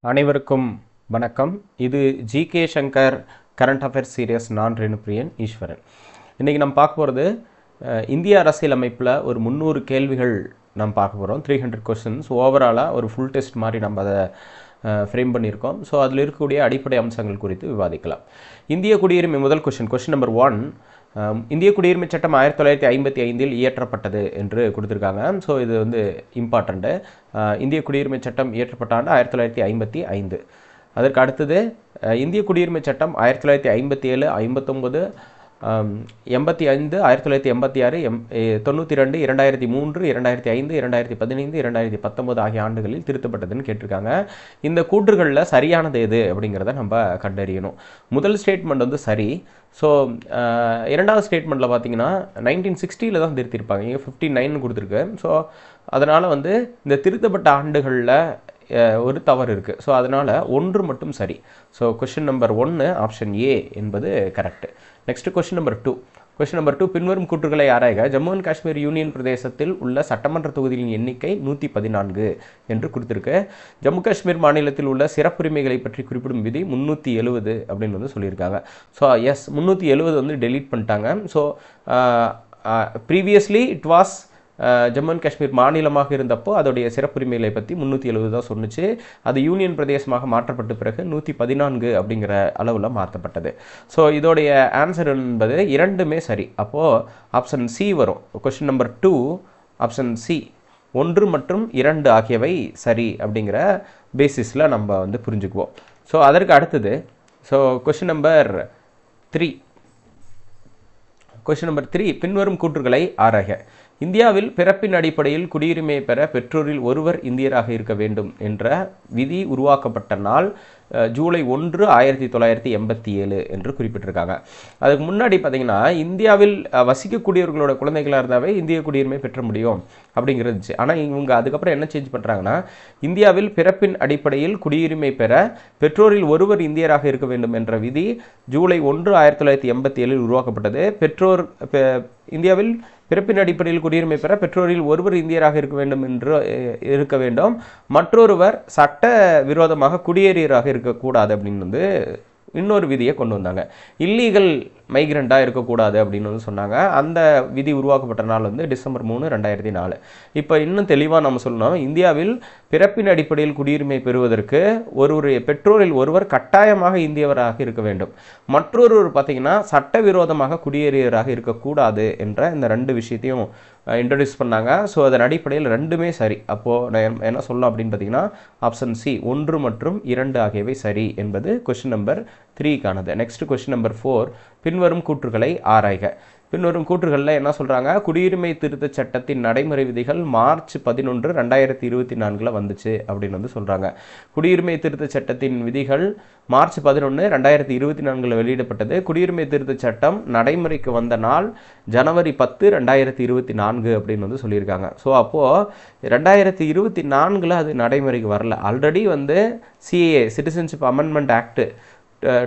அனைவருக்கும் வணக்கம். இது GK Shankar current affairs series. நான் ரேணுபிரியன் ஈஸ்வரன். இன்றைக்கி நம்ம பார்க்க போகிறது இந்திய அரசியலமைப்பில் ஒரு 300 கேள்விகள் நம்ம பார்க்க போகிறோம். 300 கொஸ்டின்ஸ் ஓவராலாக ஒரு ஃபுல் டெஸ்ட் மாதிரி நம்ம அதை ஃப்ரேம் பண்ணியிருக்கோம். ஸோ அதில் இருக்கக்கூடிய அடிப்படை அம்சங்கள் குறித்து விவாதிக்கலாம். இந்திய குடியுரிமை முதல் கொஸ்டின் நம்பர் 1. இந்திய குடியுரிமை சட்டம் 1955 இயற்றப்பட்டது என்று கொடுத்துருக்காங்க. ஸோ இது வந்து இம்பார்ட்டண்ட்டு. இந்திய குடியுரிமை சட்டம் இயற்றப்பட்ட ஆண்டு 1955. அதற்கு அடுத்தது இந்திய குடியுரிமை சட்டம் 1957, 59, 85, 1986, 92, 2003, 2005, 2015, 2019 ஆகிய ஆண்டுகளில் திருத்தப்பட்டதுன்னு கேட்டிருக்காங்க. இந்த கூற்றுகளில் சரியானது எது அப்படிங்கிறத நம்ம கண்டறியணும். முதல் ஸ்டேட்மெண்ட் வந்து சரி. ஸோ இரண்டாவது ஸ்டேட்மெண்ட்டில் பார்த்தீங்கன்னா 1960 தான் திருத்திருப்பாங்க. இங்கே 59 கொடுத்துருக்கு. ஸோ அதனால் வந்து இந்த திருத்தப்பட்ட ஆண்டுகளில் ஒரு தவறு இருக்குது. ஸோ அதனால் 1 மட்டும் சரி. So question number 1 option A என்பது கரெக்டு. Next question number 2. பின்வரும் கூற்றுகளை ஆராய்க. ஜம்மு அண்ட் காஷ்மீர் யூனியன் பிரதேசத்தில் உள்ள சட்டமன்ற தொகுதிகளின் எண்ணிக்கை 114 என்று கொடுத்துருக்கு. ஜம்மு காஷ்மீர் மாநிலத்தில் உள்ள சிறப்புரிமைகளை பற்றி குறிப்பிடும் விதி 370 அப்படின்னு வந்து சொல்லியிருக்காங்க. ஸோ எஸ், 370 வந்து டெலீட் பண்ணிட்டாங்க. So previously it was Jammu and Kashmir மாநிலமாக இருந்தப்போ அதோடைய சிறப்புரிமைகளை பற்றி 370 தான் சொன்னிச்சு. அது யூனியன் பிரதேசமாக மாற்றப்பட்ட பிறகு 114 அப்படிங்கிற அளவில் மாற்றப்பட்டது. ஸோ இதோடைய ஆன்சர் என்பது இரண்டுமே சரி. அப்போது ஆப்ஷன் சி வரும். கொஸ்டின் நம்பர் 2 ஆப்ஷன் சி 1 மற்றும் 2 ஆகியவை சரி அப்படிங்கிற பேசிஸில் நம்ம வந்து புரிஞ்சுக்குவோம். ஸோ அதற்கு அடுத்தது கொஸ்டின் நம்பர் 3. பின்வரும் கூற்றுகளை ஆராய்க. இந்தியாவில் பிறப்பின் அடிப்படையில் குடியுரிமை பெற பெற்றோரில் ஒருவர் இந்தியராக இருக்க வேண்டும் என்ற விதி உருவாக்கப்பட்ட நாள் ஜூலை 1, 1987 என்று குறிப்பிட்டிருக்காங்க. அதுக்கு முன்னாடி பார்த்தீங்கன்னா இந்தியாவில் வசிக்கக்கூடியவர்களோட குழந்தைகளாக இருந்தாவே இந்திய குடியுரிமை பெற்ற முடியும் அப்படிங்கிறது இருந்துச்சு. ஆனால் இவங்க அதுக்கப்புறம் என்ன சேஞ்ச் பண்ணுறாங்கன்னா, இந்தியாவில் பிறப்பின் அடிப்படையில் குடியுரிமை பெற பெற்றோரில் ஒருவர் இந்தியராக இருக்க வேண்டும் என்ற விதி ஜூலை 1, 1987 உருவாக்கப்பட்டது. இந்தியாவில் பிறப்பின் அடிப்படையில் குடியுரிமை பெற பெற்றோரில் ஒருவர் இந்தியராக இருக்க வேண்டும், மற்றொருவர் சட்ட விரோதமாக குடியேறியராக இருக்கக்கூடாது அப்படின்னு வந்து இன்னொரு விதியை கொண்டு வந்தாங்க. இல்லீகல் மைக்ரண்ட்டாக இருக்கக்கூடாது அப்படின்னு வந்து சொன்னாங்க. அந்த விதி உருவாக்கப்பட்ட நாள் வந்து டிசம்பர் 3, 2004. இப்போ இன்னும் தெளிவாக நம்ம சொல்லணும், இந்தியாவில் பிறப்பின் அடிப்படையில் குடியுரிமை பெறுவதற்கு பெற்றோரில் ஒருவர் கட்டாயமாக இந்தியவராக இருக்க வேண்டும், மற்றொருவர் பார்த்தீங்கன்னா சட்டவிரோதமாக குடியேறியவராக இருக்கக்கூடாது என்ற இந்த 2 விஷயத்தையும் இன்ட்ரடியூஸ் பண்ணாங்க. ஸோ அதன் அடிப்படையில் 2மே சரி. அப்போது நான் என்ன சொல்லலாம் அப்படின்னு பார்த்தீங்கன்னா ஆப்ஷன் சி 1 மற்றும் 2 ஆகியவை சரி என்பது கொஸ்டின் நம்பர் 3க்கானது. Next question number 4. பின்வரும் கூற்றுகளை ஆராய்க. பின்வரும் கூற்றுகளில் என்ன சொல்கிறாங்க, குடியுரிமை திருத்த சட்டத்தின் நடைமுறை விதிகள் மார்ச் 11, 2024 வந்துச்சு அப்படின்னு வந்து சொல்கிறாங்க. குடியுரிமை திருத்த சட்டத்தின் விதிகள் மார்ச் 11, 2024 வெளியிடப்பட்டது. குடியுரிமை திருத்த சட்டம் நடைமுறைக்கு வந்த நாள் ஜனவரி 10, 2024 அப்படின்னு வந்து சொல்லியிருக்காங்க. ஸோ அப்போது 2024 அது நடைமுறைக்கு வரல. ஆல்ரெடி வந்து சிஏஏ சிட்டிசன்ஷிப் அமெண்ட்மெண்ட் ஆக்ட்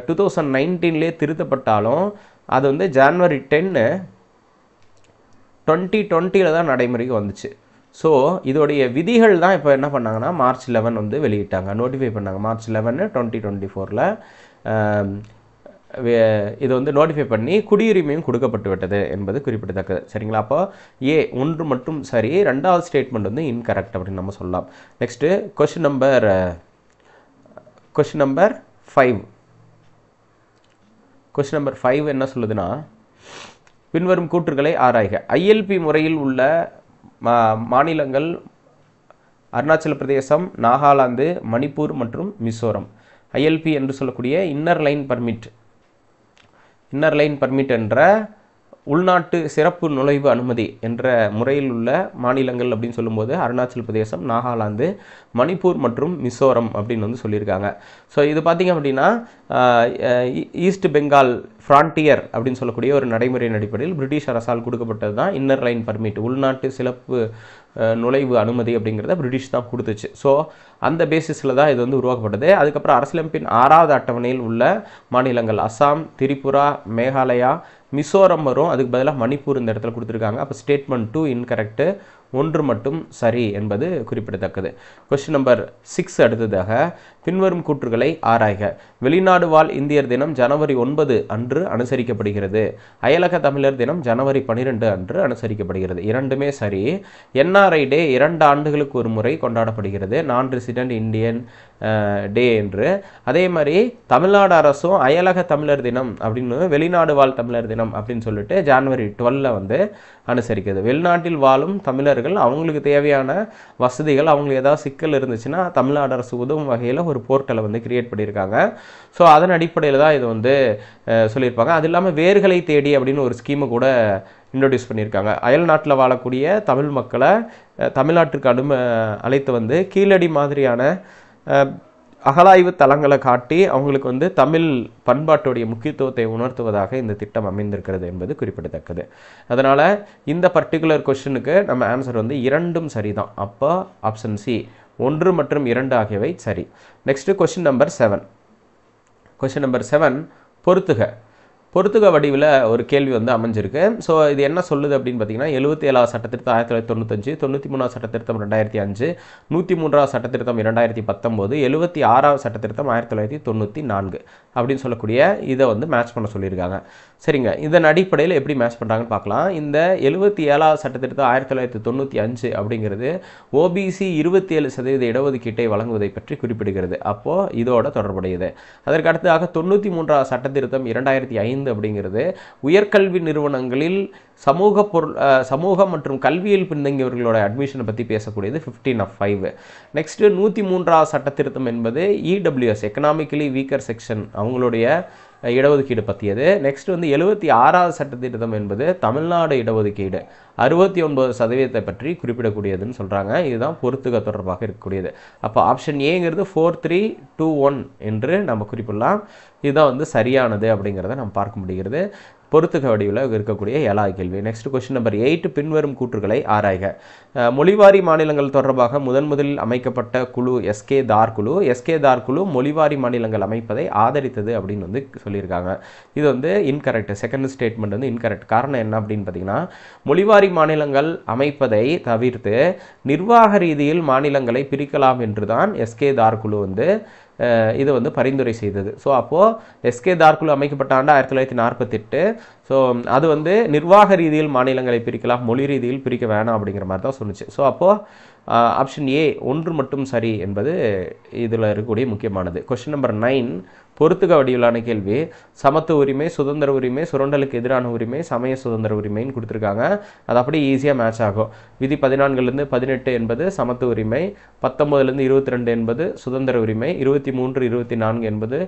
2019 திருத்தப்பட்டாலும் அது வந்து ஜனவரி 10, 2020 தான் நடைமுறைக்கு வந்துச்சு. ஸோ இதோடைய விதிகள் தான் இப்போ என்ன பண்ணாங்கன்னா மார்ச் 11 வந்து வெளியிட்டாங்க, நோட்டிஃபை பண்ணாங்க. மார்ச் 11, 2024 இது வந்து நோட்டிஃபை பண்ணி குடியுரிமையும் கொடுக்கப்பட்டு விட்டது என்பது குறிப்பிடத்தக்கது. சரிங்களா? அப்போ ஏ 1 மட்டும் சரி, 2வது ஸ்டேட்மெண்ட் வந்து இன்கரெக்ட் அப்படின்னு நம்ம சொல்லலாம். Next question number 5. Question number 5 என்ன சொல்லுதுன்னா, பின்வரும் கூற்றுகளை ஆராய்க. ஐஎல்பி முறையில் உள்ள மாநிலங்கள் அருணாச்சல பிரதேசம், நாகாலாந்து, மணிப்பூர் மற்றும் மிசோரம். ஐஎல்பி என்று சொல்லக்கூடிய இன்னர் லைன் பர்மிட் என்ற உள்நாட்டு சிறப்பு நுழைவு அனுமதி என்ற முறையில் உள்ள மாநிலங்கள் அப்படின்னு சொல்லும்போது அருணாச்சல பிரதேசம், நாகாலாந்து, மணிப்பூர் மற்றும் மிசோரம் அப்படின்னு வந்து சொல்லியிருக்காங்க. ஸோ இது பார்த்திங்க அப்படின்னா ஈஸ்ட் பெங்கால் ஃப்ரான்டியர் அப்படின்னு சொல்லக்கூடிய ஒரு நடைமுறையின் அடிப்படையில் பிரிட்டிஷ் அரசால் கொடுக்கப்பட்டது தான் இன்னர் லைன் பர்மிட், உள்நாட்டு சிறப்பு நுழைவு அனுமதி அப்படிங்கிறத பிரிட்டிஷ் தான் கொடுத்துச்சு. ஸோ அந்த பேசிஸில் தான் இது வந்து உருவாக்கப்பட்டது. அதுக்கப்புறம் அரசியலமைப்பின் 6வது அட்டவணையில் உள்ள மாநிலங்கள் அசாம், திரிபுரா, மேகாலயா, மிசோரம் வரும். அதுக்கு பதிலாக மணிப்பூர் இந்த இடத்துல கொடுத்துருக்காங்க. அப்போ ஸ்டேட்மெண்ட் 2 இன்கரெக்டு. 1 மட்டும் சரி என்பது குறிப்பிடத்தக்கது. கொஸ்டின் நம்பர் 6 அடுத்ததாக பின்வரும் கூற்றுகளை ஆராய்க. வெளிநாடு வாழ் இந்தியர் தினம் ஜனவரி 9 அன்று அனுசரிக்கப்படுகிறது. அயலக தமிழர் தினம் ஜனவரி 12 அன்று அனுசரிக்கப்படுகிறது. இரண்டுமே சரி. NRI டே 2 ஆண்டுகளுக்கு ஒரு முறை கொண்டாடப்படுகிறது, நான் ரெசிடென்ட் இந்தியன் டே என்று. அதே மாதிரி தமிழ்நாடு அரசும் அயலக தமிழர் தினம் அப்படின்னு வெளிநாடு வாழ் தமிழர் தினம் அப்படின்னு சொல்லிட்டு ஜனவரி 12 வந்து அனுசரிக்கிறது. வெளிநாட்டில் வாழும் தமிழர்கள் அவங்களுக்கு தேவையான வசதிகள், அவங்களுக்கு ஏதாவது சிக்கல் இருந்துச்சுன்னா தமிழ்நாடு அரசு உதவும் வகையில் ஒரு போர்ட்டலை வந்து கிரியேட் பண்ணியிருக்காங்க. ஸோ அதன் அடிப்படையில் தான் இது வந்து சொல்லியிருப்பாங்க. அது இல்லாமல் வேர்களை தேடி அப்படின்னு ஒரு ஸ்கீமை கூட இன்ட்ரோடியூஸ் பண்ணியிருக்காங்க. அயல் நாட்டில் வாழக்கூடிய தமிழ் மக்களை தமிழ்நாட்டுக்கு அழைத்து வந்து கீழடி மாதிரியான அகலாய்வு தளங்களை காட்டி அவங்களுக்கு வந்து தமிழ் பண்பாட்டுடைய முக்கியத்துவத்தை உணர்த்துவதாக இந்த திட்டம் அமைந்திருக்கிறது என்பது குறிப்பிடத்தக்கது. அதனால் இந்த பர்டிகுலர் கொஸ்டினுக்கு நம்ம ஆன்சர் வந்து 2ம் சரிதான். அப்போ ஆப்ஷன் சி 1 மற்றும் 2 ஆகியவை சரி. Next question number 7. Question number 7 பொறுத்துக வடிவில் ஒரு கேள்வி வந்து அமைஞ்சிருக்கு. ஸோ இது என்ன சொல்லுது அப்படின்னு பார்த்தீங்கன்னா 77ஆவது சட்டத்திருத்தம் 1995, 93ஆவது சட்டத்திருத்தம் 2005, 103ஆவது சட்டத்திருத்தம் 2019, 76ஆவது சட்டத்திருத்தம் 1994 அப்படின்னு சொல்லக்கூடிய இதை வந்து மேட்ச் பண்ண சொல்லியிருக்காங்க. சரிங்க, இதன் அடிப்படையில் எப்படி மேட்ச் பண்ணுறாங்கன்னு பார்க்கலாம். இந்த 77ஆவது சட்டத்திருத்தம் 1995 அப்படிங்கிறது ஓபிசி 27% இடஒதுக்கீட்டை வழங்குவதை பற்றி குறிப்பிடுகிறது. அப்போது இதோட தொடர்புடையது. அதற்கு அடுத்ததாக 93ஆவது சட்டத்திருத்தம் 2005 அப்படிங்கிறது உயர்கல்வி நிறுவனங்களில் சமூகம் மற்றும் கல்வியில் பின்தங்கியவர்களோட அட்மிஷனை பற்றி பேசக்கூடியது 15/5. நெக்ஸ்ட் 103ஆவது சட்டத்திருத்தம் என்பது EWS எக்கனாமிக்கலி வீக்கர் செக்ஷன் அவங்களுடைய இடஒதுக்கீடு பற்றியது. நெக்ஸ்ட் வந்து 76ஆவது சட்டத்திருத்தம் என்பது தமிழ்நாடு இடஒதுக்கீடு 69% பற்றி குறிப்பிடக்கூடியதுன்னு சொல்கிறாங்க. இதுதான் பொறுத்துக தொடர்பாக இருக்கக்கூடியது. அப்போ ஆப்ஷன் ஏங்கிறது 4321 என்று நம்ம குறிப்பிடலாம். இதுதான் வந்து சரியானது அப்படிங்கிறத நம்ம பார்க்க முடிகிறது. பொறுத்துக வடிவில் இருக்கக்கூடிய 7வது கேள்வி. நெக்ஸ்ட் கொஸ்டின் நம்பர் 8 பின்வரும் கூற்றுகளை ஆராய்க. மொழிவாரி மாநிலங்கள் தொடர்பாக முதலில் அமைக்கப்பட்ட குழு எஸ்கே தார் குழு மொழிவாரி மாநிலங்கள் அமைப்பதை ஆதரித்தது அப்படின்னு வந்து சொல்லியிருக்காங்க. இது வந்து இன்கரெக்ட். செகண்ட் ஸ்டேட்மெண்ட் வந்து இன்கரெக்ட். காரணம் என்ன அப்படின்னு பார்த்தீங்கன்னா மொழிவாரி மாநிலங்கள் அமைப்பதை தவிர்த்து நிர்வாக ரீதியில் மாநிலங்களை பிரிக்கலாம் என்று தான் எஸ்கே தார் குழு வந்து இது வந்து பரிந்துரை செய்தது. ஸோ அப்போது எஸ்கே தார் குழு அமைக்கப்பட்ட ஆண்டு 1948. ஸோ அது வந்து நிர்வாக ரீதியில் மாநிலங்களை பிரிக்கலாம், மொழி ரீதியில் பிரிக்க வேணாம் அப்படிங்கிற மாதிரி தான் சொன்னிச்சு. ஸோ அப்போது ஆப்ஷன் ஏ 1 மட்டும் சரி என்பது இதில் இருக்கக்கூடிய முக்கியமானது. கொஸ்டின் நம்பர் 9 பொறுத்துக வடிவிலான கேள்வி. சமத்துவ உரிமை, சுதந்திர உரிமை, சுரண்டலுக்கு எதிரான உரிமை, சமய சுதந்திர உரிமைன்னு கொடுத்துருக்காங்க. அது அப்படியே ஈஸியாக மேட்ச் ஆகும். விதி 14 18 என்பது சமத்துவ உரிமை, 19 22 என்பது சுதந்திர உரிமை, 23 24 என்பது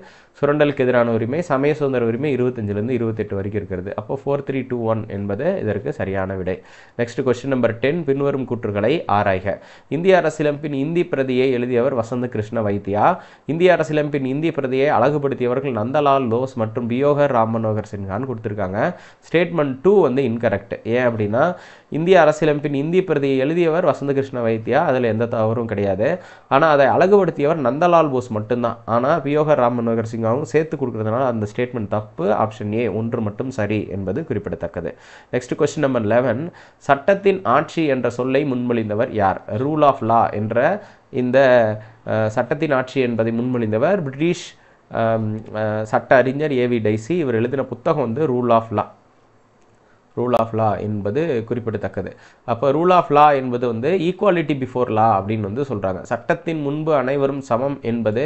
சுரண்டலுக்கு எதிரான உரிமை, சமய சுதந்திர உரிமை 25 28 வரைக்கும் இருக்கிறது. அப்போ 4321 என்பது இதற்கு சரியான விடை. நெக்ஸ்ட் கொஸ்டின் நம்பர் 10 பின்வரும் கூற்றுகளை ஆராய்க. இந்திய அரசியலமைப்பின் இந்தி பிரதியை எழுதியவர் வசந்த கிருஷ்ண வைத்தியா. இந்திய அரசியலமைப்பின் இந்தி பிரதியை அழகுபடுத்தியவர்கள் நந்தலால் லோஸ் மற்றும் பியோகர் ராம் மனோகர் சின்ஹான்னு கொடுத்துருக்காங்க. ஸ்டேட்மெண்ட் 2 வந்து இன்கரெக்ட். ஏன் அப்படின்னா இந்திய அரசியலமைப்பின் இந்தி பிரதியை எழுதியவர் வசந்த கிருஷ்ண வைத்தியா, அதில் எந்த தவறும் கிடையாது. ஆனால் அதை அழகுபடுத்தியவர் நந்தலால் போஸ் மட்டும்தான். ஆனால் பியோகர் ராம் மனோகர் சிங்காவும் சேர்த்து கொடுக்கறதுனால அந்த ஸ்டேட்மெண்ட் தப்பு. ஆப்ஷன் ஏ 1 மட்டும் சரி என்பது குறிப்பிடத்தக்கது. நெக்ஸ்ட் கொஸ்டின் நம்பர் 11 சட்டத்தின் ஆட்சி என்ற சொல்லை முன்மொழிந்தவர் யார்? ரூல் ஆஃப் லா என்ற இந்த சட்டத்தின் ஆட்சி என்பதை முன்மொழிந்தவர் பிரிட்டிஷ் சட்ட அறிஞர் ஏவி டைசி. இவர் எழுதின புத்தகம் வந்து ரூல் ஆஃப் லா என்பது குறிப்பிடத்தக்கது. அப்போ ரூல் ஆஃப் லா என்பது வந்து ஈக்குவாலிட்டி பிஃபோர் லா அப்படின்னு வந்து சொல்கிறாங்க. சட்டத்தின் முன்பு அனைவரும் சமம் என்பது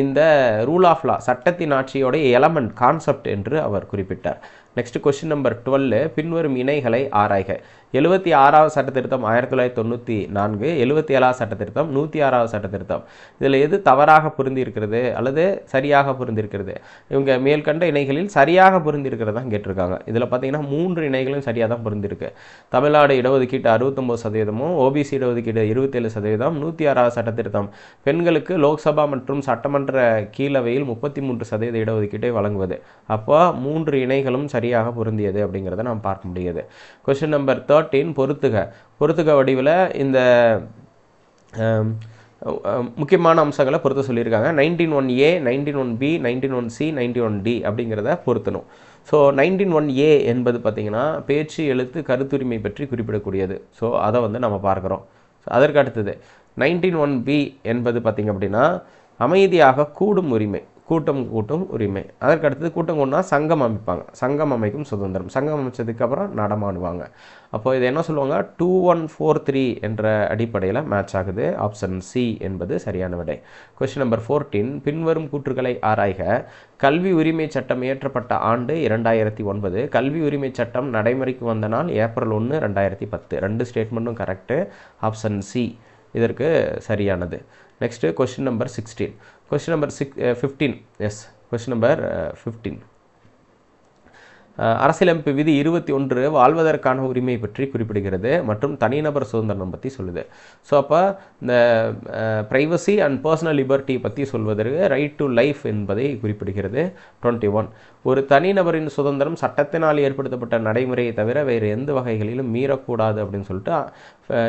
இந்த ரூல் ஆஃப் லா சட்டத்தின் ஆட்சியோடைய எலமெண்ட் கான்செப்ட் என்று அவர் குறிப்பிட்டார். நெக்ஸ்ட் கொஸ்டின் நம்பர் 12 பின்வரும் இணைகளை ஆராய்க. 76ஆவது சட்டத்திருத்தம் 1994, 77ஆவது சட்டத்திருத்தம், 106ஆவது சட்டத்திருத்தம். இதில் எது தவறாக பொருந்திருக்கிறது அல்லது சரியாக பொருந்திருக்கிறது? இவங்க மேல்கண்ட இணைகளில் சரியாக பொருந்திருக்கிறது தான் கேட்டிருக்காங்க. இதில் பார்த்தீங்கன்னா 3 இணைகளும் சரியாக தான் பொருந்திருக்கு. தமிழ்நாடு இடஒதுக்கீட்டு 69%, ஓபிசி இடஒதுக்கீடு 27%, 106ஆவது சட்டத்திருத்தம் பெண்களுக்கு லோக்சபா மற்றும் சட்டமன்ற கீழவையில் 33% இடஒதுக்கீட்டை வழங்குவது. அப்போ 3 இணைகளும் சரியாக பொருந்தியது அப்படிங்கிறத நாம் பார்க்க முடியாது. கொஸ்டின் நம்பர் 13 பொறுத்துக வடிவில் இந்த முக்கியமான அம்சங்களை பொறுத்து சொல்லியிருக்காங்க. 19(1)A, 19(1)B, 19(1)C, 19(1)D அப்படிங்கிறத பொருத்தணும். ஸோ 19(1)A என்பது பார்த்திங்கன்னா பேச்சு எழுத்து கருத்துரிமை பற்றி குறிப்பிடக்கூடியது. ஸோ அதை வந்து நம்ம பார்க்குறோம். அதற்கு அடுத்தது 19(1)B என்பது பார்த்திங்க அப்படின்னா அமைதியாக கூடும் உரிமை, கூட்டும் உரிமை. அதற்கு அடுத்தது கூட்டம் கூடனா சங்கம் அமைப்பாங்க, சங்கம் அமைக்கும் சுதந்திரம். சங்கம் அமைச்சதுக்கப்புறம் நடமாடுவாங்க. அப்போ இது என்ன சொல்லுவாங்க, 2143 என்ற அடிப்படையில் மேட்ச் ஆகுது. ஆப்ஷன் சி என்பது சரியான விடை. கொஸ்டின் நம்பர் 14, பின்வரும் கூற்றுகளை ஆராய்க. கல்வி உரிமை சட்டம் இயற்றப்பட்ட ஆண்டு 2009. கல்வி உரிமை சட்டம் நடைமுறைக்கு வந்த நாள் ஏப்ரல் 1, 2010. ரெண்டு ஸ்டேட்மெண்ட்டும் கரெக்டு. ஆப்ஷன் சி இதற்கு சரியானது. Next question number 16. Question number 15. Yes, question number 15. அரசியலமைப்பு விதி 21 வாழ்வதற்கான உரிமை பற்றி குறிப்பிடுகிறது மற்றும் தனிநபர் சுதந்திரம் பற்றி சொல்லுது. ஸோ அப்போ இந்த ப்ரைவசி அண்ட் பர்சனல் லிபர்ட்டி பற்றி சொல்வதற்கு ரைட் டு லைஃப் என்பதை குறிப்பிடுகிறது. 21 ஒரு தனிநபரின் சுதந்திரம் சட்டத்தினால் ஏற்படுத்தப்பட்ட நடைமுறையை தவிர வேறு எந்த வகைகளிலும் மீறக்கூடாது அப்படின்னு சொல்லிட்டு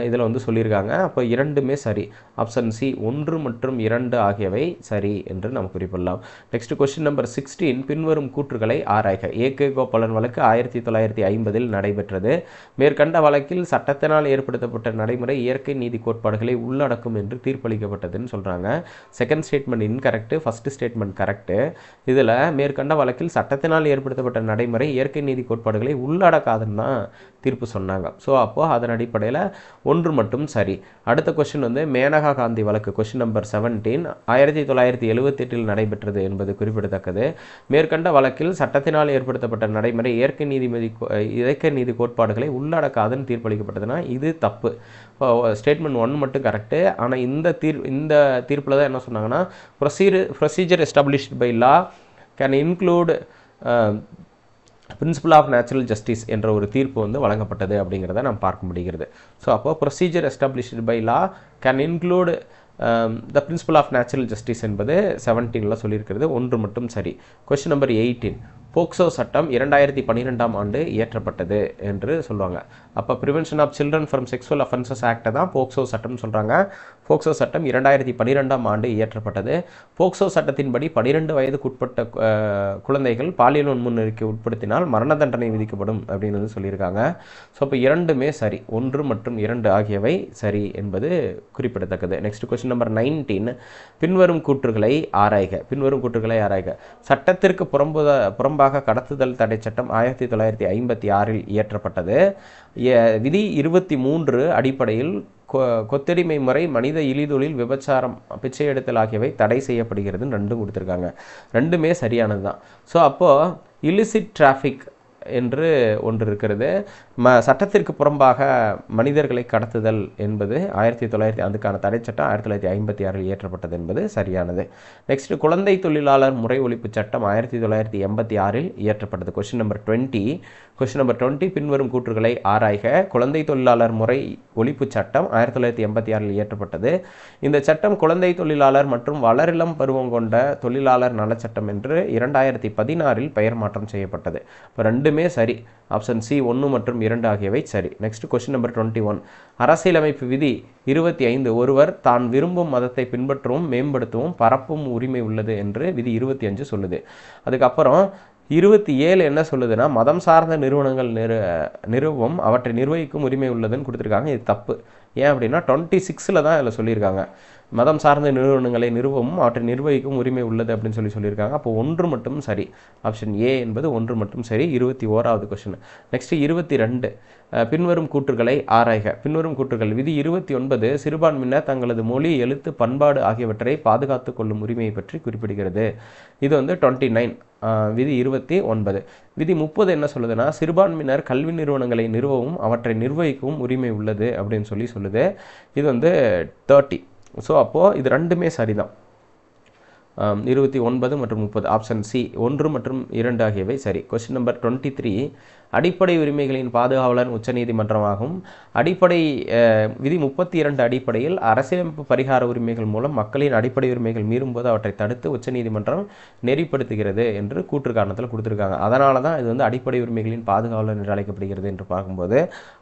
இதில் வந்து சொல்லியிருக்காங்க. அப்போ இரண்டுமே சரி. ஆப்ஷன் சி 1 மற்றும் 2 ஆகியவை சரி என்று நாம் குறிப்பிடலாம். நெக்ஸ்ட் கொஸ்டின் நம்பர் 16, பின்வரும் கூற்றுகளை ஆராய்க. ஏகே கோபாலன் வழக்கு 1950 நடைபெற்றது. மேற்கண்ட வழக்கில் சட்டத்தினால் ஏற்படுத்தப்பட்ட நடைமுறை இயற்கை நீதி கோட்பாடுகளை உள்ளடக்கும் என்று தீர்ப்பளிக்கப்பட்டதுன்னு சொல்கிறாங்க. Second statement incorrect, first statement correct. இதில் மேற்கண்ட வழக்கில் சட்டத்தினால் ஏற்படுத்தப்பட்ட நடைமுறை இயற்கை நீதி கோட்பாடுகளை உள்ளடக்காதுன்னு தான் தீர்ப்பு சொன்னாங்க. ஸோ அப்போது அதன் அடிப்படையில் 1 மட்டும் சரி. அடுத்த கொஸ்டின் வந்து மேனகா காந்தி வழக்கு. கொஸ்டின் நம்பர் 17 1978 நடைபெற்றது என்பது குறிப்பிடத்தக்கது. மேற்கண்ட வழக்கில் சட்டத்தினால் ஏற்படுத்தப்பட்ட நடைமுறை இயற்கை நீதி கோட்பாடுகளை உள்ளடக்காதுன்னு தீர்ப்பளிக்கப்பட்டதுன்னா இது தப்பு. ஸ்டேட்மெண்ட் 1 மட்டும் கரெக்டு. ஆனால் இந்த தீர்ப்பில் தான் என்ன சொன்னாங்கன்னா procedure established by law can include principle of natural justice என்ற ஒரு தீர்ப்பு வந்து வழங்கப்பட்டது அப்படிங்கிறத நாம் பார்க்க முடிகிறது. ஸோ அப்போ procedure established by law can include the principle of natural justice என்பது 17 சொல்லியிருக்கிறது. 1 மட்டும் சரி. கொஸ்டின் நம்பர் 18, போக்சோ சட்டம் 2012 ஆண்டு இயற்றப்பட்டது என்று சொல்லுவாங்க. அப்போ prevention of children from sexual offences ஆக்டை தான் போக்சோ சட்டம்னு சொல்கிறாங்க. போக்சோ சட்டம் 2012 ஆண்டு இயற்றப்பட்டது. போக்சோ சட்டத்தின்படி 12 வயதுக்குட்பட்ட குழந்தைகள் பாலியல் வன்முறைக்கு உட்படுத்தினால் மரண தண்டனை விதிக்கப்படும் அப்படின்னு சொல்லியிருக்காங்க. ஸோ அப்போ இரண்டுமே சரி. 1 மற்றும் 2 ஆகியவை சரி என்பது குறிப்பிடத்தக்கது. நெக்ஸ்ட் கொஸ்டின் நம்பர் 19, பின்வரும் கூற்றுகளை ஆராய்க. சட்டத்திற்கு புறம்பாக கடத்துதல் தடை சட்டம் 1956 இயற்றப்பட்டது. விதி 23 அடிப்படையில் கொத்தடிமை முறை, மனித இழிதொழில், விபச்சாரம், பிச்சை எடுத்தல் ஆகியவை தடை செய்யப்படுகிறதுன்னு ரெண்டும் கொடுத்துருக்காங்க. ரெண்டுமே சரியானது தான். ஸோ அப்போது இல்லிசிட் டிராஃபிக் என்று ஒன்று இருக்கிறது. சட்டத்திற்கு புறம்பாக மனிதர்களை கடத்துதல் என்பது அதுக்கான தடை சட்டம் 1956 இயற்றப்பட்டது என்பது சரியானது. நெக்ஸ்ட் குழந்தை தொழிலாளர் முறை ஒழிப்பு சட்டம் 1986 இயற்றப்பட்டது. கொஸ்டின் நம்பர் 20, பின்வரும் கூற்றுகளை ஆராய்க. குழந்தை தொழிலாளர் முறை ஒழிப்பு சட்டம் 1986 இயற்றப்பட்டது. இந்த சட்டம் குழந்தை தொழிலாளர் மற்றும் வளரிளம் பருவம் கொண்ட தொழிலாளர் நலச்சட்டம் என்று 2016 பெயர் மாற்றம் செய்யப்பட்டது. இப்போ ரெண்டுமே சரி. ஆப்ஷன் சி 1 மற்றும் 2 ஆகியவை சரி. நெக்ஸ்ட் கொஸ்டின் நம்பர் 21, அரசியலமைப்பு விதி 25 ஒருவர் தான் விரும்பும் மதத்தை பின்பற்றவும் மேம்படுத்தவும் பரப்பும் உரிமை உள்ளது என்று விதி 25 சொல்லுது. அதுக்கப்புறம் 27 என்ன சொல்லுதுன்னா மதம் சார்ந்த நிறுவனங்கள் நிறுவவும் அவற்றை நிர்வகிக்கும் உரிமை உள்ளதுன்னு கொடுத்துருக்காங்க. இது தப்பு. ஏன் அப்படின்னா 26 தான் இதில் சொல்லியிருக்காங்க. மதம் சார்ந்த நிறுவனங்களை நிறுவவும் அவற்றை நிர்வகிக்கும் உரிமை உள்ளது அப்படின்னு சொல்லியிருக்காங்க. அப்போ 1 மட்டும் சரி. ஆப்ஷன் ஏ என்பது 1 மட்டும் சரி. 21வது கொஸ்டின். நெக்ஸ்ட் 22, பின்வரும் கூற்றுகளை ஆராய்க. பின்வரும் கூற்றுகள். விதி 29 சிறுபான்மையினர் தங்களது மொழி, எழுத்து, பண்பாடு ஆகியவற்றை பாதுகாத்து கொள்ளும் உரிமையை பற்றி குறிப்பிடுகிறது. இது வந்து 29. விதி 29. விதி 30 என்ன சொல்லுதுன்னா சிறுபான்மையினர் கல்வி நிறுவனங்களை நிறுவவும் அவற்றை நிர்வகிக்கவும் உரிமை உள்ளது அப்படின்னு சொல்லுது. இது வந்து 30. ஸோ அப்போது இது ரெண்டுமே சரிதான். 29 மற்றும் 30. ஆப்ஷன் சி 1 மற்றும் 2 ஆகியவை சரி. கொஸ்டின் நம்பர் 23, அடிப்படை உரிமைகளின் பாதுகாவலர் உச்சநீதிமன்றமாகும். அடிப்படை விதி 32 அடிப்படையில் அரசியலமைப்பு பரிகார உரிமைகள் மூலம் மக்களின் அடிப்படை உரிமைகள் மீறும்போது அவற்றை தடுத்து உச்சநீதிமன்றம் நெறிப்படுத்துகிறது என்று கூற்று காரணத்தில் கொடுத்துருக்காங்க. அதனால தான் இது வந்து அடிப்படை உரிமைகளின் பாதுகாவலர் என்று அழைக்கப்படுகிறது என்று பார்க்கும்போது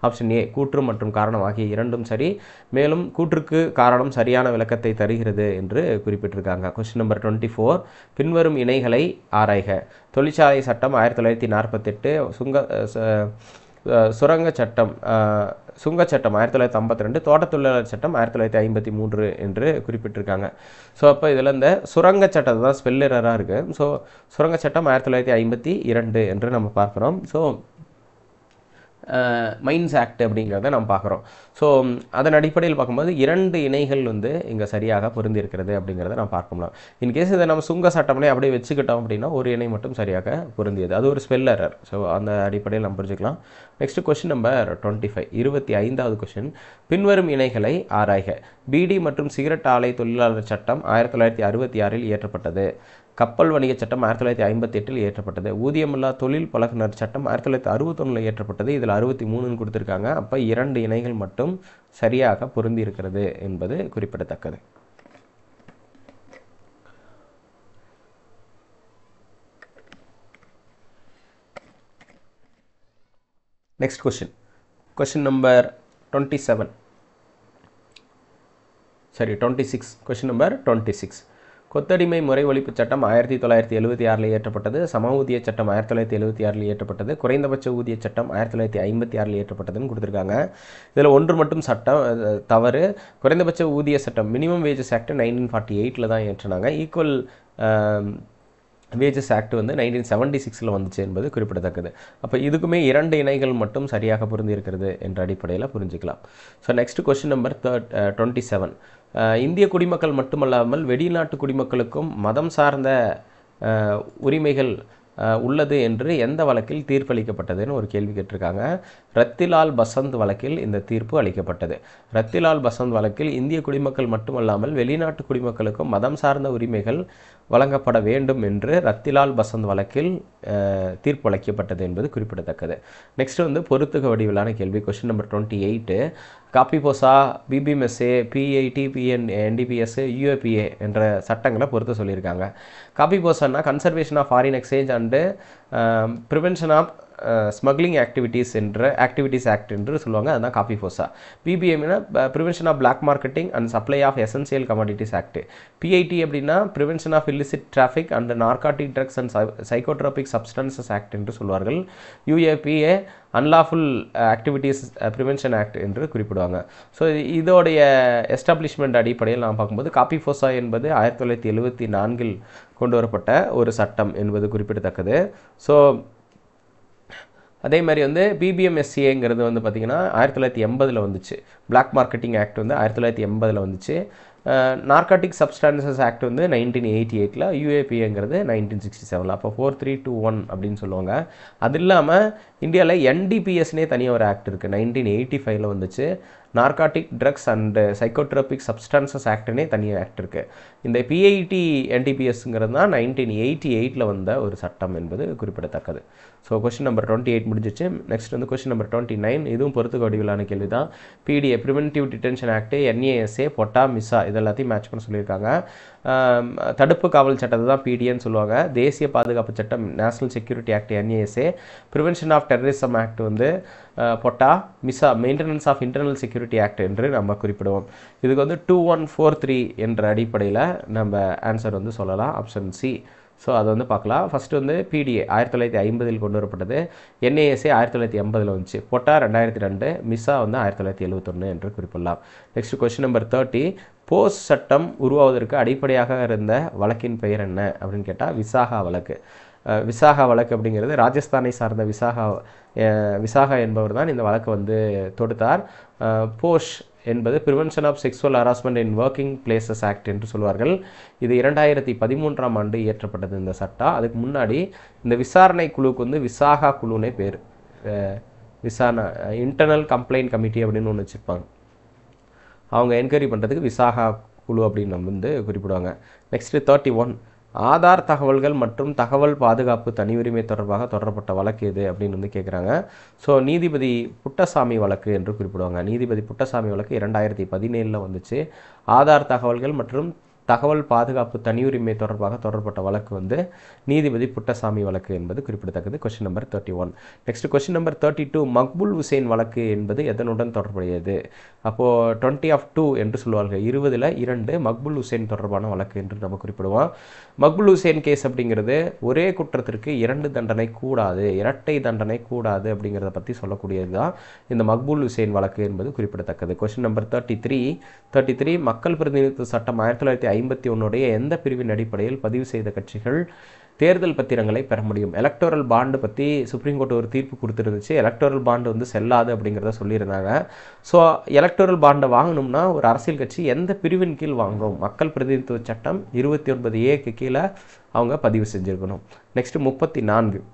ஆப்ஷன் ஏ கூற்று மற்றும் காரணம் ஆகிய இரண்டும் சரி. மேலும் கூற்றுக்கு காரணம் சரியான விளக்கத்தை தருகிறது என்று குறிப்பிட்டிருக்காங்க. கொஸ்டின் நம்பர் 24, பின்வரும் இணைகளை ஆராய்க. தொழிற்சாலை சட்டம் 1948, சுரங்க சட்டம் சுங்கச்சட்டம் 1952, தோட்ட தொழிலாளர் சட்டம் 1953 என்று குறிப்பிட்டிருக்காங்க. ஸோ அப்போ இதில் இந்த சுரங்க சட்டத்தை தான் ஸ்பெல் எரராக இருக்குது. ஸோ சுரங்க சட்டம் 1952 என்று நம்ம பார்க்குறோம். ஸோ மைன்ஸ் ஆக்ட் அப்படிங்கிறத நம்ம பார்க்குறோம். ஸோ அதன் அடிப்படையில் பார்க்கும்போது 2 இணைகள் வந்து இங்கே சரியாக பொருந்திருக்கிறது அப்படிங்கிறத நம்ம பார்க்க முடியும். இன்கேஸ் இதை நம்ம சுங்க சட்டம்னே அப்படியே வச்சுக்கிட்டோம் அப்படின்னா ஒரு இணை மட்டும் சரியாக பொருந்தியது. அது ஒரு ஸ்பெல் எரர். ஸோ அந்த அடிப்படையில் நம்ம புரிஞ்சுக்கலாம். நெக்ஸ்ட் கொஸ்டின் நம்பர் 25, 25வது கொஸ்டின், பின்வரும் இணைகளை ஆராய்க. பீடி மற்றும் சிகரெட் ஆலை தொழிலாளர் சட்டம் 1966 இயற்றப்பட்டது. கப்பல் வணிக சட்டம் 1958 இயற்றப்பட்டது. ஊதியமில்லா தொழில் பழகுனர் சட்டம் 1961 இயற்றப்பட்டது. இதில் 63 கொடுத்துருக்காங்க. அப்போ 2 இணைகள் மட்டும் சரியாக பொருந்தி இருக்கிறது என்பது குறிப்பிடத்தக்கது. Next question number 27, 26. Question number 26, கொத்தடிமை முறை ஒழிப்பு சட்டம் 1976 இயற்றப்பட்டது. சம ஊதிய சட்டம் 1976 இயற்றப்பட்டது. குறைந்தபட்ச ஊதிய சட்டம் 1956 இயற்றப்பட்டதுன்னு கொடுத்துருக்காங்க. இதில் ஒன்று மட்டும் சட்டம் தவறு. குறைந்தபட்ச ஊதிய சட்டம் மினிமம் வேஜஸ் ஆக்ட் 1948 தான் இயற்றினாங்க. ஈக்குவல் வேஜஸ் ஆக்ட் வந்து 1976 வந்துச்சு என்பது குறிப்பிடத்தக்கது. அப்போ இதுக்குமே 2 இணைகள் மட்டும் சரியாக பொருந்தி இருக்கிறது என்ற அடிப்படையில் புரிஞ்சுக்கலாம். ஸோ நெக்ஸ்ட் கொஸ்டின் நம்பர் 27, இந்திய குடிமக்கள் மட்டுமல்லாமல் வெளிநாட்டு குடிமக்களுக்கும் மதம் சார்ந்த உரிமைகள் உள்ளது என்று எந்த வழக்கில் தீர்ப்பளிக்கப்பட்டதுன்னு ஒரு கேள்வி கேட்டிருக்காங்க. ரத்திலால் பசந்த் வழக்கில் இந்த தீர்ப்பு அளிக்கப்பட்டது. ரத்திலால் பசந்த் வழக்கில் இந்திய குடிமக்கள் மட்டுமல்லாமல் வெளிநாட்டு குடிமக்களுக்கும் மதம் சார்ந்த உரிமைகள் வழங்கப்பட வேண்டும் என்று ரத்திலால் பசந்த் வழக்கில் தீர்ப்பு அளிக்கப்பட்டது என்பது குறிப்பிடத்தக்கது. நெக்ஸ்ட் வந்து பொறுத்துக வடிவிலான கேள்வி. Question number 28, COFEPOSA, PBMSA, PIT, NDPS, UAPA என்ற சட்டங்களை பொறுத்து சொல்லியிருக்காங்க. காப்பிபோசான்னா conservation of foreign exchange and prevention of smuggling activities act என்று சொல்லுவாங்க. அதுதான் காப்பிபோசா. பிபிஎம்னா prevention of black marketing and supply of essential commodities act. PIT அப்படின்னா prevention of illicit traffic and narcotic drugs and psychotropic substances act என்று சொல்வார்கள். UAPA unlawful activities prevention act என்று குறிப்பிடுவாங்க. So இதோடைய எஸ்டாப்ளிஷ்மெண்ட் அடிப்படையில் நாம் பார்க்கும்போது காப்பிபோசா என்பது 1974 கொண்டு வரப்பட்ட ஒரு சட்டம் என்பது குறிப்பிடத்தக்கது. ஸோ அதே மாதிரி வந்து பிபிஎம்எஸ்சிஏங்கிறது வந்து பார்த்திங்கன்னா 1980 வந்துச்சு. பிளாக் மார்க்கெட்டிங் ஆக்ட் வந்து 1980 வந்துச்சு. நார்காட்டிக் சப்ஸ்டான்சஸ் ஆக்ட் வந்து 1988, யூஏபிஏங்கிறது 1967. அப்போ 4321 அப்படின்னு சொல்லுவாங்க. அது இல்லாமல் இந்தியாவில் என்டிபிஎஸ்னே தனியாக ஒரு ஆக்ட் இருக்குது. 1985 வந்துச்சு. Narcotic drugs and psychotropic substances ஆக்ட்னே தனியாக ஆக்ட் இருக்குது. இந்த பிஐடி என்டிபிஎஸ்ங்கிறது தான் 1988 வந்த ஒரு சட்டம் என்பது குறிப்பிடத்தக்கது. ஸோ கொஸ்டின் நம்பர் 28 முடிஞ்சிச்சு. நெக்ஸ்ட் வந்து கொஸ்டின் நம்பர் 29, இதுவும் பொறுத்துக்க வடிவிலான கேள்வி தான். PDA preventive detention act, NASA, POTA, MISA இதெல்லாத்தையும் மேட்ச் பண்ண சொல்லியிருக்காங்க. தடுப்பு காவல் சட்டத்தை தான் பிடிஏன்னு சொல்லுவாங்க. தேசிய பாதுகாப்பு சட்டம் national security act NASA, prevention of terrorism act வந்து POTA, MISA maintenance of internal security act என்று நம்ம குறிப்பிடுவோம். இதுக்கு வந்து 2143 என்ற அடிப்படையில் நம்ம ஆன்சர் வந்து சொல்லலாம். Option C. ஸோ அதை வந்து பார்க்கலாம். ஃபஸ்ட்டு வந்து பிடிஏ 1950 கொண்டு வரப்பட்டது. என்ஏஎஸ்ஏ 1980 வந்துச்சு. பொட்டா 2002, மிசா வந்து 1971 என்று குறிப்பிடலாம். நெக்ஸ்ட் கொஸ்டின் நம்பர் 30, போஸ் சட்டம் உருவாவதற்கு அடிப்படையாக இருந்த வழக்கின் பெயர் என்ன அப்படின்னு கேட்டால் விசாகா வழக்கு. விசாகா வழக்கு அப்படிங்கிறது ராஜஸ்தானை சார்ந்த விசாகா என்பவர் தான் இந்த வழக்கு வந்து தொடுத்தார். போஷ் என்பது prevention of sexual harassment in working places act என்று சொல்வார்கள். இது 2013 இயற்றப்பட்டது இந்த சட்டம். அதுக்கு முன்னாடி இந்த விசாரணை குழுவுக்கு வந்து விசாகா குழுனே பேர். விசாரணை இன்டர்னல் கம்ப்ளைண்ட் கமிட்டி அப்படின்னு ஒன்று வச்சுருப்பாங்க. அவங்க என்கொயரி பண்ணுறதுக்கு விசாகா குழு அப்படின்னு நம்ம வந்து குறிப்பிடுவாங்க. நெக்ஸ்ட்டு 31, ஆதார் தகவல்கள் மற்றும் தகவல் பாதுகாப்பு தனியுரிமை தொடர்பாக தொடரப்பட்ட வழக்கு எது அப்படின்னு வந்து கேட்குறாங்க. ஸோ நீதிபதி புட்டசாமி வழக்கு என்று குறிப்பிடுவாங்க. நீதிபதி புட்டசாமி வழக்கு 2017 வந்துச்சு. ஆதார் தகவல்கள் மற்றும் தகவல் பாதுகாப்பு தனியுரிமை தொடர்பாக தொடரப்பட்ட வழக்கு வந்து நீதிபதி புட்டசாமி வழக்கு என்பது குறிப்பிடத்தக்கது. Question number 31. Next question number 32. Maqbool Hussain வழக்கு என்பது எதனுடன் தொடர்புடையது? அப்போது 20/2 என்று சொல்லுவார்கள். 20ல் 2 மக்புல் ஹுசைன் தொடர்பான வழக்கு என்று நம்ம குறிப்பிடுவோம். மக்புல் ஹுசைன் கேஸ் அப்படிங்கிறது ஒரே குற்றத்திற்கு 2 தண்டனை கூடாது, இரட்டை தண்டனை கூடாது அப்படிங்கிறத பற்றி சொல்லக்கூடியது தான் இந்த மக்புல் ஹுசைன் வழக்கு என்பது குறிப்பிடத்தக்கது. Question number 33. மக்கள் பிரதிநிதித்துவ சட்டம் 1951 எந்த பிரிவின் அடிப்படையில் பதிவு செய்த கட்சிகள் தேர்தல் பத்திரங்களை பெற முடியும்? எலக்டோரல் பாண்டு பற்றி சுப்ரீம் கோர்ட் ஒரு தீர்ப்பு கொடுத்துருந்துச்சு. எலக்டோரல் பாண்டு வந்து செல்லாது அப்படிங்கிறத சொல்லியிருந்தாங்க. ஸோ எலக்டோரல் பாண்டை வாங்கணும்னா ஒரு அரசியல் கட்சி எந்த பிரிவின் கீழ் வாங்கணும்? மக்கள் பிரதிநிதித்துவ சட்டம் 29A கீழே அவங்க பதிவு செஞ்சுருக்கணும். நெக்ஸ்ட் 34.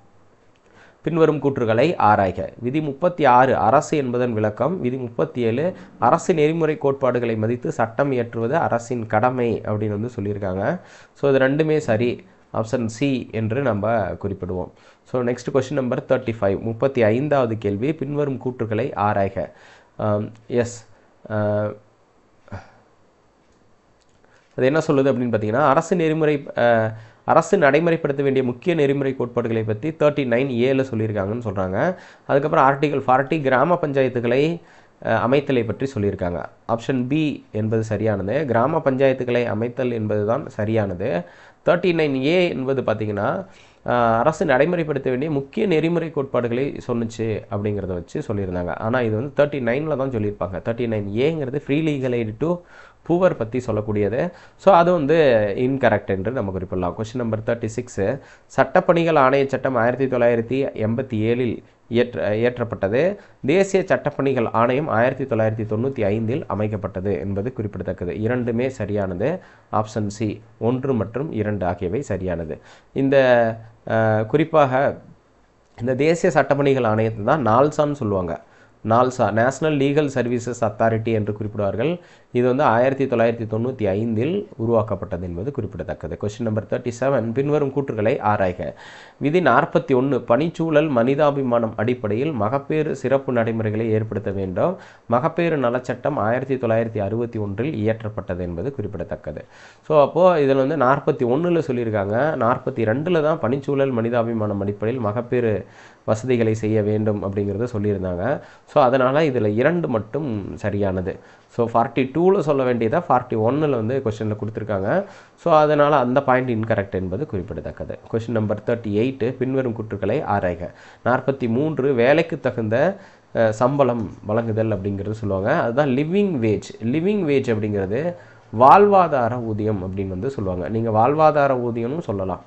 பின்வரும் கூற்றுகளை ஆராய்க. விதி 36 அரசு என்பதன் விளக்கம். விதி 37 அரசு நெறிமுறை கோட்பாடுகளை மதித்து சட்டம் இயற்றுவது அரசின் கடமை அப்படின்னு வந்து சொல்லியிருக்காங்க. ஸோ இது ரெண்டுமே சரி. ஆப்ஷன் சி என்று நம்ம குறிப்பிடுவோம். So next question number 35. 35வது கேள்வி. பின்வரும் கூற்றுகளை ஆராய்க. எஸ் அது என்ன சொல்லுது அப்படின்னு பார்த்தீங்கன்னா, அரசு நடைமுறைப்படுத்த வேண்டிய முக்கிய நெறிமுறை கோட்பாடுகளை பற்றி 39A சொல்லியிருக்காங்கன்னு சொல்கிறாங்க. அதுக்கப்புறம் ஆர்டிகல் 40 கிராம பஞ்சாயத்துகளை அமைத்தலை பற்றி சொல்லியிருக்காங்க. ஆப்ஷன் பி என்பது சரியானது. கிராம பஞ்சாயத்துகளை அமைத்தல் என்பது தான் சரியானது. 39A என்பது பார்த்திங்கன்னா அரசு நடைமுறைப்படுத்த வேண்டிய முக்கிய நெறிமுறை கோட்பாடுகளை சொன்னிச்சு அப்படிங்கிறத வச்சு சொல்லியிருந்தாங்க. ஆனால் இது வந்து 39ல் தான் சொல்லியிருப்பாங்க. 39Aங்கிறது free legal aid to poor பற்றி சொல்லக்கூடியது. ஸோ அது வந்து இன்கரெக்ட் என்று நம்ம குறிப்பிடலாம். Question number 36. சட்டப்பணிகள் ஆணைய சட்டம் 1987 இயற்றப்பட்டது. தேசிய சட்டப்பணிகள் ஆணையம் 1995 அமைக்கப்பட்டது என்பது குறிப்பிடத்தக்கது. இரண்டுமே சரியானது. ஆப்ஷன் சி 1 மற்றும் 2 ஆகியவை சரியானது. இந்த குறிப்பாக இந்த தேசிய சட்டப்பணிகள் ஆணையத்தை தான் நால்சான்னு சொல்லுவாங்க. நால்சா நேஷனல் லீகல் சர்வீசஸ் அத்தாரிட்டி என்று குறிப்பிடுவார்கள். இது வந்து 1995 உருவாக்கப்பட்டது என்பது குறிப்பிடத்தக்கது. Question number 37. பின்வரும் கூற்றுகளை ஆராய்க. விதி 41 பணிச்சூழல் மனிதாபிமானம் அடிப்படையில் மகப்பேறு சிறப்பு நடைமுறைகளை ஏற்படுத்த வேண்டும். மகப்பேறு நலச்சட்டம் 1961 இயற்றப்பட்டது என்பது குறிப்பிடத்தக்கது. ஸோ அப்போது இதில் வந்து 41 சொல்லியிருக்காங்க. 42 தான் பணிச்சூழல் மனிதாபிமானம் அடிப்படையில் மகப்பேறு வசதிகளை செய்ய வேண்டும் அப்படிங்கிறத சொல்லியிருந்தாங்க. ஸோ அதனால் இதில் 2 மட்டும் சரியானது. ஸோ 42ல் சொல்ல வேண்டியதை 41ல் வந்து கொஸ்டினில் கொடுத்துருக்காங்க. ஸோ அதனால் அந்த பாயிண்ட் இன்கரெக்ட் என்பது குறிப்பிடத்தக்கது. Question number 38. பின்வரும் கூற்றுக்களை ஆராய்க. 43 வேலைக்கு தகுந்த சம்பளம் வழங்குதல் அப்படிங்கிறது சொல்லுவாங்க. அதுதான் லிவிங் வேஜ். லிவிங் வேஜ் அப்படிங்கிறது வாழ்வாதார ஊதியம் அப்படின்னு வந்து சொல்லுவாங்க. நீங்கள் வாழ்வாதார ஊதியம்னு சொல்லலாம்.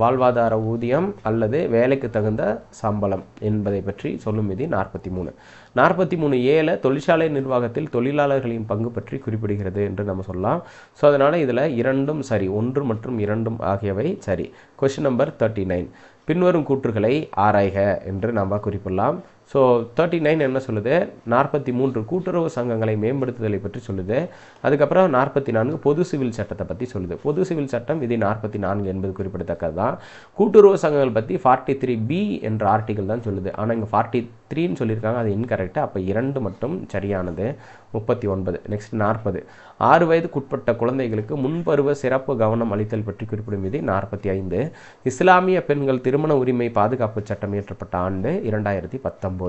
வாழ்வாதார ஊதியம் அல்லது வேலைக்கு தகுந்த சம்பளம் என்பதை பற்றி சொல்லும் விதி 43. 43A தொழிற்சாலை நிர்வாகத்தில் தொழிலாளர்களின் பங்கு பற்றி குறிப்பிடுகிறது என்று நம்ம சொல்லலாம். ஸோ அதனால் இதில் 2ம் சரி. 1 மற்றும் 2 ஆகியவை சரி. Question number 39. பின்வரும் கூற்றுகளை ஆராய்க என்று நம்ம குறிப்பிடலாம். ஸோ 39 என்ன சொல்லுது? 43 கூட்டுறவு சங்கங்களை மேம்படுத்துதலை பற்றி சொல்லுது. அதுக்கப்புறம் 44 பொது சிவில் சட்டத்தை பற்றி சொல்லுது. பொது சிவில் சட்டம் விதி 44 என்பது குறிப்பிடத்தக்கது தான். கூட்டுறவு சங்கங்கள் பற்றி 43B என்ற ஆர்டிகல் தான் சொல்லுது. ஆனால் இங்கே 43ன்னு சொல்லியிருக்காங்க. அது இன்கரெக்டாக. அப்போ 2 மட்டும் சரியானது. 39. நெக்ஸ்ட் 40. 6 வயதுக்குட்பட்ட குழந்தைகளுக்கு முன்பருவ சிறப்பு கவனம் அளித்தல் பற்றி குறிப்பிடும் விதி 45. இஸ்லாமிய பெண்கள் திருமண உரிமை பாதுகாப்பு சட்டம் இயற்றப்பட்ட ஆண்டு 2019.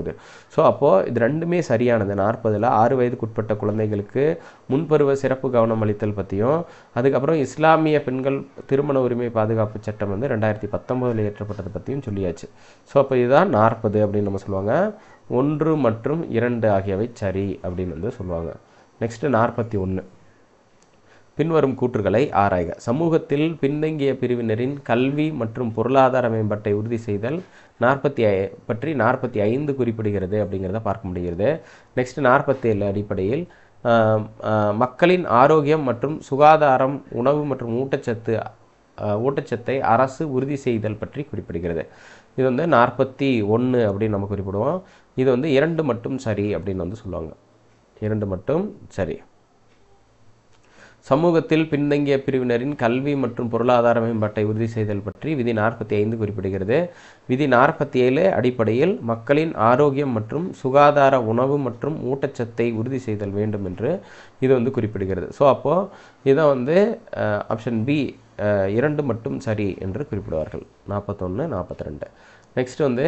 ஸோ அப்போது இது ரெண்டுமே சரியானது. 40ல் 6 வயதுக்குட்பட்ட குழந்தைகளுக்கு முன்பருவ சிறப்பு கவனம் அளித்தல் பற்றியும், அதுக்கப்புறம் இஸ்லாமிய பெண்கள் திருமண உரிமை பாதுகாப்பு சட்டம் வந்து 2019 இயற்றப்பட்டதை பற்றியும் சொல்லியாச்சு. ஸோ அப்போ இதுதான் 40 அப்படின்னு நம்ம சொல்லுவாங்க. 1 மற்றும் 2 ஆகியவை சரி அப்படின்னு வந்து சொல்லுவாங்க. நெக்ஸ்ட் 41. பின்வரும் கூற்றுகளை ஆராய்க. சமூகத்தில் பின்தங்கிய பிரிவினரின் கல்வி மற்றும் பொருளாதார மேம்பாட்டை உறுதி செய்தல் 45 குறிப்பிடுகிறது அப்படிங்கிறத பார்க்க முடிகிறது. நெக்ஸ்ட் 47 அடிப்படையில் மக்களின் ஆரோக்கியம் மற்றும் சுகாதாரம், உணவு மற்றும் ஊட்டச்சத்தை அரசு உறுதி செய்தல் பற்றி குறிப்பிடுகிறது. இது வந்து 41 அப்படின்னு நம்ம குறிப்பிடுவோம். இது வந்து 2 மட்டும் சரி அப்படின்னு வந்து சொல்லுவாங்க. 2 மட்டும் சரி. சமூகத்தில் பின்தங்கிய பிரிவினரின் கல்வி மற்றும் பொருளாதார மேம்பாட்டை உறுதி செய்தல் பற்றி விதி 45 குறிப்பிடுகிறது. விதி 47 அடிப்படையில் மக்களின் ஆரோக்கியம் மற்றும் சுகாதார உணவு மற்றும் ஊட்டச்சத்தை உறுதி செய்தல் வேண்டும் என்று இது வந்து குறிப்பிடுகிறது. ஸோ அப்போது இதை வந்து ஆப்ஷன் பி 2 மட்டும் சரி என்று குறிப்பிடுவார்கள். 41, 42. நெக்ஸ்ட் வந்து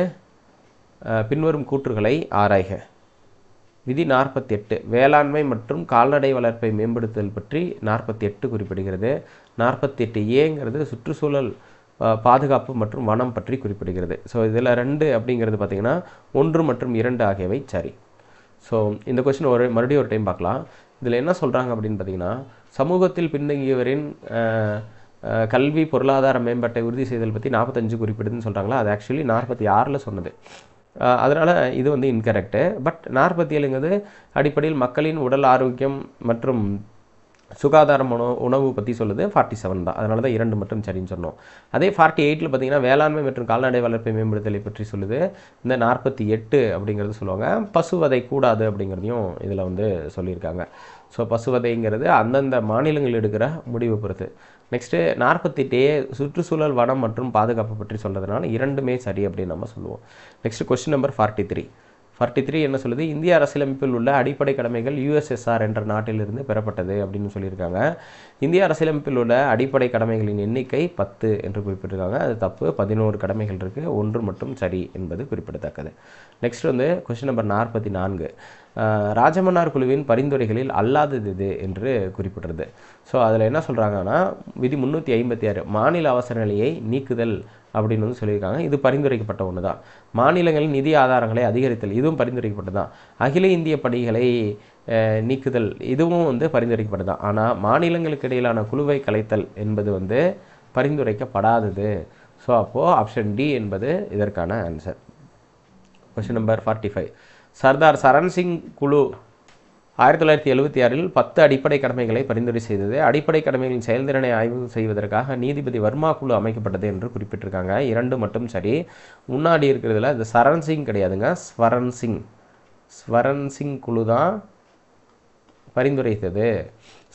பின்வரும் கூற்றுகளை ஆராய்க. விதி 48 வேளாண்மை மற்றும் கால்நடை வளர்ப்பை மேம்படுத்துதல் பற்றி 48 குறிப்பிடுகிறது. 48ஏங்கிறது சுற்றுச்சூழல் பாதுகாப்பு மற்றும் வனம் பற்றி குறிப்பிடுகிறது. ஸோ இதில் 2 அப்படிங்கிறது பார்த்திங்கன்னா 1 மற்றும் 2 ஆகியவை சரி. ஸோ இந்த கொஸ்டின் மறுபடியும் ஒரு டைம் பார்க்கலாம். இதில் என்ன சொல்கிறாங்க அப்படின்னு பார்த்தீங்கன்னா, சமூகத்தில் பின்தங்கியவரின் கல்வி பொருளாதார மேம்பாட்டை உறுதி செய்தல் பற்றி 45 குறிப்பிடுதுன்னு சொல்கிறாங்களா, அது ஆக்சுவலி 46 சொன்னது. அதனால் இது வந்து இன்கரெக்டு. பட் 47ங்கிறது அடிப்படையில் மக்களின் உடல் ஆரோக்கியம் மற்றும் சுகாதாரம் உணவு பற்றி சொல்லுது. 47 தான். அதனால தான் 2 மட்டும் சரின்னு சொன்னோம். அதே 48ல் பார்த்தீங்கன்னா வேளாண்மை மற்றும் கால்நடை வளர்ப்பை மேம்படுத்தலை பற்றி சொல்லுது. இந்த 48 அப்படிங்கிறது சொல்லுவாங்க. பசுவதை கூடாது அப்படிங்கிறதையும் இதில் வந்து சொல்லியிருக்காங்க. ஸோ பசுவதைங்கிறது அந்தந்த மாநிலங்கள் எடுக்கிற முடிவு பொறுத்து. நெக்ஸ்ட்டு 48 சுற்றுச்சூழல் வனம் மற்றும் பாதுகாப்பு பற்றி சொல்கிறதுனால 2மே சரி அப்படின்னு நம்ம சொல்லுவோம். நெக்ஸ்ட் கொஸ்டின் நம்பர் 43 என்ன சொல்லுது, இந்திய அரசியலமைப்பில் உள்ள அடிப்படை கடமைகள் USSR என்ற நாட்டிலிருந்து பெறப்பட்டது அப்படின்னு சொல்லியிருக்காங்க. இந்திய அரசியலமைப்பில் உள்ள அடிப்படை கடமைகளின் எண்ணிக்கை 10 என்று குறிப்பிட்டிருக்காங்க. அது தப்பு. 11 கடமைகள் இருக்குது. 1 மட்டும் சரி என்பது குறிப்பிடத்தக்கது. நெக்ஸ்ட் வந்து கொஸ்டின் நம்பர் 44 ராஜமன்னார் குழுவின் பரிந்துரைகளில் அல்லாதது இது என்று குறிப்பிடுறது. ஸோ அதில் என்ன சொல்கிறாங்கன்னா, விதி 356 மாநில அவசர நிலையை நீக்குதல் அப்படின்னு வந்து சொல்லியிருக்காங்க. இது பரிந்துரைக்கப்பட்ட ஒன்று தான். மாநிலங்களின் நிதி ஆதாரங்களை அதிகரித்தல் இதுவும் பரிந்துரைக்கப்பட்டது தான். அகில இந்திய பணிகளை நீக்குதல் இதுவும் வந்து பரிந்துரைக்கப்பட்டது தான். ஆனால் மாநிலங்களுக்கு இடையிலான குழுவை கலைத்தல் என்பது வந்து பரிந்துரைக்கப்படாதது. ஸோ அப்போது ஆப்ஷன் டி என்பது இதற்கான answer. Question number 45 Sardar Charan Singh குழு 1976 10 அடிப்படை கடமைகளை பரிந்துரை செய்தது. அடிப்படை கடமைகளின் செயல்திறனை ஆய்வு செய்வதற்காக நீதிபதி வர்மா குழு அமைக்கப்பட்டது என்று குறிப்பிட்டிருக்காங்க. 2 மட்டும் சரி. முன்னாடி இருக்கிறதுல இது சரண் சிங் கிடையாதுங்க, ஸ்வரன் சிங் குழு தான் பரிந்துரைத்தது.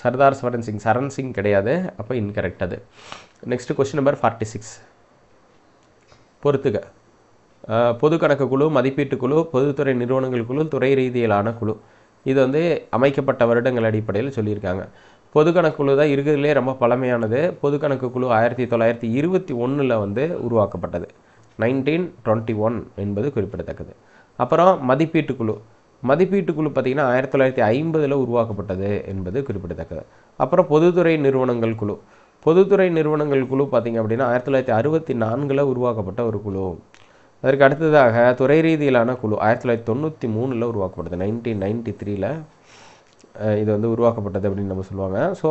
சர்தார் சரண் சிங் கிடையாது. அப்போ இன்கரெக்ட் அது. நெக்ஸ்ட் கொஸ்டின் நம்பர் 46 பொறுத்துக. பொது கணக்கு குழு, மதிப்பீட்டு குழு, பொதுத்துறை நிறுவனங்கள் குழு, துறை ரீதியிலான குழு இது வந்து அமைக்கப்பட்ட வருடங்கள் அடிப்படையில் சொல்லியிருக்காங்க. பொது கணக்கு குழு தான் இருக்கிறதுலே ரொம்ப பழமையானது. பொது கணக்கு குழு 1921 வந்து உருவாக்கப்பட்டது. 1921 என்பது குறிப்பிடத்தக்கது. அப்புறம் மதிப்பீட்டு குழு பார்த்திங்கன்னா 1950 உருவாக்கப்பட்டது என்பது குறிப்பிடத்தக்கது. அப்புறம் பொதுத்துறை நிறுவனங்கள் குழு பார்த்திங்க அப்படின்னா 1964 உருவாக்கப்பட்ட ஒரு குழு. அதற்கு அடுத்ததாக துறை ரீதியிலான குழு 1993 உருவாக்கப்பட்டது. 1993 இது வந்து உருவாக்கப்பட்டது அப்படின்னு நம்ம சொல்லுவாங்க. ஸோ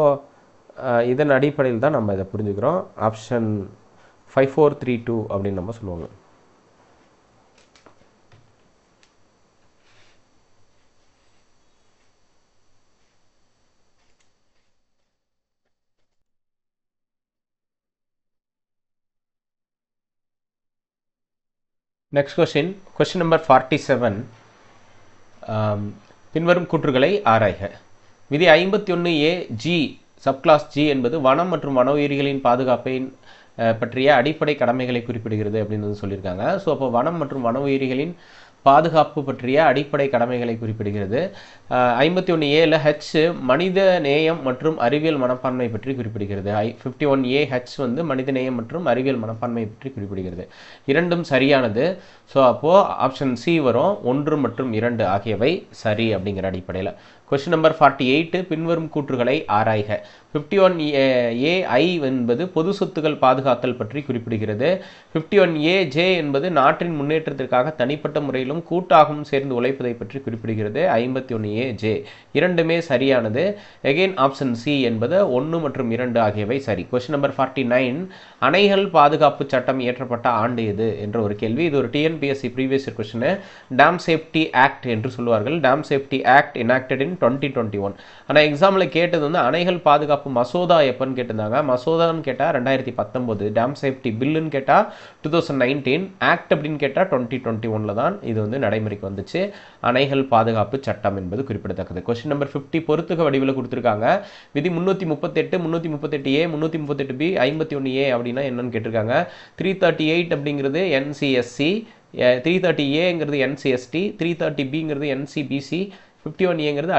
இதன் அடிப்படையில் தான் நம்ம இதை புரிஞ்சுக்கிறோம். ஆப்ஷன் 5432 அப்படின்னு நம்ம சொல்லுவாங்க. நெக்ஸ்ட் கொஸ்டின் நம்பர் 47 பின்வரும் கூற்றுகளை ஆராய்க. விதி 51A(G) சப்கிளாஸ் G என்பது வனம் மற்றும் வன உயிரிகளின் பாதுகாப்பை பற்றிய அடிப்படை கடமைகளை குறிப்பிடுகிறது அப்படின்னு சொல்லியிருக்காங்க. ஸோ அப்போ வனம் மற்றும் வன உயிரிகளின் பாதுகாப்பு பற்றிய அடிப்படை கடமைகளை குறிப்பிடுகிறது. 51A H மனித நேயம் மற்றும் அறிவியல் மனப்பான்மை பற்றி குறிப்பிடுகிறது. 51AH வந்து மனித நேயம் மற்றும் அறிவியல் மனப்பான்மை பற்றி குறிப்பிடுகிறது. 2ம் சரியானது. ஸோ அப்போது ஆப்ஷன் சி வரும். 1 மற்றும் 2 ஆகியவை சரி அப்படிங்கிற அடிப்படையில். கொஸ்டின் நம்பர் 48 பின்வரும் கூற்றுகளை ஆராய்க. 51AI என்பது பொது சொத்துக்கள் பாதுகாத்தல் பற்றி குறிப்பிடுகிறது. 51AJ என்பது நாட்டின் முன்னேற்றத்திற்காக தனிப்பட்ட முறையிலும் கூட்டாகவும் சேர்ந்து உழைப்பதை பற்றி குறிப்பிடுகிறது. 51AJ 2மே சரியானது. அகெயின் ஆப்ஷன் சி என்பது 1 மற்றும் 2 ஆகியவை சரி. கொஸ்டின் நம்பர் 49 அணைகள் பாதுகாப்பு சட்டம் இயற்றப்பட்ட ஆண்டு எது என்ற ஒரு கேள்வி. இது ஒரு TNPSC previous year question. Dam safety act என்று சொல்லுவார்கள். Dam safety act enacted in 2021. ஆனால் எக்ஸாமில் கேட்டது வந்து அணைகள் பாதுகாப்பு பாதுகாப்பு மசோதா எப்பன்னு கேட்டிருந்தாங்க. மசோதான்னு கேட்டால் 2019, டேம் சேஃப்டி பில்லுன்னு கேட்டால் 2019, ஆக்ட் அப்படின்னு கேட்டால் 2021 தான் இது வந்து நடைமுறைக்கு வந்துச்சு. அணைகள் பாதுகாப்பு சட்டம் என்பது குறிப்பிடத்தக்கது. கொஸ்டின் நம்பர் 50 பொறுத்துக வடிவில் கொடுத்துருக்காங்க. விதி 338, 338A, 338B, 51A அப்படின்னா என்னன்னு கேட்டிருக்காங்க. 338 அப்படிங்கிறது NCSC, 330Aங்கிறது NCST, 330Bங்கிறது NCBC, 51Aங்கிறது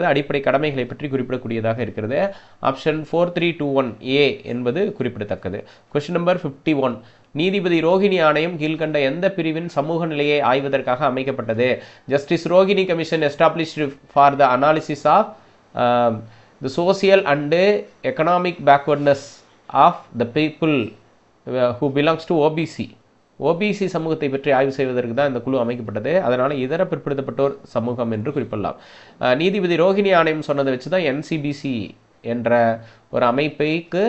அடிப்படை கடமைகளை பற்றி குறிப்பிடக்கூடியதாக இருக்கிறது. ஆப்ஷன் 4321A என்பது குறிப்பிடத்தக்கது. கொஸ்டின் நம்பர் 51 நீதிபதி ரோகிணி ஆணையம் கீழ்கண்ட எந்த பிரிவின் சமூக நிலையை ஆய்வதற்காக அமைக்கப்பட்டது? Justice Rohini Commission established for the analysis of the social and economic backwardness of the people who belongs to OBC சமூகத்தை பற்றி ஆய்வு செய்வதற்கு தான் இந்த குழு அமைக்கப்பட்டது. அதனால் இதர பிற்படுத்தப்பட்டோர் சமூகம் என்று குறிப்பிடலாம். நீதிபதி ரோகிணி ஆணையம் சொன்னதை வச்சு தான் NCBC என்ற ஒரு அமைப்புக்கு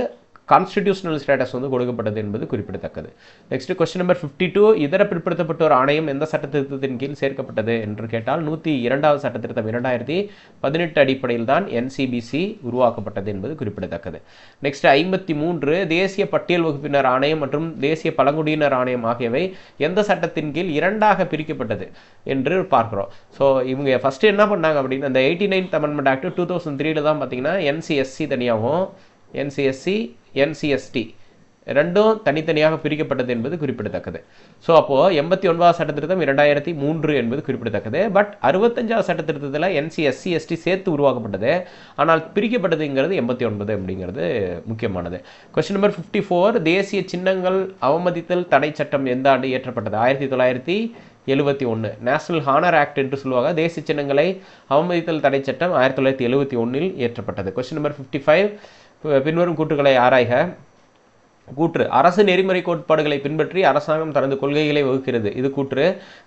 கான்ஸ்டிடியூஷனல் ஸ்டேட்டஸ் வந்து கொடுக்கப்பட்டது என்பது குறிப்பிடத்தக்கது. நெக்ஸ்ட் கொஸ்டின் நம்பர் 52 இதர பிற்படுத்தப்பட்டோர் ஆணையம் எந்த சட்ட திருத்தத்தின் கீழ் சேர்க்கப்பட்டது என்று கேட்டால் 102வது சட்ட திருத்தம் 2018 அடிப்படையில் தான் NCBC உருவாக்கப்பட்டது என்பது குறிப்பிடத்தக்கது. நெக்ஸ்ட் 53 தேசிய பட்டியல் வகுப்பினர் ஆணையம் மற்றும் தேசிய பழங்குடியினர் ஆணையம் ஆகியவை எந்த சட்டத்தின் கீழ் இரண்டாக பிரிக்கப்பட்டது என்று பார்க்கிறோம். ஸோ இவங்க ஃபர்ஸ்ட் என்ன பண்ணாங்க அப்படின்னா அந்த 89th Amendment Act 2003 தான் பார்த்தீங்கன்னா NCSC தனியாகவும் NCST ரெண்டும் தனித்தனியாக பிரிக்கப்பட்டது என்பது குறிப்பிடத்தக்கது. ஸோ அப்போது 89வது சட்ட திருத்தம் 2003 என்பது குறிப்பிடத்தக்கது. பட் 65வது சட்ட திருத்தத்தில் NCSC ST சேர்த்து உருவாக்கப்பட்டது. ஆனால் பிரிக்கப்பட்டதுங்கிறது 89 அப்படிங்கிறது முக்கியமானது. கொஸ்டின் நம்பர் 54 தேசிய சின்னங்கள் அவமதித்தல் தடை சட்டம் எந்த ஆண்டு இயற்றப்பட்டது? 1971 நேஷனல் ஹானர் ஆக்ட் என்று சொல்லுவாங்க. தேசிய சின்னங்களை அவமதித்தல் தடை சட்டம் 1971 இயற்றப்பட்டது. கொஸ்டின் நம்பர் 55 பின்வரும் கூற்றுகளை ஆராய்க. கூற்று அரசு நெறிமுறை கோட்பாடுகளை பின்பற்றி அரசாங்கம் தனது கொள்கைகளை வகுக்கிறது. இது கூற்று.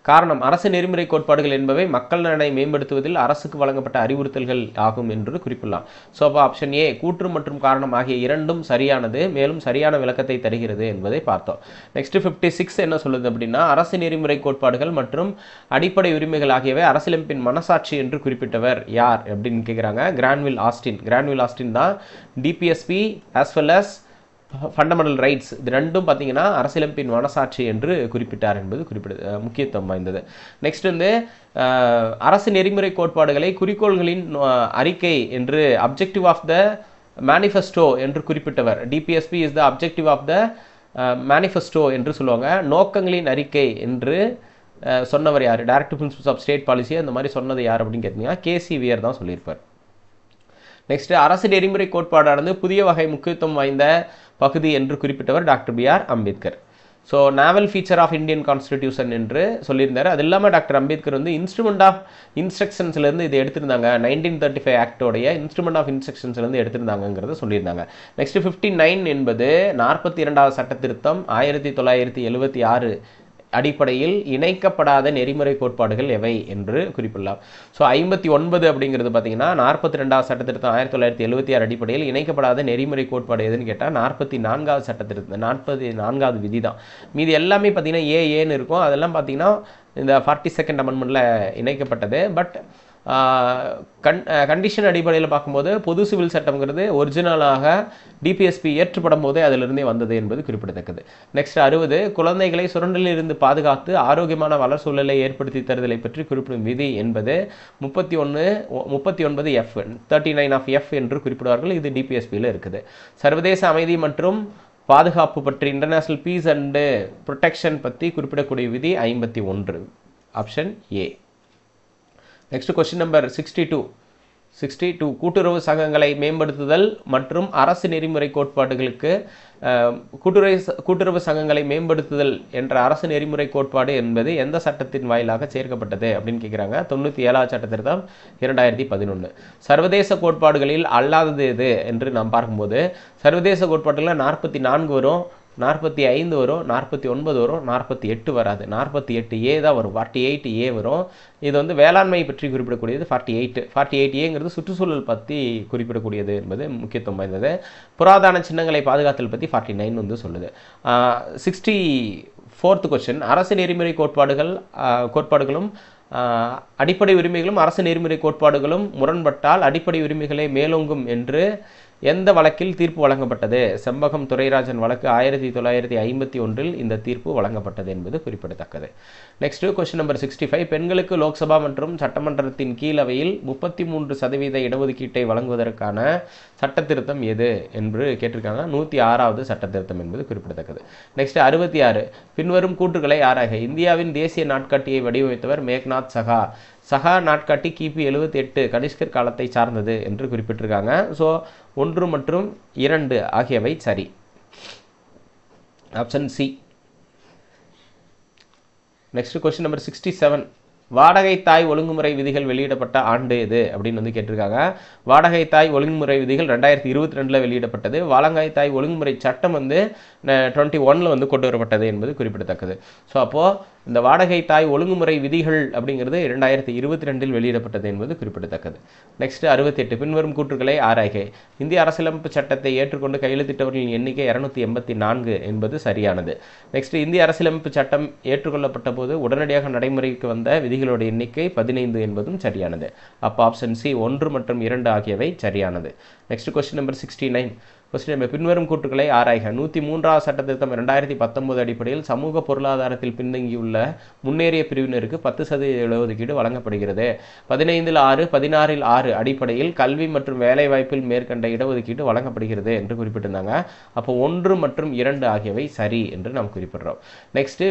காரணம் அரசு நெறிமுறை கோட்பாடுகள் என்பவை மக்கள் நலனை மேம்படுத்துவதில் அரசுக்கு வழங்கப்பட்ட அறிவுறுத்தல்கள் ஆகும் என்று குறிப்பிடலாம். ஸோ அப்போ ஆப்ஷன் ஏ கூற்று மற்றும் காரணம் ஆகிய இரண்டும் சரியானது, மேலும் சரியான விளக்கத்தை தருகிறது என்பதை பார்த்தோம். நெக்ஸ்ட் 56 என்ன சொல்லுது அப்படின்னா ஆரசு நெறிமுறை கோட்பாடுகள் மற்றும் அடிப்படை உரிமைகள் ஆகியவை அரசியலமைப்பின் மனசாட்சி என்று குறிப்பிட்டவர் யார் அப்படின்னு கேட்குறாங்க. கிரான்வில் ஆஸ்டின் தான் DPSP as well as fundamental rights இது ரெண்டும் பார்த்தீங்கன்னா அரசியலமைப்பின் மனசாட்சி என்று குறிப்பிட்டார் என்பது முக்கியத்துவம் வாய்ந்தது. நெக்ஸ்ட் வந்து அரசு நெறிமுறை கோட்பாடுகளை குறிக்கோள்களின் அறிக்கை என்று அப்ஜெக்டிவ் ஆஃப் த மேனிஃபெஸ்டோ என்று குறிப்பிட்டவர். DPSP is the objective of the manifesto என்று சொல்லுவாங்க. நோக்கங்களின் அறிக்கை என்று சொன்னவர் யார்? Directive principles of state policy அந்த மாதிரி சொன்னது யார் அப்படின்னு கேட்டீங்கன்னா KC வியர் தான் சொல்லியிருப்பார். நெக்ஸ்ட் அரசு நெறிமுறை கோட்பாடானது புதிய வகை முக்கியத்துவம் வாய்ந்த பகுதி என்று குறிப்பிட்டவர் doctor BR Ambedkar. So novel feature of Indian constitution என்று சொல்லியிருந்தார். அது இல்லாமல் டாக்டர் அம்பேத்கர் வந்து இன்ஸ்ட்ருமெண்ட் ஆஃப் இன்ஸ்ட்ரக்ஷன்ஸ்லேருந்து இது எடுத்திருந்தாங்க. 1935 ஆக்டோடைய இன்ஸ்ட்ருமெண்ட் ஆஃப் இன்ஸ்ட்ரக்ஷன்ஸ்லேருந்து எடுத்திருந்தாங்கிறத சொல்லியிருந்தாங்க. நெக்ஸ்ட் 59 என்பது 42வது சட்ட திருத்தம் 1976 அடிப்படையில் இணைக்கப்படாத நெறிமுறை கோட்பாடுகள் எவை என்று குறிப்பிடலாம். ஸோ 59 அப்படிங்கிறது பார்த்தீங்கன்னா 42வது சட்ட திருத்தம் 1976 அடிப்படையில் இணைக்கப்படாத நெறிமுறை கோட்பாடு எதுன்னு கேட்டால் 44வது சட்ட திருத்தம் 44வது விதி தான். மீது எல்லாமே பார்த்தீங்கன்னா ஏன்னு இருக்கும். அதெல்லாம் பார்த்தீங்கன்னா இந்த 42nd அமெண்ட்மெண்ட்டில் இணைக்கப்பட்டது. பட் கண்டிஷன் அடிப்படையில் பார்க்கும்போது பொது சிவில் சட்டம்ங்கிறது ஒரிஜினலாக DPSP ஏற்றுப்படும் போதே அதிலிருந்தே வந்தது என்பது குறிப்பிடத்தக்கது. நெக்ஸ்ட் 60 குழந்தைகளை சுரண்டலில் இருந்து பாதுகாத்து ஆரோக்கியமான வளர் சூழலை ஏற்படுத்தி தருதலை பற்றி குறிப்பிடும் விதி என்பது 39F 39 என்று குறிப்பிடுவார்கள். இது DPSPயில் இருக்குது. சர்வதேச அமைதி மற்றும் பாதுகாப்பு பற்றி இன்டர்நேஷனல் பீஸ் அண்ட் ப்ரொடெக்ஷன் பற்றி குறிப்பிடக்கூடிய விதி 51 option A. Next question number 62 கூட்டுறவு சங்கங்களை மேம்படுத்துதல் மற்றும் அரசு நெறிமுறை கோட்பாடுகளுக்கு கூட்டுறவு சங்கங்களை மேம்படுத்துதல் என்ற அரசு நெறிமுறை கோட்பாடு என்பது எந்த சட்டத்தின் வாயிலாக சேர்க்கப்பட்டது அப்படின்னு கேட்குறாங்க. 97வது சட்ட திருத்தம் 2011. சர்வதேச கோட்பாடுகளில் அல்லாதது எது என்று நாம் பார்க்கும்போது சர்வதேச கோட்பாடுகளில் 44 வரும், 45 வரும், 49 வரும், 48 வராது. 48A தான் வரும், 48A வரும். இது வந்து வேளாண்மை பற்றி குறிப்பிடக்கூடியது 48Aங்கிறது சுற்றுச்சூழல் பற்றி குறிப்பிடக்கூடியது என்பது முக்கியத்துவம் வாய்ந்தது. புராதன சின்னங்களை பாதுகாத்தல் பற்றி 49 வந்து சொல்லுது. 64th கொஸ்டின் அரசு நெறிமுறை கோட்பாடுகளும் அடிப்படை உரிமைகளும் அரசு நெறிமுறை கோட்பாடுகளும் முரண்பட்டால் அடிப்படை உரிமைகளே மேலோங்கும் என்று எந்த வழக்கில் தீர்ப்பு வழங்கப்பட்டது? செம்பகம் துரைராஜன் வழக்கு 1951 இந்த தீர்ப்பு வழங்கப்பட்டது என்பது குறிப்பிடத்தக்கது. Next question number 65. பெண்களுக்கு லோக்சபா மற்றும் சட்டமன்றத்தின் கீழவையில் 33% இடஒதுக்கீட்டை வழங்குவதற்கான சட்ட திருத்தம் எது என்று கேட்டிருக்காங்க. 106வது சட்ட திருத்தம் என்பது குறிப்பிடத்தக்கது. நெக்ஸ்ட் 66. பின்வரும் கூற்றுகளை ஆராய்க. இந்தியாவின் தேசிய நாட்காட்டியை வடிவமைத்தவர் மேக்நாத் சகா. சகா நாட்காட்டி கிபி 78 கனிஷ்கர் காலத்தை சார்ந்தது என்று குறிப்பிட்டிருக்காங்க. ஸோ 1 மற்றும் 2 ஆகியவை சரி. Option C. Next question number 67. வாடகை தாய் ஒழுங்குமுறை விதிகள் வெளியிடப்பட்ட ஆண்டு எது அப்படின்னு கேட்டிருக்காங்க. வாடகை தாய் ஒழுங்குமுறை விதிகள் 2022 வெளியிடப்பட்டது. வாடகை தாய் ஒழுங்குமுறை சட்டம் 21 கொண்டு வரப்பட்டது என்பது குறிப்பிடத்தக்கது. ஸோ அப்போது இந்த வாடகை தாய் ஒழுங்குமுறை விதிகள் அப்படிங்கிறது 2022 வெளியிடப்பட்டது என்பது குறிப்பிடத்தக்கது. நெக்ஸ்ட் 68. பின்வரும் கூற்றுகளை ஆராய்க. இந்திய அரசியலமைப்பு சட்டத்தை ஏற்றுக்கொண்டு கையெழுத்திட்டவர்களின் எண்ணிக்கை 284 என்பது சரியானது. நெக்ஸ்ட் இந்திய அரசியலமைப்பு சட்டம் ஏற்றுக்கொள்ளப்பட்ட போது உடனடியாக நடைமுறைக்கு வந்த விதிகளோட எண்ணிக்கை 15 என்பதும் சரியானது. அப்போ ஆப்ஷன் சி 1 மற்றும் 2 ஆகியவை சரியானது. Next question number 69. Question number பின்வரும் கூற்றுகளை ஆராய்க. 103வது சட்ட திருத்தம் 2019 அடிப்படையில் சமூக பொருளாதாரத்தில் பின்தங்கியுள்ள முன்னேறிய பிரிவினருக்கு 10% இடஒதுக்கீடு வழங்கப்படுகிறது. 15 6 16 6 அடிப்படையில் கல்வி மற்றும் வேலைவாய்ப்பில் மேற்கண்ட இடஒதுக்கீடு வழங்கப்படுகிறது என்று குறிப்பிட்டிருந்தாங்க. அப்போ 1 மற்றும் 2 ஆகியவை சரி என்று நாம் குறிப்பிடுறோம். நெக்ஸ்ட்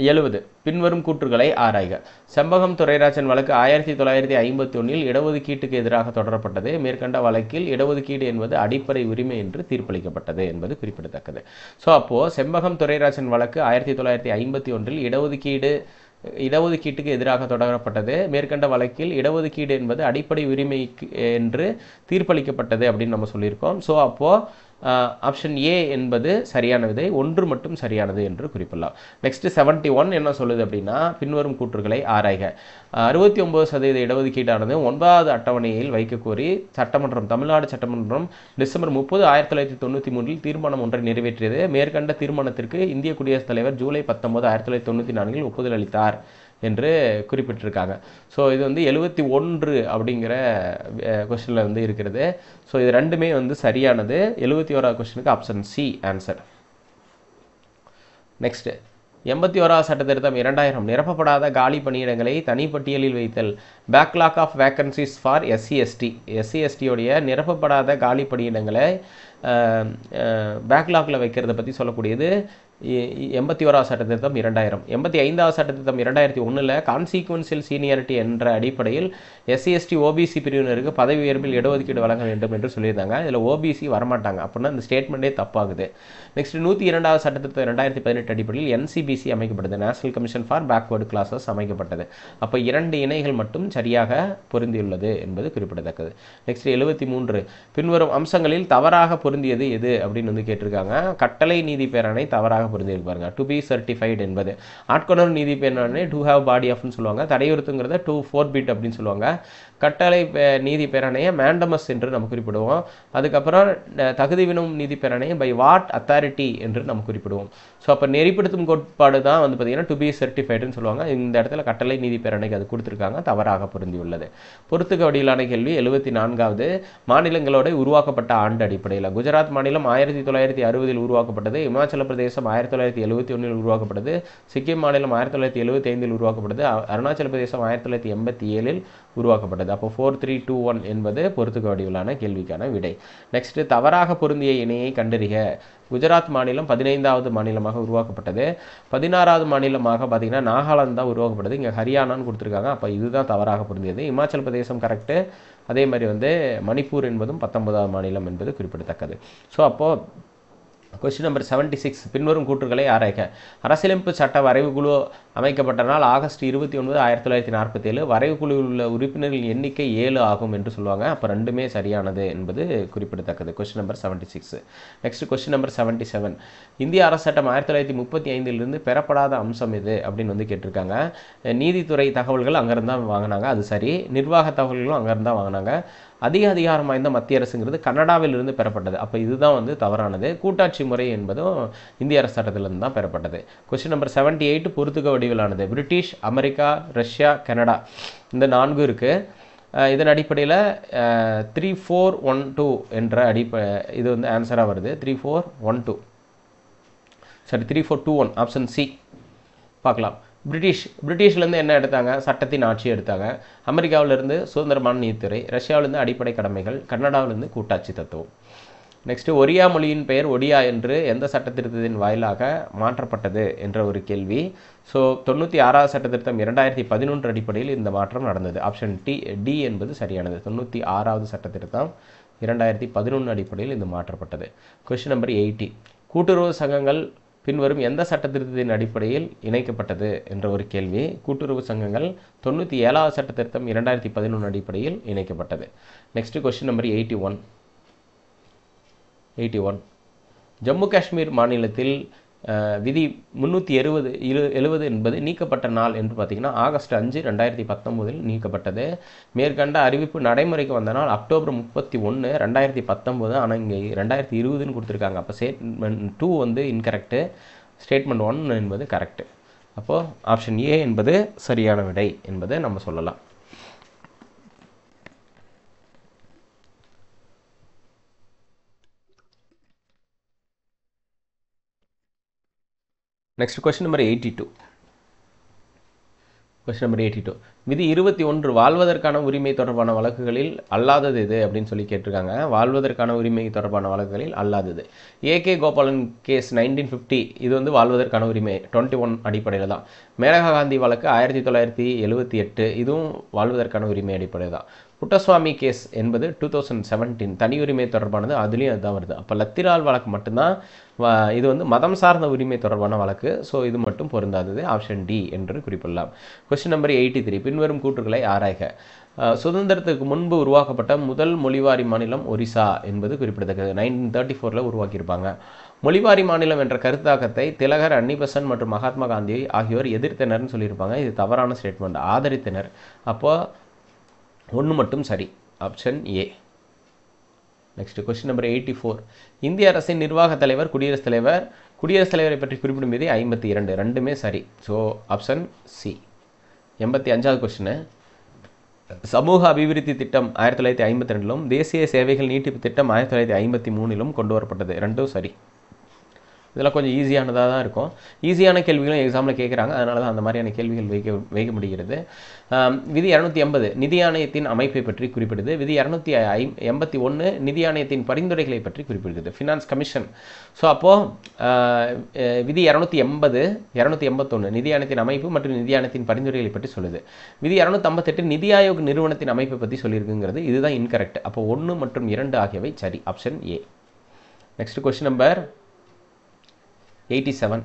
70. பின்வரும் கூற்றுகளை ஆராய்க. செம்பகம் துரைராஜன் வழக்கு 1951 இடஒதுக்கீட்டுக்கு எதிராக தொடரப்பட்டது. மேற்கண்ட வழக்கில் இடஒதுக்கீடு என்பது அடிப்படை உரிமை என்று தீர்ப்பளிக்கப்பட்டது என்பது குறிப்பிடத்தக்கது. ஸோ அப்போது செம்பகம் துரைராஜன் வழக்கு 1951 இடஒதுக்கீட்டுக்கு எதிராக தொடரப்பட்டது. மேற்கண்ட வழக்கில் இடஒதுக்கீடு என்பது அடிப்படை உரிமை என்று தீர்ப்பளிக்கப்பட்டது அப்படின்னு நம்ம சொல்லியிருக்கோம். ஸோ அப்போது ஆப்ஷன் ஏ என்பது சரியான விதை, 1 மட்டும் சரியானது என்று குறிப்பிடலாம். நெக்ஸ்ட் 71 என்ன சொல்லுது அப்படின்னா, பின்வரும் கூற்றுகளை ஆராய்க. 69% இடஒதுக்கீடானது 9வது அட்டவணையில் வைக்க கோரி தமிழ்நாடு சட்டமன்றம் டிசம்பர் 30 1993 தீர்மானம் ஒன்றை நிறைவேற்றியது. மேற்கண்ட தீர்மானத்திற்கு இந்திய குடியரசுத் தலைவர் ஜூலை 19 1994 ஒப்புதல் அளித்தார் என்று குறிப்பிட்டிருக்காங்க. ஸோ இது 71 அப்படிங்கிற கொஸ்டினில் இருக்கிறது. ஸோ இது ரெண்டுமே சரியானது. 71வது கொஸ்டினுக்கு ஆப்ஷன் சி ஆன்சர். நெக்ஸ்ட் 81வது சட்ட திருத்தம் 2000 நிரப்பப்படாத காலி பணியிடங்களை தனிப்பட்டியலில் வைத்தல். Backlog of vacancies for SC/ST உடைய நிரப்பப்படாத காலி பணியிடங்களை பேக்லாக்ல வைக்கிறத பற்றி சொல்லக்கூடியது 81வது சட்ட திருத்தம் 2000. 85வது சட்ட திருத்தம் 2001 கான்சீக்வன்சியல் சீனியாரிட்டி என்ற அடிப்படையில் SC/ST OBC பிரிவினருக்கு பதவி உயர்வில் இடஒதுக்கீடு வழங்க வேண்டும் என்று சொல்லியிருந்தாங்க. இதில் OBC வரமாட்டாங்க அப்படின்னா இந்த ஸ்டேட்மெண்ட்டே தப்பாகுது. நெக்ஸ்ட் 102வது சட்ட திருத்தம் 2018 அடிப்படையில் NCBC அமைக்கப்பட்டது. National commission for backward classes அமைக்கப்பட்டது. அப்போ 2 இணைகள் மட்டும் சரியாக பொருந்தியுள்ளது என்பது குறிப்பிடத்தக்கது. நெக்ஸ்ட் 73. பின்வரும் அம்சங்களில் தவறாக பொருந்தியது எது அப்படின்னு கேட்டிருக்காங்க. கட்டளை நீதி பேரணை தவறாக பொருந்திருப்பாங்க. டு பி சர்டிஃபைடு என்பது. ஆட்கொணர் நீதி பேரணை டு ஹேவ் பாடி ஆஃப்னு சொல்லுவாங்க. தடையுறுத்துங்கிறத டு ஃபோர்பிட் அப்படின்னு சொல்லுவாங்க. கட்டளை நீதி பேரணையை மேண்டமஸ் என்று நம்ம குறிப்பிடுவோம். அதுக்கப்புறம் தகுதி வினும் நீதி பேரணையை பை வாட் அத்தாரிட்டி என்று நம்ம குறிப்பிடுவோம். ஸோ அப்போ நெறிப்படுத்தும் கோட்பாடு தான் பார்த்தீங்கன்னா டு பி சர்டிஃபைடுன்னு சொல்லுவாங்க. இந்த இடத்துல கட்டளை நீதி பேரணைக்கு அது கொடுத்துருக்காங்க, தவறாக பொருந்தியுள்ளது. பொறுத்துக்க வடிவிலான கேள்வி 74வது. மாநிலங்களோட உருவாக்கப்பட்ட ஆண்டு அடிப்படையில் குஜராத் மாநிலம் 1960 உருவாக்கப்பட்டது. இமாச்சல பிரதேசம் 1971 உருவாக்கப்பட்டது. சிக்கிம் மாநிலம் 1975 உருவாக்கப்பட்டது. அருணாச்சல பிரதேசம் 1987 உருவாக்கப்பட்டது. அப்போ 4321 என்பது பொறுத்துக்க வடிவிலான கேள்விக்கான விடை. நெக்ஸ்ட் தவறாக பொருந்திய இணையை கண்டறிக. குஜராத் மாநிலம் 15வது மாநிலமாக உருவாக்கப்பட்டது. 16வது மாநிலமாக பார்த்தீங்கன்னா நாகாலாந்து தான் உருவாக்கப்பட்டது. இங்கே ஹரியானான்னு கொடுத்துருக்காங்க. அப்போ இதுதான் தவறாக பொருந்தியது. இமாச்சல பிரதேசம் கரெக்டு. அதே மாதிரி மணிப்பூர் என்பதும் 19வது மாநிலம் என்பது குறிப்பிடத்தக்கது. ஸோ அப்போது கொஸ்டின் நம்பர் 76. பின்வரும் கூற்றுகளை ஆராய்க. அரசியலமைப்பு சட்ட வரைவு குழு அமைக்கப்பட்ட நாள் ஆகஸ்ட் 29 1947. வரைவு குழுவில் உள்ள உறுப்பினர்களின் எண்ணிக்கை 7 ஆகும் என்று சொல்லுவாங்க. அப்போ ரெண்டுமே சரியானது என்பது குறிப்பிடத்தக்கது. Question number 76. Next question number 77. இந்திய அரசு சட்டம் 1935 பெறப்படாத அம்சம் எது அப்படின்னு கேட்டிருக்காங்க. நீதித்துறை தகவல்கள் அங்கேருந்து தான் வாங்கினாங்க, அது சரி. நிர்வாக தகவல்களும் அங்கேருந்து தான் வாங்கினாங்க. அதிக அதிகாரம் வாய்ந்த மத்திய அரசுங்கிறது கனடாவிலிருந்து பெறப்பட்டது. அப்போ இதுதான் வந்து தவறானது. கூட்டாட்சி முறை என்பதும் இந்திய அரசு சட்டத்திலிருந்து தான் பெறப்பட்டது. கொஸ்டின் நம்பர் 78 பொறுத்துக்க வடிவிலானது. பிரிட்டிஷ், அமெரிக்கா, ரஷ்யா, கனடா இந்த 4 இருக்குது. இதன் அடிப்படையில் 3412 என்ற இது வந்து ஆன்சராக வருது. 3412 சரி 3421 ஆப்ஷன் சி பார்க்கலாம். பிரிட்டிஷ்லேருந்து என்ன எடுத்தாங்க? சட்டத்தின் ஆட்சி எடுத்தாங்க. அமெரிக்காவிலிருந்து சுதந்திரமான நீதித்துறை, ரஷ்யாவிலிருந்து அடிப்படை கடமைகள், கனடாவிலிருந்து கூட்டாட்சி தத்துவம். நெக்ஸ்ட், ஒரியா மொழியின் பெயர் ஒடியா என்று எந்த சட்டத்திருத்தத்தின் வாயிலாக மாற்றப்பட்டது என்ற ஒரு கேள்வி. ஸோ 96வது சட்டத்திருத்தம் 2011 அடிப்படையில் இந்த மாற்றம் நடந்தது. ஆப்ஷன் டி என்பது சரியானது. 96வது சட்டத்திருத்தம் 2011 அடிப்படையில் இது மாற்றப்பட்டது. கொஸ்டின் நம்பர் 80 கூட்டுறவு சங்கங்கள் பின்வரும் எந்த சட்டத்திருத்தத்தின் அடிப்படையில் இணைக்கப்பட்டது என்ற ஒரு கேள்வி. கூட்டுறவு சங்கங்கள் 97வது சட்டத்திருத்தம் 2011 அடிப்படையில் இணைக்கப்பட்டது. Next question number 81 Jammu Kashmir மாநிலத்தில் விதி 370 என்பது நீக்கப்பட்ட நாள் என்று பார்த்தீங்கன்னா ஆகஸ்ட் 5, 2019 நீக்கப்பட்டது. மேற்கண்ட அறிவிப்பு நடைமுறைக்கு வந்த நாள் அக்டோபர் 31, 2019. ஆனால் இங்கே 2020ன்னு கொடுத்துருக்காங்க. அப்போ ஸ்டேட்மெண்ட் 2 வந்து இன்கரெக்டு, ஸ்டேட்மெண்ட் 1 என்பது கரெக்டு. அப்போது ஆப்ஷன் ஏ என்பது சரியான விடை என்பதை நம்ம சொல்லலாம். Next question number 82. Question number 82 விதி 21 வாழ்வதற்கான உரிமை தொடர்பான வழக்குகளில் அல்லாதது இது அப்படின்னு சொல்லி கேட்டிருக்காங்க. வாழ்வதற்கான உரிமை தொடர்பான வழக்குகளில் அல்லாதது. ஏகே கோபாலன் கேஸ் 1950 இது வந்து வாழ்வதற்கான உரிமை 21 அடிப்படையில் தான். மேனகா காந்தி வழக்கு 1978 இதுவும் வாழ்வதற்கான உரிமை அடிப்படையில் தான். புட்டசுவாமி கேஸ் என்பது 2017 தனி உரிமை தொடர்பானது, அதுலேயும் அதுதான் வருது. அப்போ லத்திரால் வழக்கு மட்டும்தான் இது வந்து மதம் சார்ந்த உரிமை தொடர்பான வழக்கு. ஸோ இது மட்டும் பொருந்தாதது. ஆப்ஷன் டி என்று குறிப்பிடலாம். கொஸ்டின் நம்பர் 83 பின்வரும் கூற்றுகளை ஆராய்க. சுதந்திரத்துக்கு முன்பு உருவாக்கப்பட்ட முதல் மொழிவாரி மாநிலம் ஒரிசா என்பது குறிப்பிடத்தக்கது. 1934 உருவாக்கியிருப்பாங்க. மொழிவாரி மாநிலம் என்ற கருத்தாக்கத்தை திலகர், அன்னிபெசன்ட் மற்றும் மகாத்மா காந்தி ஆகியோர் எதிர்த்தனர்னு சொல்லியிருப்பாங்க. இது தவறான ஸ்டேட்மெண்ட். ஆதரித்தனர். அப்போ 1 மட்டும் சரி. Option A. Next question number 84 இந்திய அரசின் நிர்வாக தலைவர் குடியரசுத் தலைவர். குடியரசுத் தலைவரை பற்றி குறிப்பிடும் விதி 52 ரெண்டுமே சரி. So option C. 85வது கொஸ்டின் சமூக அபிவிருத்தி திட்டம் 1952 தேசிய சேவைகள் நீட்டிப்பு திட்டம் 1953 கொண்டு வரப்பட்டது. ரெண்டும் சரி. இதெல்லாம் கொஞ்சம் ஈஸியானதாக தான் இருக்கும். ஈஸியான கேள்விகளும் எக்ஸாமில் கேட்குறாங்க. அதனால தான் அந்த மாதிரியான கேள்விகள் வைக்க முடிகிறது. விதி 280 நிதி ஆணையத்தின் அமைப்பை பற்றி குறிப்பிடுது. விதி 281 நிதி ஆணையத்தின் பரிந்துரைகளை பற்றி குறிப்பிடுது. Finance commission. ஸோ அப்போது விதி 280, 281 நிதி ஆணையத்தின் அமைப்பு மற்றும் நிதி ஆணையத்தின் பரிந்துரைகளை பற்றி சொல்லுது. விதி 258 நிதி ஆயோக் நிறுவனத்தின் அமைப்பை பற்றி சொல்லியிருக்குங்கிறது. இதுதான் இன்கரெக்ட். அப்போ 1 மற்றும் 2 ஆகியவை சரி. Option A. Next question number 87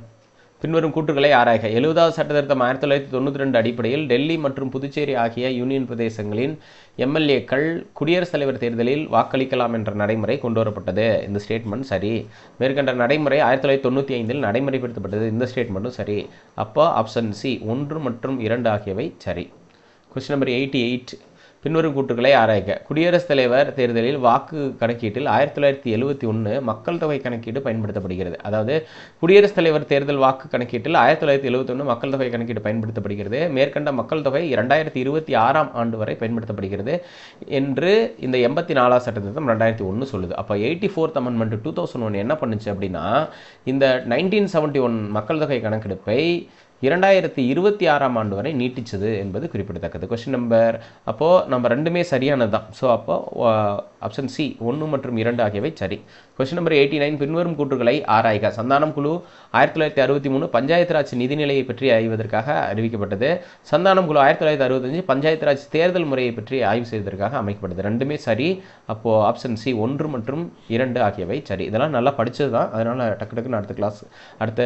பின்வரும் கூற்றுகளை ஆராய்க. 70வது சட்டத்திருத்தம் 1992 அடிப்படையில் டெல்லி மற்றும் புதுச்சேரி ஆகிய யூனியன் பிரதேசங்களின் எம்எல்ஏக்கள் குடியரசுத் தலைவர் தேர்தலில் வாக்களிக்கலாம் என்ற நடைமுறை கொண்டு வரப்பட்டது. இந்த ஸ்டேட்மெண்ட் சரி. மேற்கண்ட நடைமுறை 1995 நடைமுறைப்படுத்தப்பட்டது. இந்த ஸ்டேட்மெண்ட்டும் சரி. அப்போ ஆப்ஷன் சி 1 மற்றும் 2 ஆகியவை சரி. கொஸ்டின் நம்பர் 88 பின்வரும் கூற்றுகளை ஆராய்க. குடியரசுத் தலைவர் தேர்தலில் வாக்கு கணக்கீட்டில் 1971 மக்கள் தொகை கணக்கீடு பயன்படுத்தப்படுகிறது. அதாவது குடியரசுத் தலைவர் தேர்தல் வாக்கு கணக்கீட்டில் 1971 மக்கள் தொகை கணக்கீடு பயன்படுத்தப்படுகிறது. மேற்கண்ட மக்கள் தொகை 2026ஆம் ஆண்டு வரை பயன்படுத்தப்படுகிறது என்று இந்த 84வது சட்டத்திருத்தம் 2001 சொல்லுது. அப்போ 84th அமெண்ட்மெண்ட் 2001 என்ன பண்ணுச்சு அப்படின்னா இந்த 1971 மக்கள் தொகை கணக்கெடுப்பை 2026ஆம் ஆண்டு வரை நீட்டிச்சது என்பது குறிப்பிடத்தக்கது. கொஸ்டின் நம்பர் அப்போது நம்ம ரெண்டுமே சரியானது தான். ஸோ அப்போ ஆப்ஷன் சி 1 மற்றும் 2 ஆகியவை சரி. கொஸ்டின் நம்பர் 89 பின்வரும் கூற்றுகளை ஆராய்க. சந்தானம் குழு 1963 பஞ்சாயத்து ராஜ் நிதிநிலையை பற்றி ஆய்வதற்காக அறிவிக்கப்பட்டது. சந்தானம் குழு 1965 பஞ்சாயத்து ராஜ் தேர்தல் முறையை பற்றி ஆய்வு செய்வதற்காக அமைக்கப்பட்டது. ரெண்டுமே சரி. அப்போது ஆப்ஷன் சி 1 மற்றும் 2 ஆகியவை சரி. இதெல்லாம் நல்லா படித்தது தான். அதனால் டக்குன்னு அடுத்த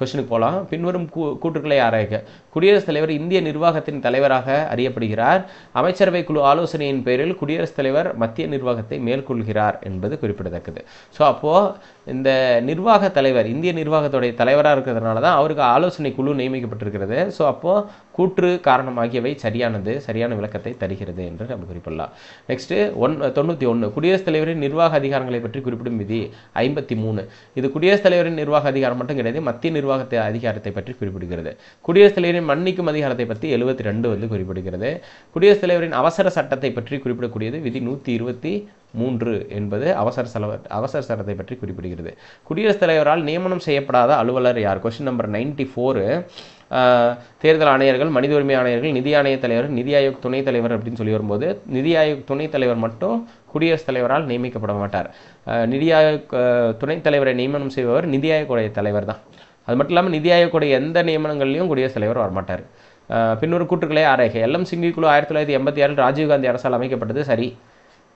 கொஸ்டினுக்கு போகலாம். பின்வரும் கூற்றுக்களை ஆராய்க. குடியரசுத் தலைவர் இந்திய நிர்வாகத்தின் தலைவராக அறியப்படுகிறார். அமைச்சரவை குழு ஆலோசனையின் பேரில் குடியரசுத் தலைவர் மத்திய நிர்வாகத்தை மேற்கொள்கிறார் என்பது குறிப்பிடத்தக்கது. ஸோ அப்போது இந்த நிர்வாக தலைவர் இந்திய நிர்வாகத்துடைய தலைவராக இருக்கிறதுனால தான் அவருக்கு ஆலோசனை குழு நியமிக்கப்பட்டிருக்கிறது. ஸோ அப்போது கூற்று காரணம் ஆகியவை சரியான விளக்கத்தை தருகிறது என்று நம்ம குறிப்பிடலாம். நெக்ஸ்ட் 91 குடியரசுத் தலைவரின் நிர்வாக அதிகாரங்களை பற்றி குறிப்பிடும் விதி 53. இது குடியரசுத் தலைவரின் நிர்வாக அதிகாரம் மட்டும் கிடையாது, மத்திய நிர்வாக அதிகாரத்தை பற்றி குறிப்பிடுகிறது. குடியரசுத் தலைவரின் மன்னிக்கும் அதிகாரத்தை பற்றி 72 வந்து குறிப்பிடுகிறது. குடியரசுத் தலைவரின் அவசர சட்டத்தை பற்றி குறிப்பிடக்கூடியது விதி 123 என்பது அவசர சட்டத்தை பற்றி குறிப்பிடுகிறது. குடியரசுத் தலைவரால் நியமனம் செய்யப்படாத அலுவலர் யார்? Question number 94. தேர்தல் ஆணையர்கள், மனித உரிமை ஆணையர்கள், நிதி ஆணைய தலைவர், நிதி ஆயோக் துணைத் தலைவர் அப்படின்னு சொல்லி வரும்போது நிதி ஆயோக் துணைத் தலைவர் மட்டும் குடியரசுத் தலைவரால் நியமிக்கப்பட மாட்டார். நிதி ஆயோக் துணைத் தலைவரை நியமனம் செய்பவர் நிதி ஆயோக்குடைய தலைவர் தான். அது மட்டும் இல்லாமல் நிதி ஆயோக்குடைய எந்த நியமனங்கள்லையும் குடியரசுத் தலைவர் வரமாட்டார். பின்னொரு கூற்றுக்களை ஆராய்க. எல்எம் சிங்கி குழு 1986 ராஜீவ்காந்தி அரசால் அமைக்கப்பட்டது சரி.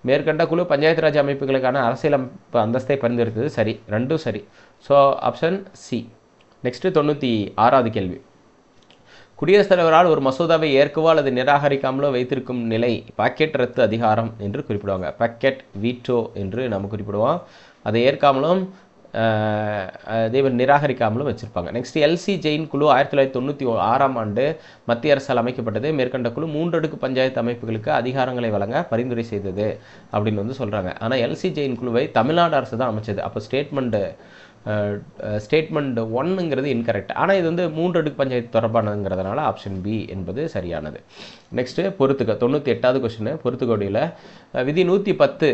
மேற்கண்ட குழு பஞ்சாயத்து ராஜ் அமைப்புகளுக்கான அரசியலமைப்பு அந்தஸ்தை பரிந்துரைத்தது சரி. ரெண்டும் சரி. So option C. நெக்ஸ்ட் 96வது கேள்வி. குடியரசுத் தலைவரால் ஒரு மசோதாவை ஏற்கவோ அல்லது நிராகரிக்காமலோ வைத்திருக்கும் நிலை பாக்கெட் ரத்து அதிகாரம் என்று குறிப்பிடுவாங்க. பாக்கெட் வீட்டோ என்று நம்ம குறிப்பிடுவோம். அதை ஏற்காமலும் அதே நிராகரிக்காமலும் வச்சிருப்பாங்க. நெக்ஸ்ட் எல்சி ஜெயின் குழு 1996ஆம் ஆண்டு மத்திய அரசால் அமைக்கப்பட்டது. மேற்கண்ட குழு 3 அடுக்கு பஞ்சாயத்து அமைப்புகளுக்கு அதிகாரங்களை வழங்க பரிந்துரை செய்தது அப்படின்னு வந்து சொல்கிறாங்க. ஆனால் எல்சி ஜெயின் குழுவை தமிழ்நாடு அரசு தான் அமைச்சது. அப்போ ஸ்டேட்மெண்ட் 1ங்கிறது இன்கரெக்ட். ஆனால் இது வந்து 3 அடுக்கு பஞ்சாயத்து தொடர்பானதுங்கிறதுனால ஆப்ஷன் பி என்பது சரியானது. நெக்ஸ்ட்டு பொறுத்துக்க 98வது கொஸ்டின் பொறுத்துக்கோடியில் விதி 110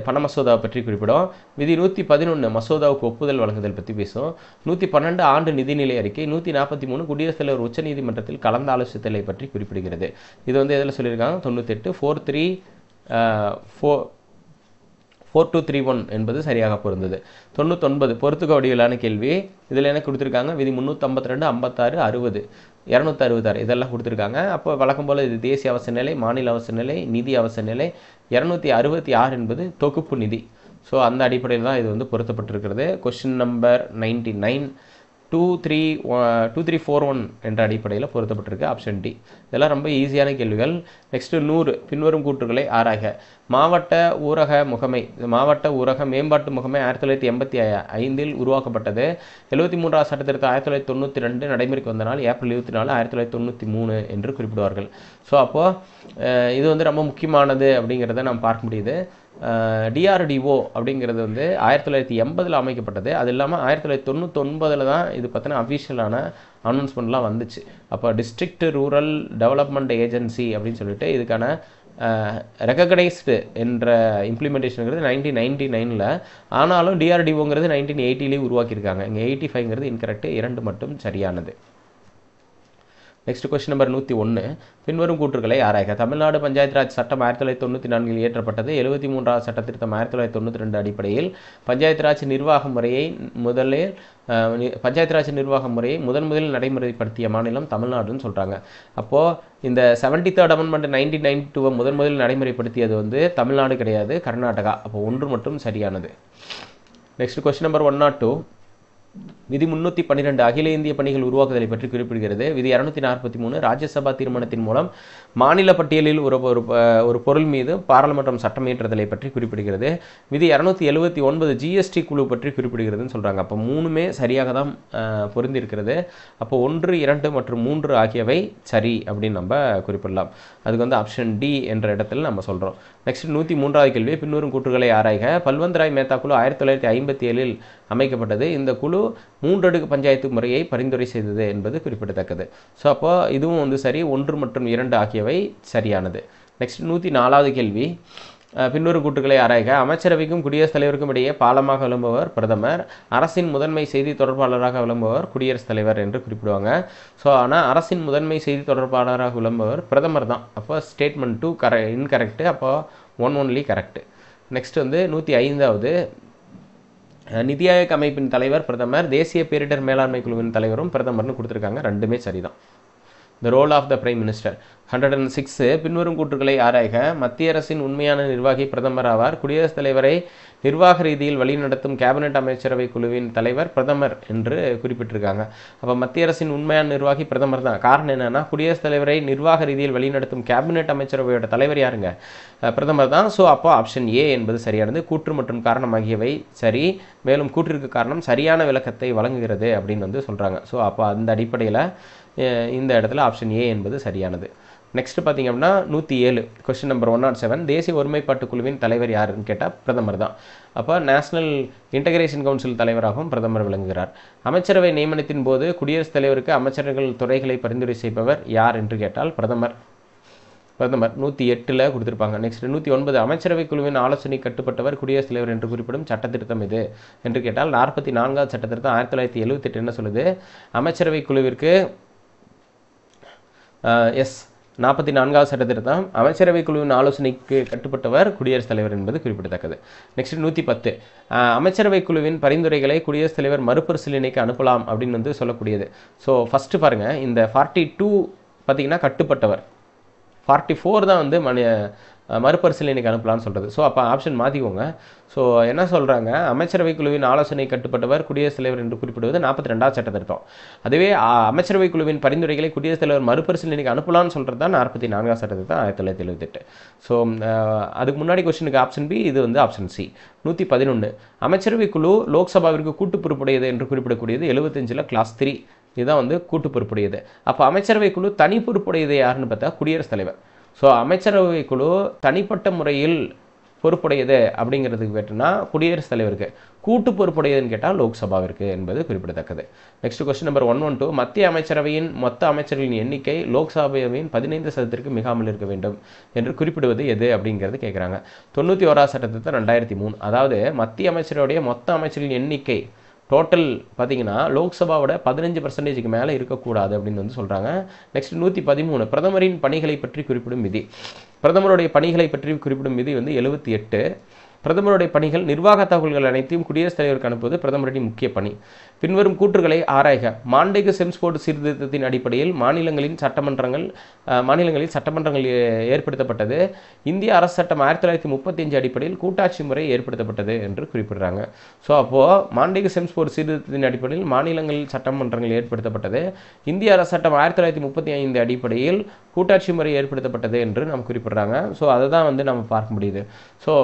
பண மசோதாவை பற்றி குறிப்பிடும். விதி 111 மசோதாவுக்கு ஒப்புதல் வழங்குதல் பற்றி பேசும். 112 ஆண்டு நிதிநிலை அறிக்கை. 143 குடியரசுத் தலைவர் உச்சநீதிமன்றத்தில் கலந்து ஆலோசித்தலை பற்றி குறிப்பிடுகிறது. இது வந்து எதில் சொல்லியிருக்காங்க? 98 4231 என்பது சரியாக பொருந்தது. 99 பொறுத்துக்க வடிவிலான கேள்வி. இதில் என்ன கொடுத்துருக்காங்க? விதி 352, 56, 60, 266 இதெல்லாம் கொடுத்துருக்காங்க. அப்போ வழக்கம் போல் இது தேசிய அவசர நிலை, மாநில அவசர நிலை, நிதி அவசர நிலை. 266 என்பது தொகுப்பு நிதி. ஸோ அந்த அடிப்படையில் தான் இது வந்து பொருத்தப்பட்டிருக்கிறது. கொஸ்டின் நம்பர் 99 2341 என்ற அடிப்படையில் பொருத்தப்பட்டிருக்கு. Option D. இதெல்லாம் ரொம்ப ஈஸியான கேள்விகள். நெக்ஸ்ட் 100 பின்வரும் கூற்றுகளை ஆராய்க. மாவட்ட ஊரக மேம்பாட்டு முகமை 1985 உருவாக்கப்பட்டது. 73வது சட்டத்திருத்தம் 1992 நடைமுறைக்கு வந்த நாள் ஏப்ரல் 24, 1993 என்று குறிப்பிடுவார்கள். ஸோ அப்போது இது வந்து ரொம்ப முக்கியமானது அப்படிங்கிறத நாம் பார்க்க முடியுது. டிஆர்டிஓ அப்படிங்கிறது வந்து 1980 அமைக்கப்பட்டது. அது இல்லாமல் 1999 தான் இது பார்த்தீங்கன்னா அஃபிஷியலான அனௌன்ஸ்மெண்ட்லாம் வந்துச்சு. அப்போ டிஸ்ட்ரிக்ட் ரூரல் டெவலப்மெண்ட் ஏஜென்சி அப்படின்னு சொல்லிட்டு இதுக்கான ரெகக்னைஸ்டு என்ற இம்ப்ளிமெண்டேஷனுங்கிறது 1999. ஆனாலும் டிஆர்டிஓங்கிறது 1980 உருவாக்கியிருக்காங்க. இங்கே 85ங்கிறது இன்கரெக்ட். 2 மட்டும் சரியானது. நெக்ஸ்ட் கொஸ்டின் நம்பர் 101 பின்வரும் கூற்றுகளை ஆராய்க. தமிழ்நாடு பஞ்சாயத்து ராஜ் சட்டம் 1994 இயற்றப்பட்டது. 73வது சட்ட திருத்தம் 1992 அடிப்படையில் பஞ்சாயத்து ராஜ் நிர்வாக முறையை முதலில் நடைமுறைப்படுத்திய மாநிலம் தமிழ்நாடுன்னு சொல்கிறாங்க. அப்போது இந்த 73rd அமெண்ட்மெண்ட் 1992 முதலில் நடைமுறைப்படுத்தியது வந்து தமிழ்நாடு கிடையாது, கர்நாடகா. அப்போ 1 மட்டும் சரியானது. நெக்ஸ்ட் கொஸ்டின் நம்பர் 102 விதி 312 அகில இந்திய பணிகள் உருவாக்குதலை பற்றி குறிப்பிடுகிறது. விதி 243 ராஜ்யசபா தீர்மானத்தின் மூலம் மாநில பட்டியலில் ஒரு பொருள் மீது பாராளுமன்றம் சட்டம் இயற்றுதலை பற்றி குறிப்பிடுகிறது. விதி 279 ஜிஎஸ்டி குழு பற்றி குறிப்பிடுகிறதுன்னு சொல்கிறாங்க. அப்போ 3மே சரியாக தான் பொருந்திருக்கிறது. அப்போ 1, 2 மற்றும் 3 ஆகியவை சரி அப்படின்னு நம்ம குறிப்பிடலாம். அதுக்கு வந்து ஆப்ஷன் டி என்ற இடத்துல நம்ம சொல்கிறோம். நெக்ஸ்ட் 103வது கேள்வி பின்வரும் கூற்றுகளை ஆராய்க. பல்வந்த்ராய் மேத்தா குழு 1957 அமைக்கப்பட்டது. இந்த குழு 3 அடுக்கு பஞ்சாயத்து முறையை பரிந்துரை செய்தது என்பது குறிப்பிடத்தக்கது. ஸோ அப்போ இதுவும் வந்து சரி. 1 மற்றும் 2 ஆகியவை சரியானது. நெக்ஸ்ட் 104வது கேள்வி பின்வரும் கூற்றுகளை ஆராய்க. அமைச்சரவைக்கும் குடியரசுத் தலைவருக்கும் இடையே பாலமாக விளம்புபவர் பிரதமர். அரசின் முதன்மை செய்தி தொடர்பாளராக விளம்புபவர் குடியரசுத் தலைவர் என்று குறிப்பிடுவாங்க. ஸோ ஆனால் அரசின் முதன்மை செய்தி தொடர்பாளராக விளம்புபவர் பிரதமர் தான். அப்போ ஸ்டேட்மெண்ட் 2 இன்கரெக்ட். அப்போ 1 ஒன்லி கரெக்ட். நெக்ஸ்ட் வந்து 105வது நிதி ஆயோக் அமைப்பின் தலைவர் பிரதமர். தேசிய பேரிடர் மேலாண்மை குழுவின் தலைவரும் பிரதமர்னு கொடுத்துருக்காங்க. 2மே சரிதான். The role of the prime minister. 106 பின்வரும் கூற்றுகளை ஆராய்க. மத்திய அரசின் உண்மையான நிர்வாகி பிரதமர் ஆவார். குடியரசுத் தலைவரை நிர்வாக ரீதியில் வழிநடத்தும் கேபினெட் அமைச்சரவை குழுவின் தலைவர் பிரதமர் என்று குறிப்பிட்டிருக்காங்க. அப்போ மத்திய அரசின் உண்மையான நிர்வாகி பிரதமர் தான். காரணம் என்னன்னா குடியரசுத் தலைவரை நிர்வாக ரீதியில் வழிநடத்தும் கேபினெட் அமைச்சரவையோட தலைவர் யாருங்க? பிரதமர் தான். ஸோ அப்போ ஆப்ஷன் ஏ என்பது சரியானது. கூற்று மற்றும் காரணம் ஆகியவை சரி. மேலும் கூற்றிற்கு காரணம் சரியான விளக்கத்தை வழங்குகிறது அப்படின்னு வந்து சொல்கிறாங்க. ஸோ அப்போ அந்த அடிப்படையில் இந்த இடத்துல ஆப்ஷன் ஏ என்பது சரியானது. நெக்ஸ்ட் பார்த்தீங்க அப்படின்னா 107 கொஸ்டின் நம்பர் 107 தேசிய ஒருமைப்பாட்டு குழுவின் தலைவர் யாருன்னு கேட்டால் பிரதமர் தான். அப்போ நேஷனல் இன்டகிரேஷன் கவுன்சில் தலைவராகவும் பிரதமர் விளங்குகிறார். அமைச்சரவை நியமனத்தின் போது குடியரசுத் தலைவருக்கு அமைச்சர்கள் துறைகளை பரிந்துரை செய்பவர் யார் என்று கேட்டால் பிரதமர் 108 கொடுத்துருப்பாங்க. நெக்ஸ்ட் 109 அமைச்சரவை குழுவின் ஆலோசனை கட்டுப்பட்டவர் குடியரசுத் தலைவர் என்று குறிப்பிடும் சட்டத்திருத்தம் இது என்று கேட்டால் 44வது சட்டத்திருத்தம் 1978 என்ன சொல்லுது? அமைச்சரவை குழுவிற்கு 44வது சட்டத்திருத்தம் அமைச்சரவை குழுவின் ஆலோசனைக்கு கட்டுப்பட்டவர் குடியரசுத் தலைவர் என்பது குறிப்பிடத்தக்கது. நெக்ஸ்ட் 110 அமைச்சரவை குழுவின் பரிந்துரைகளை குடியரசுத் தலைவர் மறுபரிசீலனைக்கு அனுப்பலாம் அப்படின்னு சொல்லக்கூடியது. ஸோ ஃபர்ஸ்ட் பாருங்க, இந்த 42 பார்த்தீங்கன்னா கட்டுப்பட்டவர், 44 தான் மறுபரிசீலனைக்கு அனுப்பலாம்னு சொல்கிறது. ஸோ அப்போ ஆப்ஷன் மாற்றிக்கோங்க. ஸோ என்ன சொல்கிறாங்க, அமைச்சரவை குழுவின் ஆலோசனை கட்டுப்பட்டவர் குடியரசுத் தலைவர் என்று குறிப்பிடுவது 42வது சட்டத்திருத்தம். அதுவே அமைச்சரவை குழுவின் பரிந்துரைகளை குடியரசுத் தலைவர் மறுபரிசீலனைக்கு அனுப்பலாம்னு சொல்கிறது தான் 44வது சட்டத்திருத்தம் 1978. ஸோ அதுக்கு முன்னாடி கொஸ்டினுக்கு ஆப்ஷன் பி, இது ஆப்ஷன் சி. 111 அமைச்சரவை குழு லோக்சபாவிற்கு கூட்டு பொறுப்புடையது என்று குறிப்பிடக்கூடியது 75ல் கிளாஸ் 3 இதுதான் கூட்டு பொறுப்புடையது. அப்போ அமைச்சரவை குழு தனி பொறுப்புடையது யாருன்னு பார்த்தா குடியரசுத் தலைவர். ஸோ அமைச்சரவை குழு தனிப்பட்ட முறையில் பொறுப்புடையது அப்படிங்கிறதுக்கு கேட்டோம்னா குடியரசுத் தலைவருக்கு, கூட்டு பொறுப்புடையதுன்னு கேட்டால் லோக்சபாவிற்கு என்பது குறிப்பிடத்தக்கது. நெக்ஸ்ட் கொஸ்டின் நம்பர் 112 மத்திய அமைச்சரவையின் மொத்த அமைச்சர்களின் எண்ணிக்கை லோக்சபாவின் 15% மிகாமல் இருக்க வேண்டும் என்று குறிப்பிடுவது எது அப்படிங்கிறது கேட்குறாங்க. 91வது சட்டத்திருத்தம் 2003. அதாவது மத்திய அமைச்சருடைய மொத்த அமைச்சர்களின் எண்ணிக்கை டோட்டல் பார்த்தீங்கன்னா லோக்சபாவோட 15% மேலே இருக்கக்கூடாது அப்படின்னு சொல்கிறாங்க. நெக்ஸ்ட் 113 பிரதமரின் பணிகளை பற்றி குறிப்பிடும் விதி. பிரதமருடைய பணிகளை பற்றி குறிப்பிடும் விதி 78. பிரதமருடைய பணிகள் நிர்வாக தகவல்கள் அனைத்தையும் குடியரசுத் தலைவருக்கு அனுப்புவது பிரதமரின் முக்கிய பணி. பின்வரும் கூற்றுகளை ஆராய்க. மாண்டேகு செம்ஸ்போர்ட் சீர்திருத்தத்தின் அடிப்படையில் மாநிலங்களில் சட்டமன்றங்கள் ஏற்படுத்தப்பட்டது. இந்திய அரசு சட்டம் 1935 அடிப்படையில் கூட்டாட்சி முறை ஏற்படுத்தப்பட்டது என்று குறிப்பிடுறாங்க. ஸோ அப்போது மாண்டேகு செம்ஸ்போர்ட் சீர்திருத்தத்தின் அடிப்படையில் மாநிலங்களில் சட்டமன்றங்கள் ஏற்படுத்தப்பட்டது. இந்திய அரசு சட்டம் 1935 அடிப்படையில் கூட்டாட்சி முறை ஏற்படுத்தப்பட்டது என்று நம்ம குறிப்பிடுறாங்க. ஸோ அதை தான் நம்ம பார்க்க முடியுது. ஸோ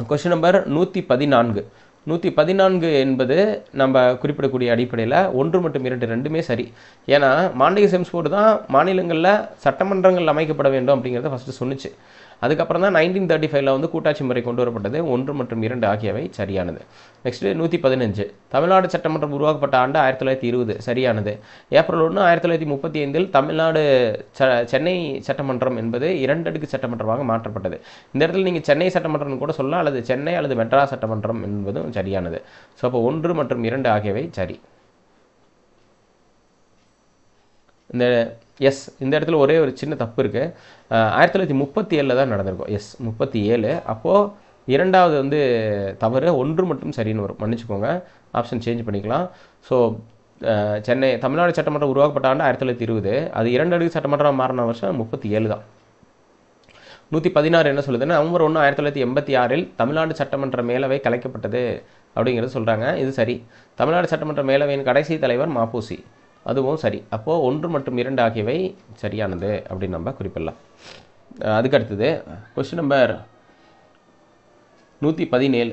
கொஸ்டின் நம்பர் 114 என்பது நம்ம குறிப்பிடக்கூடிய அடிப்படையில் 1 மற்றும் 2 ரெண்டுமே சரி. ஏன்னா மாண்டேகு செம்ஸ்போர்ட் தான் மாநிலங்களில் சட்டமன்றங்கள் அமைக்கப்பட வேண்டும் அப்படிங்கிறத ஃபஸ்ட்டு சொன்னிச்சு. அதுக்கப்புறம் தான் 1935 கூட்டாட்சி முறை கொண்டு வரப்பட்டது. 1 மற்றும் 2 ஆகியவை சரியானது. நெக்ஸ்ட் 115 தமிழ்நாடு சட்டமன்றம் உருவாக்கப்பட்ட ஆண்டு 1920 சரியானது. ஏப்ரல் 1 1935 தமிழ்நாடு சென்னை சட்டமன்றம் என்பது 2 அடுக்கு சட்டமன்றமாக மாற்றப்பட்டது. இந்த இடத்துல நீங்கள் சென்னை சட்டமன்றம் கூட சொல்லலாம், அல்லது சென்னை அல்லது மெட்ராஸ் சட்டமன்றம் என்பதும் சரியானது. ஸோ அப்போ 1 மற்றும் 2 ஆகியவை சரி. இந்த இடத்துல ஒரே ஒரு சின்ன தப்பு இருக்குது. 1937 தான் நடந்திருக்கும். 37. அப்போது இரண்டாவது தவறு, 1 மட்டும் சரின்னு வரும். மன்னிச்சுக்கோங்க, ஆப்ஷன் சேஞ்ச் பண்ணிக்கலாம். ஸோ சென்னை தமிழ்நாடு சட்டமன்றம் உருவாக்கப்பட்ட ஆண்டு 1920, அது 2 அடுக்கு சட்டமன்றம் மாறின வருஷம் 37 தான். 116 என்ன சொல்லுதுன்னா நவம்பர் 1 1986 தமிழ்நாடு சட்டமன்ற மேலவை கலைக்கப்பட்டது அப்படிங்கிறது சொல்கிறாங்க. இது சரி. தமிழ்நாடு சட்டமன்ற மேலவையின் கடைசி தலைவர் மாப்போசி, அதுவும் சரி. அப்போது 1 மற்றும் 2 ஆகியவை சரியானது அப்படின்னு நம்ம குறிப்பிடலாம். அதுக்கு அடுத்தது கொஸ்டின் நம்பர் 117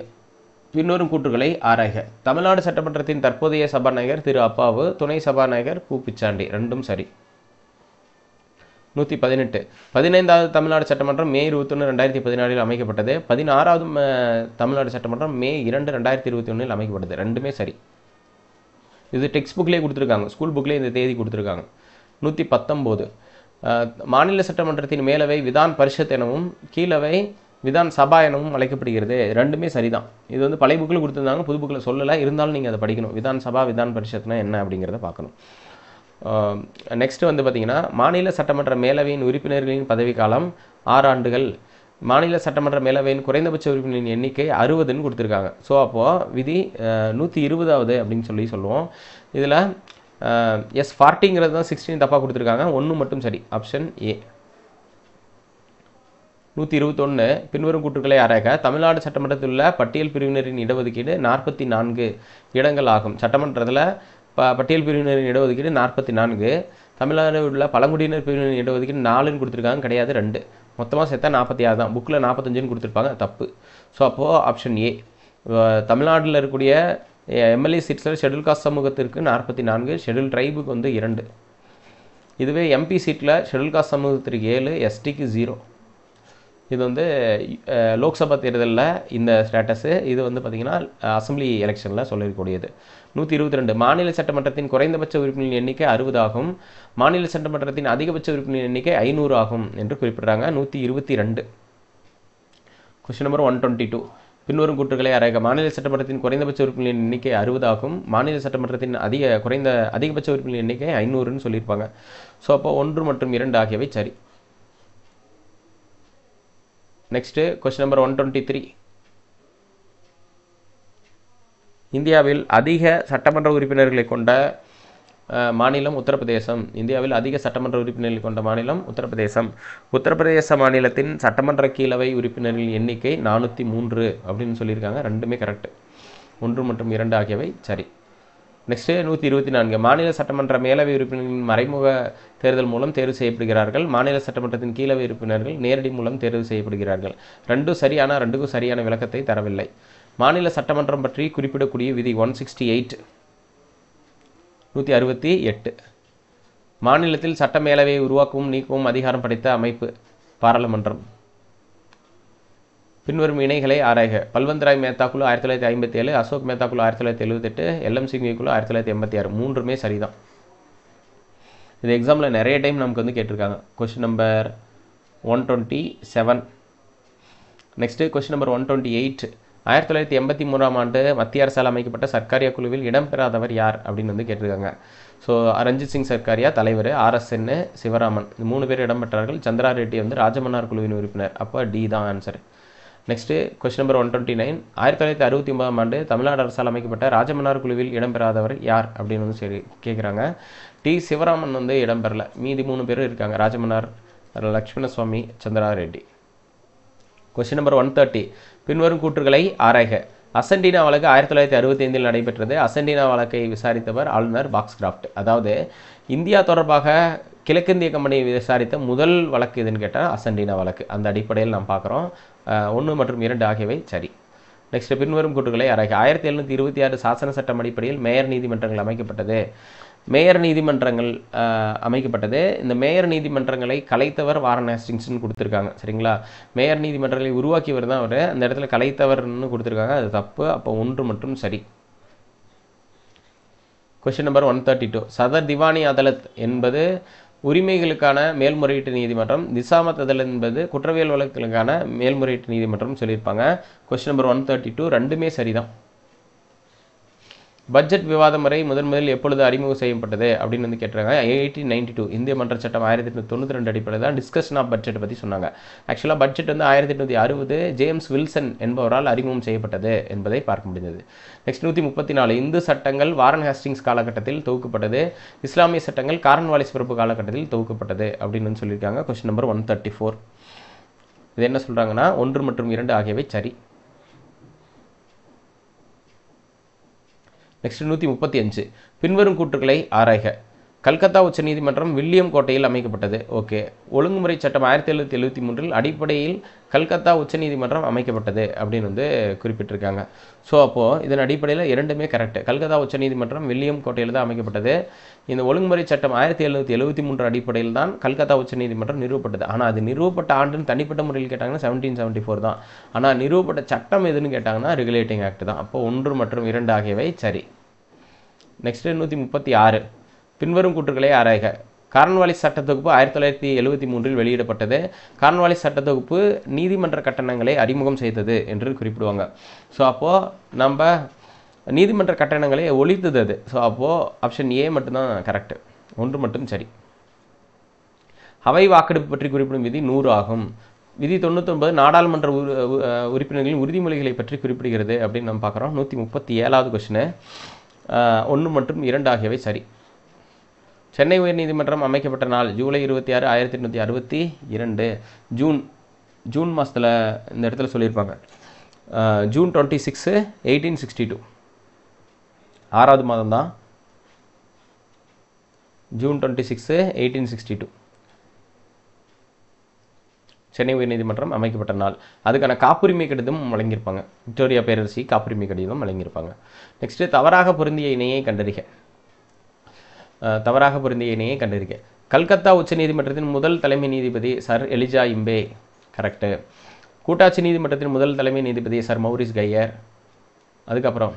பின்வரும் கூற்றுகளை ஆராய்க. தமிழ்நாடு சட்டமன்றத்தின் தற்போதைய சபாநாயகர் திரு அப்பாவு, துணை சபாநாயகர் பூ பிச்சாண்டி, ரெண்டும் சரி. 118 15வது தமிழ்நாடு சட்டமன்றம் மே 21 2014 அமைக்கப்பட்டது. 16வது தமிழ்நாடு சட்டமன்றம் மே 2 2021 அமைக்கப்பட்டது. ரெண்டுமே சரி. இது டெக்ஸ்ட் புக்லேயே கொடுத்துருக்காங்க, ஸ்கூல் புக்லேயே இந்த தேதி கொடுத்துருக்காங்க. 119 மாநில சட்டமன்றத்தின் மேலவை விதான் பரிஷத் எனவும் கீழவை விதான் சபா எனவும் அழைக்கப்படுகிறது. ரெண்டுமே சரிதான். இது பழைய புக்கில் கொடுத்துருந்தாங்க, புது புக்கில் சொல்லலை. இருந்தாலும் நீங்கள் அதை படிக்கணும். விதான் சபா விதான் பரிஷத்னா என்ன அப்படிங்கிறத பார்க்கணும். நெக்ஸ்ட் பார்த்தீங்கன்னா மாநில சட்டமன்ற மேலவையின் உறுப்பினர்களின் பதவிக்காலம் 6 ஆண்டுகள். மாநில சட்டமன்ற மேலவையின் குறைந்தபட்ச உறுப்பினரின் எண்ணிக்கை 60ன்னு கொடுத்துருக்காங்க. ஸோ அப்போது விதி 120வது அப்படின்னு சொல்லுவோம். இதில் 40ங்கிறது தான் 16 தப்பாக கொடுத்துருக்காங்க. 1 மட்டும் சரி, ஆப்ஷன் ஏ. 121 பின்வரும் கூற்றுக்களை ஆராய்க. தமிழ்நாடு சட்டமன்றத்தில் உள்ள பட்டியல் பிரிவினரின் இடஒதுக்கீடு 44 இடங்கள் ஆகும். சட்டமன்றத்தில் பட்டியல் பிரிவினரின் இடஒதுக்கீடு 44. தமிழ்நாடு உள்ள பழங்குடியினர் பிரிவினரின் இடஒதுக்கீடு 4ன்னு கொடுத்துருக்காங்க, கிடையாது 2. மொத்தமாக சேர்த்தா 46 தான். புக்கில் 45ன்னு கொடுத்துருப்பாங்க, தப்பு. ஸோ அப்போது ஆப்ஷன் ஏ. தமிழ்நாட்டில் இருக்கக்கூடிய எம்எல்ஏ சீட்ஸில் ஷெட்யூல் காஸ்ட் சமூகத்திற்கு 44, ஷெட்யூல் ட்ரைபுக்கு 2. இதுவே எம்பி சீட்டில் ஷெட்யூல் காஸ்ட் சமூகத்திற்கு 7, எஸ்டிக்கு 0. இது வந்து லோக்சபா தேர்தலில் இந்த ஸ்டேட்டஸு. இது வந்து பார்த்திங்கன்னா அசம்பிளி எலெக்ஷனில் சொல்லக்கூடியது. 122 மாநில சட்டமன்றத்தின் குறைந்தபட்ச உறுப்பினர் எண்ணிக்கை 60 ஆகும். மாநில சட்டமன்றத்தின் அதிகபட்ச உறுப்பினர் எண்ணிக்கை 500 ஆகும் என்று குறிப்பிடுறாங்க. 122. Question number 122. பின்வரும் கூற்றுகளை ஆராய்க. மாநில சட்டமன்றத்தின் குறைந்தபட்ச உறுப்பினர் எண்ணிக்கை 60 ஆகும். மாநில சட்டமன்றத்தின் அதிகபட்ச உறுப்பினர் எண்ணிக்கை 500ன்னு சொல்லியிருப்பாங்க. ஸோ அப்போ 1 மற்றும் 2 ஆகியவை சரி. Next question number 123. இந்தியாவில் அதிக சட்டமன்ற உறுப்பினர்களை கொண்ட மாநிலம் உத்தரப்பிரதேசம். இந்தியாவில் அதிக சட்டமன்ற உறுப்பினர்களை கொண்ட மாநிலம் உத்தரப்பிரதேசம். உத்தரப்பிரதேச மாநிலத்தின் சட்டமன்ற கீழவை உறுப்பினர்களின் எண்ணிக்கை 403 அப்படின்னு சொல்லியிருக்காங்க. ரெண்டுமே கரெக்ட். 1 மற்றும் 2 ஆகியவை சரி. நெக்ஸ்ட்டு 124. மாநில சட்டமன்ற மேலவை உறுப்பினர்களின் மறைமுக தேர்தல் மூலம் தேர்வு செய்யப்படுகிறார்கள். மாநில சட்டமன்றத்தின் கீழவை உறுப்பினர்கள் நேரடி மூலம் தேர்வு செய்யப்படுகிறார்கள். ரெண்டும் சரியான, ரெண்டுக்கும் சரியான விளக்கத்தை தரவில்லை. மாநில சட்டமன்றம் பற்றி குறிப்பிடக்கூடிய விதி 168. 168. மாநிலத்தில் சட்ட மேலவையை உருவாக்கவும் நீக்கவும் அதிகாரம் படைத்த அமைப்பு பாராளுமன்றம். பின்வரும் இணைகளை ஆராய்க. பல்வந்த்ராய் மேத்தா குழு 1957, அசோக் மேத்தா குழு 1978, LM சிங்வி குழு 1986. மூன்றுமே சரிதான். இது எக்ஸாமில் நிறைய டைம் நமக்கு வந்து கேட்டிருக்காங்க. Question number 127. Next question number 128. 1983ஆம் ஆண்டு மத்திய அரசால் அமைக்கப்பட்ட சர்க்காரியா குழுவில் இடம்பெறாதவர் யார் அப்படின்னு வந்து கேட்டிருக்காங்க. ஸோ ரஞ்சித் சிங் சர்க்காரியா தலைவர், RSN சிவராமன், 3 பேர் இடம்பெற்றார்கள். சந்திரா ரெட்டி வந்து ராஜமன்னார் குழுவின் உறுப்பினர். அப்போ டி தான் ஆன்சர். Next question number 129. 1969ஆம் ஆண்டு தமிழ்நாடு அரசால் அமைக்கப்பட்ட ராஜமன்னார் குழுவில் இடம்பெறாதவர் யார் அப்படின்னு வந்து சரி கேட்குறாங்க. டி சிவராமன் வந்து இடம்பெறல. மீதி 3 பேரும் இருக்காங்க. ராஜமன்னார், லக்ஷ்மணசுவாமி, சந்திரா ரெட்டி. Question number 130. பின்வரும் கூற்றுகளை ஆராய்க. அசன்டினா வழக்கு 1965 நடைபெற்றது. அசன்டினா வழக்கை விசாரித்தவர் ஆளுநர் பாக்ஸ்கிராஃப்ட். அதாவது இந்தியா தொடர்பாக கிழக்கிந்திய கம்பெனியை விசாரித்த முதல் வழக்கு எதுன்னு கேட்டால் அசன்டினா வழக்கு. அந்த அடிப்படையில் நாம் பார்க்குறோம். 1 மற்றும் 2 ஆகியவை சரி. நெக்ஸ்ட் பின்வரும் கூற்றுகளை ஆராய்க. 1726 சாசன சட்டம் அடிப்படையில் மேயர் நீதிமன்றங்கள் அமைக்கப்பட்டது. மேயர் நீதிமன்றங்கள் அமைக்கப்பட்டது. இந்த மேயர் நீதிமன்றங்களை கலைத்தவர் வாரன் ஹேஸ்டிங்ஸ்னு கொடுத்துருக்காங்க. சரிங்களா? மேயர் நீதிமன்றங்களை உருவாக்கியவர் தான் அவர். அந்த இடத்துல கலைத்தவர்னு கொடுத்துருக்காங்க. அது தப்பு. அப்போ 1 மற்றும் சரி. Question number 132. சதர் திவானி அதாலத் என்பது உரிமைகளுக்கான மேல்முறையீட்டு நீதிமன்றம். நிசாமத் அதாலத் என்பது குற்றவியல் வழக்குகளுக்கான மேல்முறையீட்டு நீதிமன்றம் சொல்லியிருப்பாங்க. கொஸ்டின் நம்பர் 132 ரெண்டுமே சரிதான். பட்ஜெட் விவாத முறை முதலில் எப்பொழுது அறிமுகம் செய்யப்பட்டது அப்படின்னு வந்து கேட்டுறாங்க. 1892 இந்திய மன்ற சட்டம் 1892 அடிப்படையில் தான் டிஸ்கஷன் ஆஃப் பட்ஜெட் பற்றி சொன்னாங்க. ஆக்சுவலாக பட்ஜெட் வந்து 1860 ஜேம்ஸ் வில்சன் என்பவரால் அறிமுகம் செய்யப்பட்டது என்பதை பார்க்க முடிந்தது. நெக்ஸ்ட் 134. இந்து சட்டங்கள் வாரன் ஹேஸ்டிங்ஸ் காலகட்டத்தில் தொகுக்கப்பட்டது. இஸ்லாமிய சட்டங்கள் கார்ன்வாலிஸ் பிறப்பு காலகட்டத்தில் தொகுக்கப்பட்டது அப்படின்னு சொல்லியிருக்காங்க. Question number 134. இது என்ன சொல்கிறாங்கன்னா 1 மற்றும் 2 ஆகியவை சரி. நெக்ஸ்ட் 135. பின்வரும் கூற்றுகளை ஆராய்க. கல்கத்தா உச்சநீதிமன்றம் வில்லியம் கோட்டையில் அமைக்கப்பட்டது. ஓகே. ஒழுங்குமுறை சட்டம் 1773 அடிப்படையில் கல்கத்தா உச்சநீதிமன்றம் அமைக்கப்பட்டது அப்படின்னு வந்து குறிப்பிட்டிருக்காங்க. ஸோ அப்போது இதன் அடிப்படையில் இரண்டுமே கரெக்ட். கல்கத்தா உச்சநீதிமன்றம் வில்லியம் கோட்டையில் தான் அமைக்கப்பட்டது. இந்த ஒழுங்குமுறை சட்டம் 1773 அடிப்படையில் தான் கல்கத்தா உச்சநீதிமன்றம் நிறுவப்பட்டது. ஆனால் அது நிறுவப்பட்ட ஆண்டுன்னு தனிப்பட்ட முறையில் கேட்டாங்கன்னா 1774 தான். ஆனால் நிறுவப்பட்ட சட்டம் எதுன்னு கேட்டாங்கன்னா ரெகுலேட்டிங் ஆக்ட் தான். அப்போ 1 மற்றும் 2 ஆகியவை சரி. நெக்ஸ்ட் 136. பின்வரும் கூற்றுகளை ஆராய்க. கார்ன்வாலிஸ் சட்டத்தொகுப்பு 1973 வெளியிடப்பட்டது. கார்ன்வாலிஸ் சட்டத்தொகுப்பு நீதிமன்ற கட்டணங்களை அறிமுகம் செய்தது என்று குறிப்பிடுவாங்க. ஸோ அப்போது நம்ம நீதிமன்ற கட்டணங்களை ஒழித்தது அது. ஸோ அப்போது ஆப்ஷன் ஏ மட்டும்தான் கரெக்டு. 1 மட்டும் சரி. அவை வாக்கெடுப்பு பற்றி குறிப்பிடும் விதி 100 ஆகும். விதி 99 நாடாளுமன்ற உறுப்பினர்களின் உறுதிமொழிகளை பற்றி குறிப்பிடுகிறது அப்படின்னு நம்ம பார்க்குறோம். 137வது கொஸ்டின் 1 மற்றும் 2 ஆகியவை சரி. சென்னை உயர்நீதிமன்றம் அமைக்கப்பட்ட நாள் ஜூலை 26, 1862. ஜூன் மாதத்தில் இந்த இடத்துல சொல்லியிருப்பாங்க. ஜூன் 26, 1862. 6வது மாதம் தான். ஜூன் 26, 1862 சென்னை உயர்நீதிமன்றம் அமைக்கப்பட்ட நாள். அதுக்கான காப்புரிமை கடிதம் வழங்கியிருப்பாங்க. விக்டோரியா பேரரசி காப்புரிமை கடிதம் வழங்கியிருப்பாங்க. நெக்ஸ்ட்டு தவறாக பொருந்திய இணையை கண்டறிக. கல்கத்தா உச்சநீதிமன்றத்தின் முதல் தலைமை நீதிபதி சர் எலிஜா இம்பே, கரெக்டு. கூட்டாட்சி நீதிமன்றத்தின் முதல் தலைமை நீதிபதி சர் மௌரிஸ் கையர். அதுக்கப்புறம்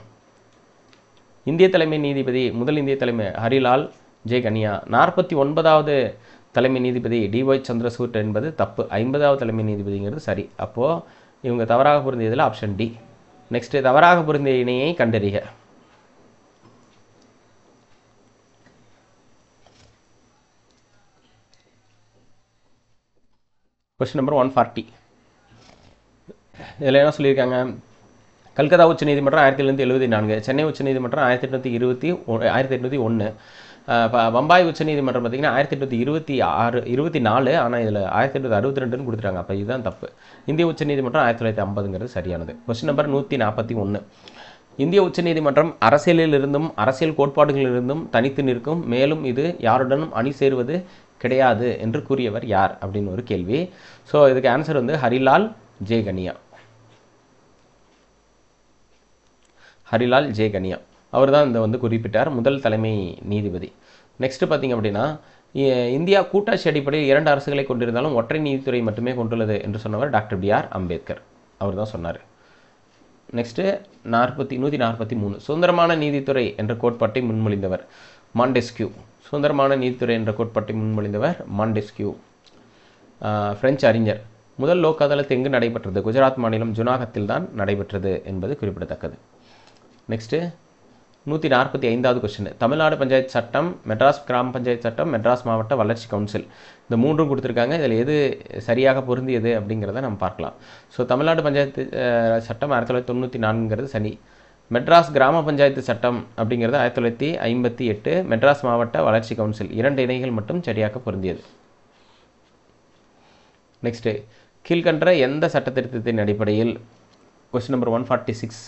இந்திய தலைமை நீதிபதி, முதல் இந்திய தலைமை ஹரிலால் ஜே கனியா. 49வது தலைமை நீதிபதி டிஒய் சந்திரசூட் என்பது தப்பு. 50வது தலைமை நீதிபதிங்கிறது சரி. அப்போது இவங்க தவறாக பொருந்தியதில் ஆப்ஷன் டி. நெக்ஸ்ட்டு தவறாக பொருந்திய இணையை கண்டறிக. Question number 140. இதில் என்ன சொல்லியிருக்காங்க, கல்கத்தா உச்சநீதிமன்றம் 1774, சென்னை உச்சநீதிமன்றம் 1801, பம்பாய் உச்சநீதிமன்றம் பார்த்திங்கன்னா 1824, ஆனால் இதில் 1862ன்னு கொடுத்துட்டாங்க. அப்போ இதுதான் தப்பு. இந்திய உச்சநீதிமன்றம் 1950ங்கிறது சரியானது. Question number 141. இந்திய உச்சநீதிமன்றம் அரசியலிலிருந்தும் அரசியல் கோட்பாடுகளிலிருந்தும் தனித்து நிற்கும், மேலும் இது யாருடனும் அணி சேருவது கிடையாது என்று கூறியவர் யார் அப்படின்னு ஒரு கேள்வி. ஸோ இதுக்கு ஆன்சர் வந்து ஹரிலால் ஜே கனியா. ஹரிலால் ஜே கனியா அவர் தான் இந்த வந்து குறிப்பிட்டார், முதல் தலைமை நீதிபதி. நெக்ஸ்ட்டு பார்த்திங்க அப்படின்னா, இந்தியா கூட்டாட்சி அடிப்படையில் 2 அரசுகளை கொண்டிருந்தாலும் ஒற்றை நீதித்துறை மட்டுமே கொண்டுள்ளது என்று சொன்னவர் டாக்டர் B.R. அம்பேத்கர். அவர் தான் சொன்னார். நெக்ஸ்ட்டு 143. சுதந்திரமான நீதித்துறை என்ற கோட்பாட்டை முன்மொழிந்தவர் மாண்டெஸ்கியூ. சுதந்திரமான நீதித்துறை என்ற கோட்பாட்டை முன்மொழிந்தவர் மாண்டெஸ்கியூ. பிரெஞ்சு அறிஞர். முதல் லோக் அதாலத் எங்கு நடைபெற்றது? குஜராத் மாநிலம் ஜுனாகத்தில் தான் நடைபெற்றது என்பது குறிப்பிடத்தக்கது. நெக்ஸ்ட்டு 145வது கொஸ்டின். தமிழ்நாடு பஞ்சாயத்து சட்டம், மெட்ராஸ் கிராம பஞ்சாயத்து சட்டம், மெட்ராஸ் மாவட்ட வளர்ச்சி கவுன்சில், இந்த 3ம் கொடுத்துருக்காங்க. இதில் எது சரியாக பொருந்தியது அப்படிங்கிறத நம்ம பார்க்கலாம். ஸோ தமிழ்நாடு பஞ்சாயத்து சட்டம் 1994ங்கிறது சரி. மெட்ராஸ் கிராம பஞ்சாயத்து சட்டம் அப்படிங்கிறது 1958. மெட்ராஸ் மாவட்ட வளர்ச்சி கவுன்சில் 2 இணைகள் மட்டும் சரியாக பொருந்தியது. நெக்ஸ்ட்டு கீழ்கண்ட எந்த சட்டத்திருத்தத்தின் அடிப்படையில், கொஸ்டின் நம்பர் 146,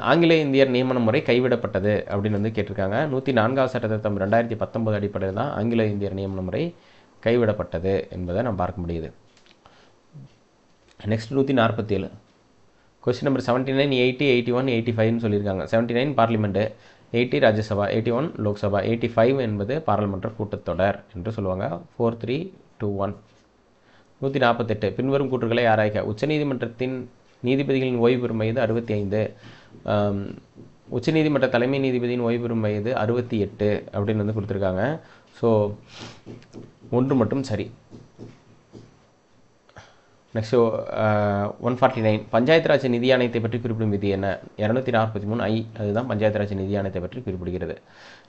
ஆங்கில இந்தியர் நியமன முறை கைவிடப்பட்டது அப்படின்னு வந்து கேட்டிருக்காங்க. 104வது சட்டத்திருத்தம் 2019 அடிப்படையில் தான் ஆங்கில இந்தியர் நியமன முறை கைவிடப்பட்டது என்பதை நம்ம பார்க்க முடியுது. நெக்ஸ்ட் 147. கொஸ்டின் நம்பர் 79, 80, 81, 85ன்னு சொல்லியிருக்காங்க. 79 பார்லிமெண்ட்டு, 80 ராஜ்யசபா, 81 லோக்சபா, 85 என்பது பாராளுமன்ற கூட்டத்தொடர் என்று சொல்லுவாங்க. 4, 3, 2, 1. 148. பின்வரும் கூற்றுகளை ஆராய்க. உச்சநீதிமன்றத்தின் நீதிபதிகளின் ஓய்வு பெறும் வயது 65. உச்சநீதிமன்ற தலைமை நீதிபதியின் ஓய்வு பெறும் வயது 68 அப்படின்னு வந்து கொடுத்துருக்காங்க. ஸோ 1 மட்டும் சரி. நெக்ஸ்ட் 149. பஞ்சாயத்து ராஜ் நிதி ஆணையத்தை பற்றி குறிப்பிடும் விதி என்ன? 243I, அதுதான் பஞ்சாயத்து ராஜ் நிதி ஆணையத்தை பற்றி குறிப்பிடுகிறது.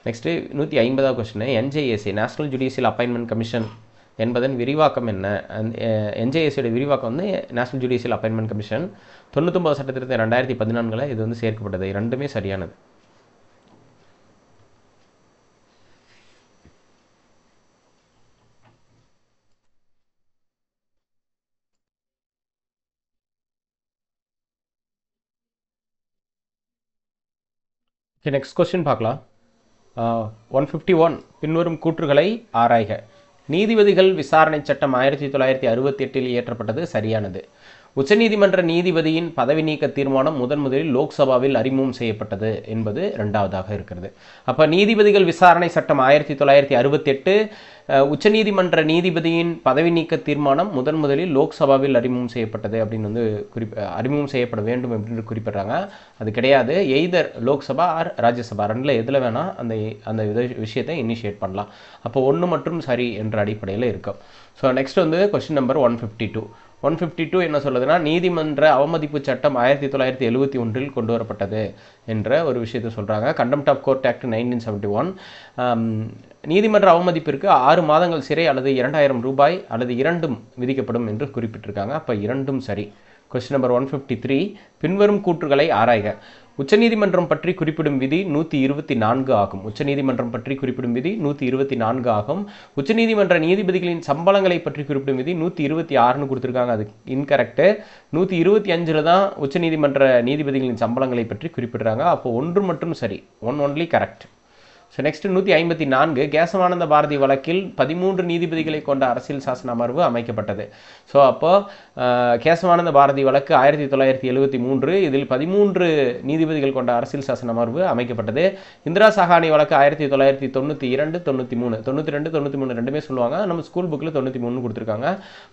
நெக்ஸ்ட்டு 150வது question. NJSA national judicial appointment commission என்பதன் விரிவாக்கம் என்ன? NJSA விரிவாக்கம் வந்து நேஷனல் ஜுடிஷியல் அப்பாயின்மெண்ட் கமிஷன். 99 சட்டத்திருத்தம் 2014 இது வந்து சேர்க்கப்பட்டது. ரெண்டுமே சரியானது. நெக்ஸ்ட் கொஸ்டின் பார்க்கலாம். 151. பின்வரும் கூற்றுகளை ஆராய்க. நீதிபதிகள் விசாரணை சட்டம் 1968 இயற்றப்பட்டது சரியானது. உச்சநீதிமன்ற நீதிபதியின் பதவி நீக்க தீர்மானம் முதலில் லோக்சபாவில் அறிமுகம் செய்யப்பட்டது என்பது 2வதாக இருக்கிறது. அப்போ நீதிபதிகள் விசாரணை சட்டம் 1968, உச்சநீதிமன்ற நீதிபதியின் பதவி நீக்க தீர்மானம் முதலில் லோக்சபாவில் அறிமுகம் செய்யப்பட்டது அப்படின்னு வந்து அறிமுகம் செய்யப்பட வேண்டும் அப்படின்னு குறிப்பிட்றாங்க. அது கிடையாது. எய்தர் லோக்சபா ஆர் ராஜ்யசபா, 2ல் எதில் வேணால் அந்த விஷயத்தை இனிஷியேட் பண்ணலாம். அப்போ 1 மற்றும் சரி என்ற அடிப்படையில் இருக்கும். ஸோ நெக்ஸ்ட் வந்து கொஸ்டின் நம்பர் 152. 152 என்ன சொல்லுதுன்னா, நீதிமன்ற அவமதிப்பு சட்டம் 1971 கொண்டு வரப்பட்டது என்ற ஒரு விஷயத்தை சொல்கிறாங்க. Contempt of court act 1971. நீதிமன்ற அவமதிப்பிற்கு 6 மாதங்கள் சிறை அல்லது 2000 ரூபாய் அல்லது 2ம் விதிக்கப்படும் என்று குறிப்பிட்டிருக்காங்க. அப்போ 2ம் சரி. Question number 153. பின்வரும் கூற்றுகளை ஆராய்க. உச்சநீதிமன்றம் பற்றி குறிப்பிடும் விதி 124 ஆகும். உச்சநீதிமன்றம் பற்றி குறிப்பிடும் விதி 124 ஆகும். உச்சநீதிமன்ற நீதிபதிகளின் சம்பளங்களை பற்றி குறிப்பிடும் விதி 126ன்னு கொடுத்துருக்காங்க. அது இன்கரெக்டு. 125ல் தான் உச்சநீதிமன்ற நீதிபதிகளின் சம்பளங்களை பற்றி குறிப்பிடுறாங்க. அப்போ 1 மட்டும் சரி. 1 only correct. So next 154 Kesavananda Bharati வழக்கில் 13 நீதிபதிகளை கொண்ட அரசியல் சாசன அமர்வு அமைக்கப்பட்டது. ஸோ அப்போது கேசவானந்த பாரதி வழக்கு 1973, இதில் 13 நீதிபதிகள் கொண்ட அரசியல் சாசன அமர்வு அமைக்கப்பட்டது. இந்திரா சஹானி வழக்கு 1992, 93, 92, 93 ரெண்டுமே சொல்லுவாங்க. நம்ம ஸ்கூல் புக்கில் 93 கொடுத்துருக்காங்க.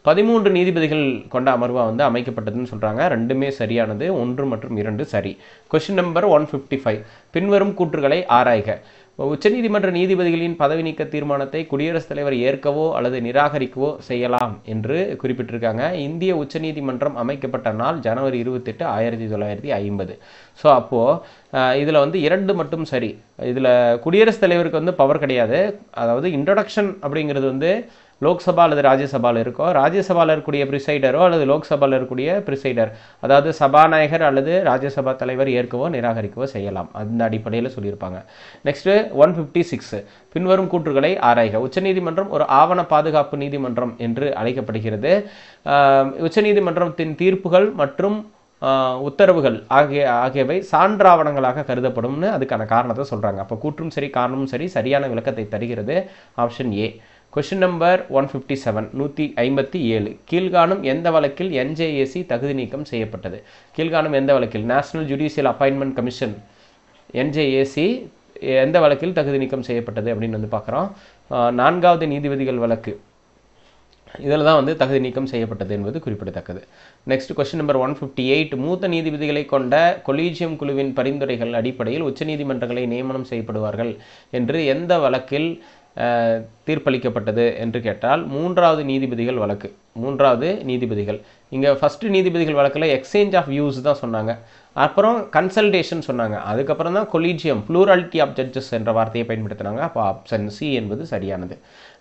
13 நீதிபதிகள் கொண்ட அமர்வாக வந்து அமைக்கப்பட்டதுன்னு சொல்கிறாங்க. ரெண்டுமே சரியானது, 1 மற்றும் 2 சரி. கொஸ்டின் நம்பர் 155, பின்வரும் கூற்றுகளை ஆராய்க. உச்சநீதிமன்ற நீதிபதிகளின் பதவி நீக்க தீர்மானத்தை குடியரசுத் தலைவர் ஏற்கவோ அல்லது நிராகரிக்கவோ செய்யலாம் என்று குறிப்பிட்டிருக்காங்க. இந்திய உச்சநீதிமன்றம் அமைக்கப்பட்ட நாள் ஜனவரி 28, 1950. ஸோ அப்போது இதில் வந்து 2 மட்டும் சரி. இதில் குடியரசுத் தலைவருக்கு வந்து பவர் கிடையாது. அதாவது இன்ட்ரடக்ஷன் அப்படிங்கிறது வந்து லோக்சபா அல்லது ராஜ்யசபாவில் இருக்கோ, ராஜ்யசபாவில் இருக்கக்கூடிய ப்ரிசைடரோ அல்லது லோக்சபாவில் இருக்கக்கூடிய ப்ரிசைடர், அதாவது சபாநாயகர் அல்லது ராஜ்யசபா தலைவர் ஏற்கவோ நிராகரிக்கவோ செய்யலாம். அந்த அடிப்படையில் சொல்லியிருப்பாங்க. நெக்ஸ்ட்டு 156, பின்வரும் கூற்றுகளை ஆராய்க. உச்சநீதிமன்றம் ஒரு ஆவண பாதுகாப்பு நீதிமன்றம் என்று அழைக்கப்படுகிறது. உச்சநீதிமன்றத்தின் தீர்ப்புகள் மற்றும் உத்தரவுகள் ஆகியவை சான்றாவணங்களாக கருதப்படும்னு அதுக்கான காரணத்தை சொல்கிறாங்க. அப்போ கூற்றும் சரி காரணமும் சரி, சரியான விளக்கத்தை தருகிறது ஆப்ஷன் ஏ. கொஸ்டின் நம்பர் 157, 157, கீழ்காணும் எந்த வழக்கில் NJAC தகுதி நீக்கம் செய்யப்பட்டது? கீழ்காணும் எந்த வழக்கில்? National judicial appointment commission NJAC எந்த வழக்கில் தகுதி நீக்கம் செய்யப்பட்டது அப்படின்னு வந்து பார்க்குறோம். 4வது நீதிபதிகள் வழக்கு, இதில் தான் வந்து தகுதி நீக்கம் செய்யப்பட்டது என்பது குறிப்பிடத்தக்கது. நெக்ஸ்ட் கொஸ்டின் நம்பர் 158, மூத்த நீதிபதிகளை கொண்ட கொலீஜியம் குழுவின் பரிந்துரைகள் அடிப்படையில் உச்சநீதிமன்றங்களை நியமனம் செய்யப்படுவார்கள் என்று எந்த வழக்கில் தீர்ப்பளிக்கப்பட்டது என்று கேட்டால் 3வது நீதிபதிகள் வழக்கு. 3வது நீதிபதிகள். இங்கே ஃபஸ்ட்டு நீதிபதிகள் வழக்கில் எக்ஸ்சேஞ்ச் ஆஃப் வியூஸ் தான் சொன்னாங்க. அப்புறம் கன்சல்டேஷன் சொன்னாங்க. அதுக்கப்புறம் தான் கொலீஜியம், ப்ளூராலிட்டி ஆஃப் ஜட்ஜஸ் என்ற வார்த்தையை பயன்படுத்தினாங்க. அப்போ ஆப்ஷன் சி என்பது சரியானது.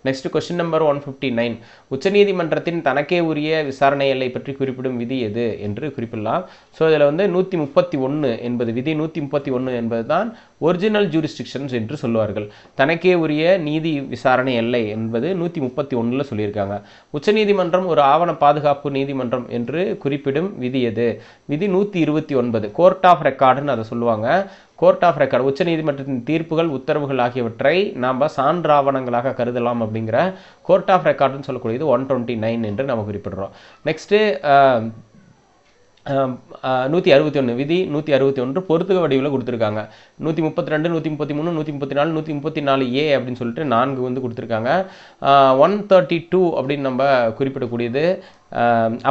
நெக்ஸ்ட் கொஸ்டின் நம்பர் 159, உச்சநீதிமன்றத்தின் தனக்கே உரிய விசாரணை எல்லை பற்றி குறிப்பிடும் விதி எது என்று குறிப்பிடலாம். ஸோ இதில் வந்து 131 என்பது விதி. 131 என்பது தான் ஒரிஜினல் ஜூரிஸ்டிக்ஷன்ஸ் என்று சொல்லுவார்கள். தனக்கே உரிய நீதி விசாரணை எல்லை என்பது 131 சொல்லியிருக்காங்க. உச்சநீதிமன்றம் ஒரு ஆவண பாதுகாப்பு நீதிமன்றம் என்று குறிப்பிடும் விதி எது? விதி 129, கோர்ட் ஆஃப் ரெக்கார்டுன்னு அதை சொல்லுவாங்க. கோர்ட் ஆஃப் ரெக்கார்டு, உச்சநீதிமன்றத்தின் தீர்ப்புகள் உத்தரவுகள் ஆகியவற்றை நாம் சான்றாவணங்களாக கருதலாம் அப்படிங்கிற கோர்ட் ஆஃப் ரெக்கார்டுன்னு சொல்லக்கூடியது 129 என்று நம்ம குறிப்பிடுறோம். நெக்ஸ்ட்டு 161 விதி 161 பொறுத்துக வடிவில் கொடுத்துருக்காங்க. 132, 133, 134, 134A அப்படின்னு சொல்லிட்டு 4 வந்து கொடுத்துருக்காங்க. 132 அப்படின்னு நம்ம குறிப்பிடக்கூடியது